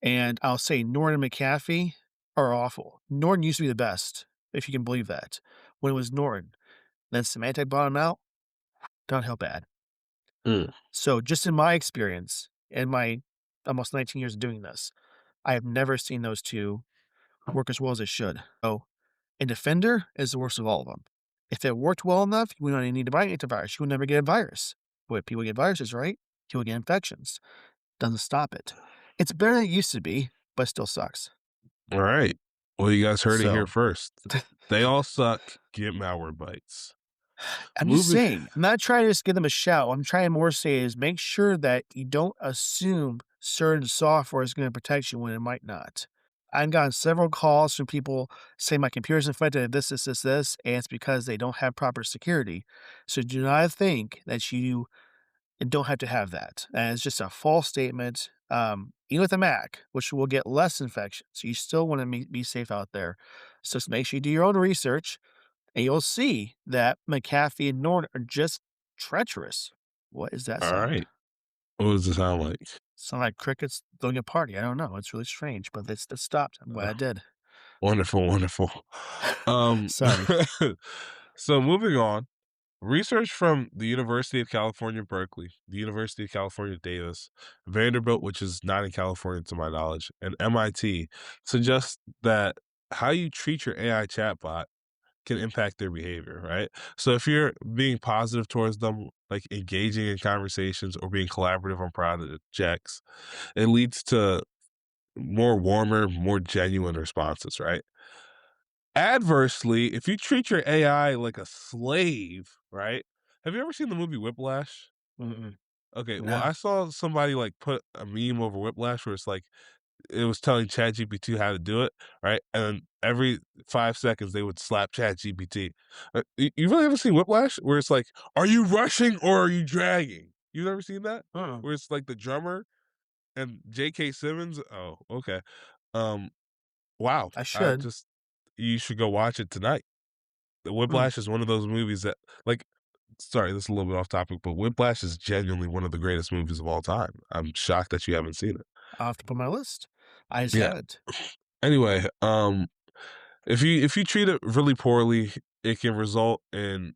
And I'll say Norton and McAfee are awful. Norton used to be the best, if you can believe that, when it was Norton. Then Symantec bought him out, downhill bad. mm. So just in my experience, in my almost 19 years of doing this, I have never seen those two work as well as it should. So And Defender is the worst of all of them. If it worked well enough, you wouldn't need to buy an antivirus. You would never get a virus. But people get viruses, right? People get infections. Doesn't stop it. It's better than it used to be, but it still sucks. All right. Well, you guys heard it here So first. They all suck. Get malware bites. I'm just Moving. saying, I'm not trying to just give them a shout. I'm trying more to say is make sure that you don't assume certain software is going to protect you when it might not. I've gotten several calls from people saying my computer's infected of this, and it's because they don't have proper security. So do not think that you don't have to have that. And it's just a false statement. Even with a Mac, which will get less infections, so you still want to be safe out there. So just make sure you do your own research and you'll see that McAfee and Norton are just treacherous. What is that All sound? right. What does it sound like? Sound like crickets doing a party. I don't know. It's really strange, but it stopped. I'm glad Uh, I did. wonderful, wonderful. Um, Sorry. so moving on. Research from the University of California, Berkeley, the University of California, Davis, Vanderbilt, which is not in California to my knowledge, and MIT suggests that how you treat your AI chatbot can impact their behavior, right? So if you're being positive towards them, like engaging in conversations or being collaborative on projects, it leads to more warmer, more genuine responses, right? Adversely, if you treat your AI like a slave, right? Have you ever seen the movie Whiplash? Mm-mm. Okay, well, No. I saw somebody like put a meme over Whiplash where it's like it was telling ChatGPT how to do it, right? And every 5 seconds they would slap ChatGPT. You really haven't seen Whiplash where it's like, "Are you rushing or are you dragging?" You've never seen that? Uh-uh. Where it's like the drummer and J.K. Simmons. Oh, okay. Um, wow. I I should. just you should go watch it tonight. The Mm. Whiplash is one of those movies that like sorry, this is a little bit off topic, but Whiplash is genuinely one of the greatest movies of all time. I'm shocked that you haven't seen it. I'll have to put on my list. I just Yeah. haven't. Anyway, if you treat it really poorly, it can result in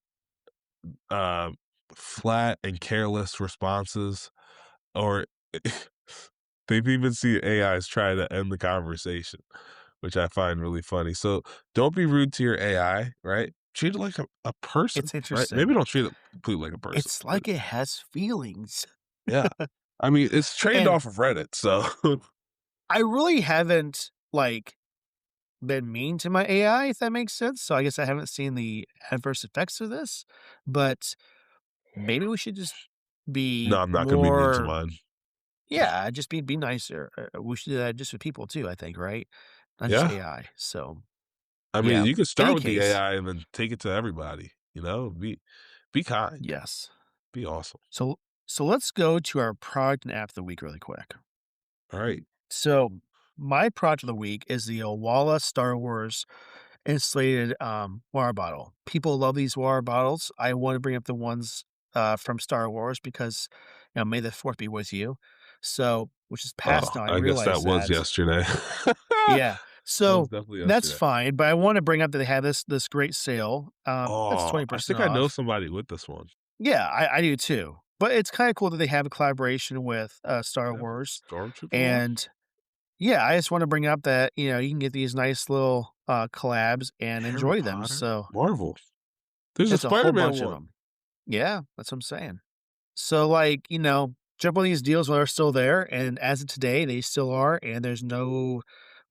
uh flat and careless responses or they've even seen AIs try to end the conversation, which I find really funny. So don't be rude to your AI, right? Treat it like a person, It's right? Maybe interesting. don't treat it completely like a person, It's but like it has feelings. yeah. I mean, it's trained And off of Reddit, so I really haven't like been mean to my AI, if that makes sense. So I guess I haven't seen the adverse effects of this, but maybe we should just no, be I'm not gonna be mean to more mine. yeah, just be nicer. We should do that just with people too, I think, right? Not just Yeah. AI. So, I mean, yeah. you could start Any with the case, AI and then take it to everybody, you know? Be kind, yes. be awesome. So let's go to our product and app of the week really quick. All right. So, my product of the week is the Owala Star Wars insulated water bottle. People love these water bottles. I want to bring up the ones from Star Wars because may the fourth be with you. So, which is past Oh, now. I I guess realize that was that. yesterday. Yeah. That was So definitely that's yesterday. fine, but I want to bring up that they have this great sale. That's Oh, I 20% think I know off. somebody with this one. Yeah, I do too. But it's kind of cool that they have a collaboration with Star They have a Wars. Stormtrooper one? And yeah, I just want to bring up that, you can get these nice little collabs and Harry enjoy them. Potter? So Marvel. There's a it's a whole Spider-Man bunch of one. them. Yeah, that's what I'm saying. So, like, jump on these deals while they're still there, and as of today, they still are, and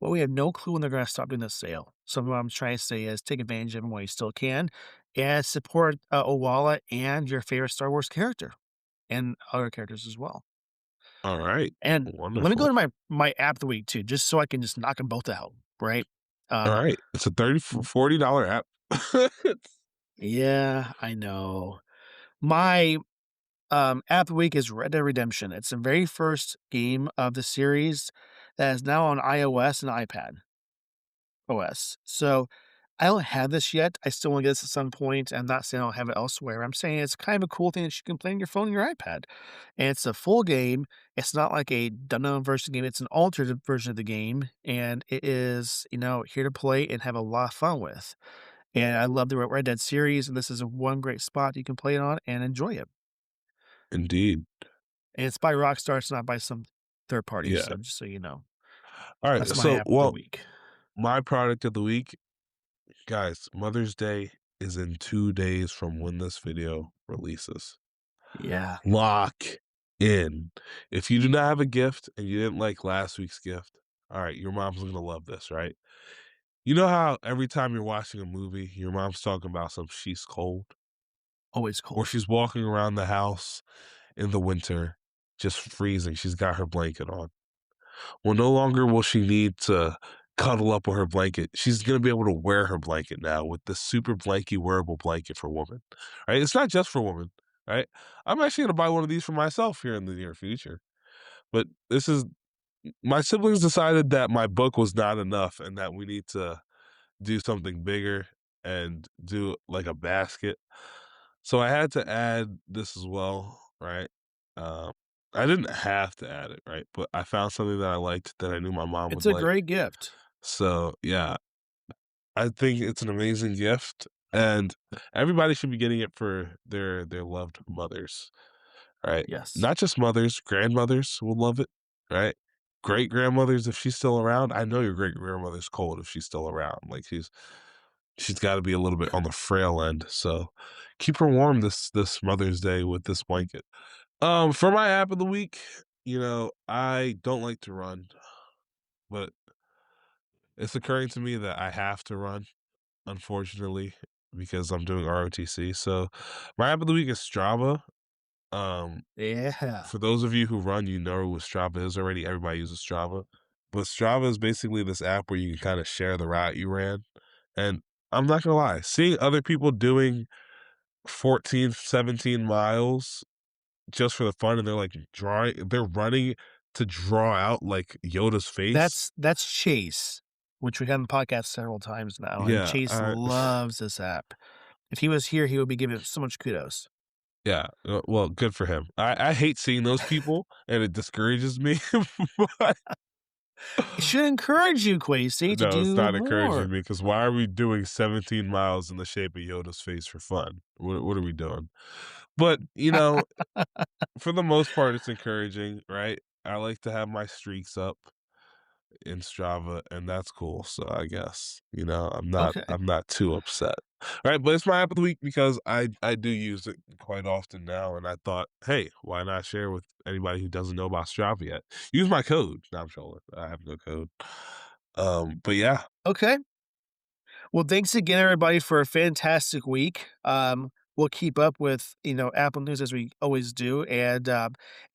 we have no clue when they're gonna stop doing the sale. So what I'm trying to say is take advantage of them while you still can, and support, Owala and your favorite Star Wars character, and other characters as well. All right. And let me go Wonderful. to my app of the week too, just so I can just knock them both out, right? All Um, right. It's a 30 $40 app. yeah, I know. My app of the week is Red Dead Redemption. It's the very first game of the series that is now on iOS and iPad OS. So I don't have this yet. I still want to get this at some point. I'm not saying I don't have it elsewhere. I'm saying it's kind of a cool thing that you can play on your phone and your iPad. And it's a full game. It's not like a done down version game. It's an altered version of the game. And it is, here to play and have a lot of fun with. And I love the Red Dead series. And this is a one great spot you can play it on and enjoy it. Indeed. And it's by Rockstar, it's not by some third party, Yeah. so just so you know. All right. That's my So, app of the well, week. my product of the week Guys, Mother's Day is in 2 days from when this video releases. Yeah, Lock in. If you do not have a gift and you didn't like last week's gift, alright, your mom's gonna love this, right? You know how every time you're watching a movie, your mom's talking about some she's cold? always Or cold. she's walking around the house in the winter, just freezing, she's got her blanket on. Well, no longer will she need to cuddle up with her blanket. She's gonna be able to wear her blanket now with this super blanky wearable blanket for women, right? It's not just for women, right? I'm actually gonna buy one of these for myself here in the near future. But this is my siblings decided that my book was not enough and that we need to do something bigger and do like a basket. So I had to add this as well, right? Um, I didn't have to add it, right? But I found something that I liked that I knew my mom It's would a like. great gift. So yeah, I think it's an amazing gift, and everybody should be getting it for their loved mothers, right? Yes. Not just mothers, grandmothers will love it, right? Great grandmothers, if she's still around. I know your great grandmother's cold if she's still around. Like she's got to be a little bit on the frail end. So keep her warm this Mother's Day with this blanket. For my app of the week, I don't like to run, but it's occurring to me that I have to run, unfortunately, because I'm doing ROTC. So my app of the week is Strava. Um, Yeah. for those of you who run, you know what Strava is already. Everybody uses Strava. But Strava is basically this app where you can kind of share the route you ran. And I'm not gonna lie, seeing other people doing 14, 17 miles just for the fun, and they're running to draw out like Yoda's face. That's Chase, which we had on the podcast several times now, and Yeah, Chase loves this app. If he was here, he would be giving it so much kudos. yeah, well, good for him. I hate seeing those people, and it discourages me, but It should encourage you, Quasi, to no, it's do not more. encouraging me because why are we doing 17 miles in the shape of Yoda's face for fun? What are we doing? But, for the most part, it's encouraging, right? I like to have my streaks up in Strava, and that's cool. So I guess, I'm not Okay. I'm not too upset. Right, but it's my app of the week because I do use it quite often now, and I thought, hey, why not share with anybody who doesn't know about Strava yet? Use my code. No, I'm trolling. I have no code. But yeah, Okay. Well, thanks again, everybody, for a fantastic week. We'll keep up with Apple News as we always do, and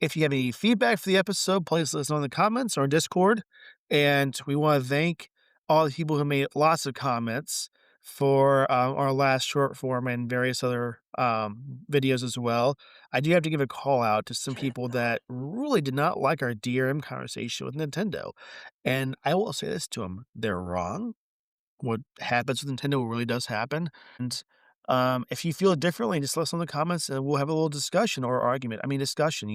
if you have any feedback for the episode, please let us know in the comments or Discord. And we want to thank all the people who made lots of comments for our last short form and various other videos as well. I do have to give a call out to some people that really did not like our DRM conversation with Nintendo, and I will say this to them: they're wrong. What happens with Nintendo really does happen, and, if you feel differently, just let us know in the comments, and we'll have a little discussion or argument I mean, discussion,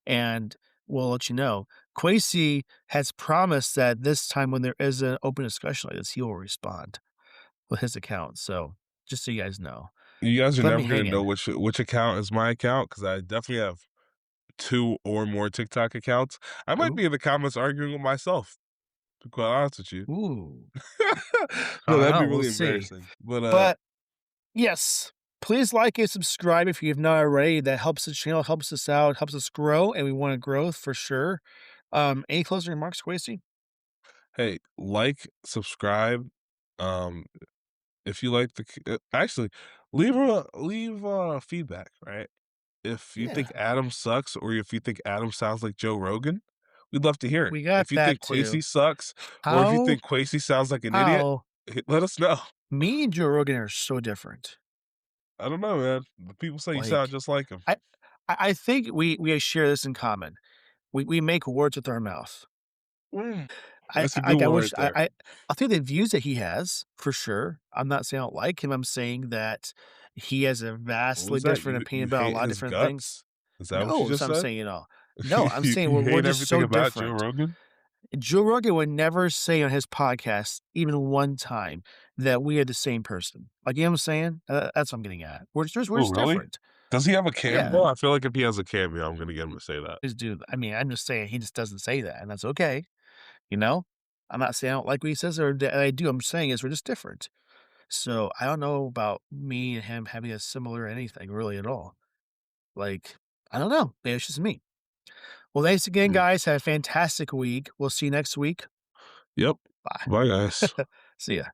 and we'll let you know. Quasi has promised that this time when there is an open discussion like this, he will respond with his account, so just so you guys know. you guys are Let me never gonna hang know in. which account is my account because I definitely have 2 or more TikTok accounts. I might Ooh. be in the comments arguing with myself, to be quite honest with you. Ooh. No, I don't that'd be know, we'll really see. embarrassing. But, But yes, please like and subscribe if you have not already. That helps the channel, helps us out, helps us grow, and we want to grow for sure. Any closing remarks, Quasi? hey, like, subscribe, um, if you like actually, leave feedback, right? If you think Yeah, Adam sucks or if you think Adam sounds like Joe Rogan, we'd love to hear it. we got If you think that Quasi too. sucks or if you How think Quasi sounds like an idiot, how let us know. me and Joe Rogan are so different. I don't know, man. The people say you sound Like, just like him. I I think we share this in common. We make words with our mouth. Mm, I that's a I good like, I one wish right there. I think the views that he has, for sure. I'm not saying I don't like him, I'm saying that he has a What vastly was that? different You opinion about a hate lot of his different things. guts? Is that what you No, just that's what I'm said? saying, No, I'm saying You we're hate just everything so about Joe different. Rogan? Joe Rogan would never say on his podcast, even one time, that we are the same person. Like, you know what I'm saying? That's what I'm getting at. We're Oh, just really? different. Does he have a Yeah. cameo? I feel like if he has a cameo, I'm gonna get him to say that. Just do I mean, I'm just saying he just doesn't say that, and that's okay, you know? I'm not saying I don't like what he says or that I do. I'm saying is we're just different. So, I don't know about me and him having a similar anything really at all. Like, I don't know. Maybe it's just me. Well, thanks again, Mm. guys. Have a fantastic week. We'll see you next week. Yep. Bye. Bye, guys. See ya.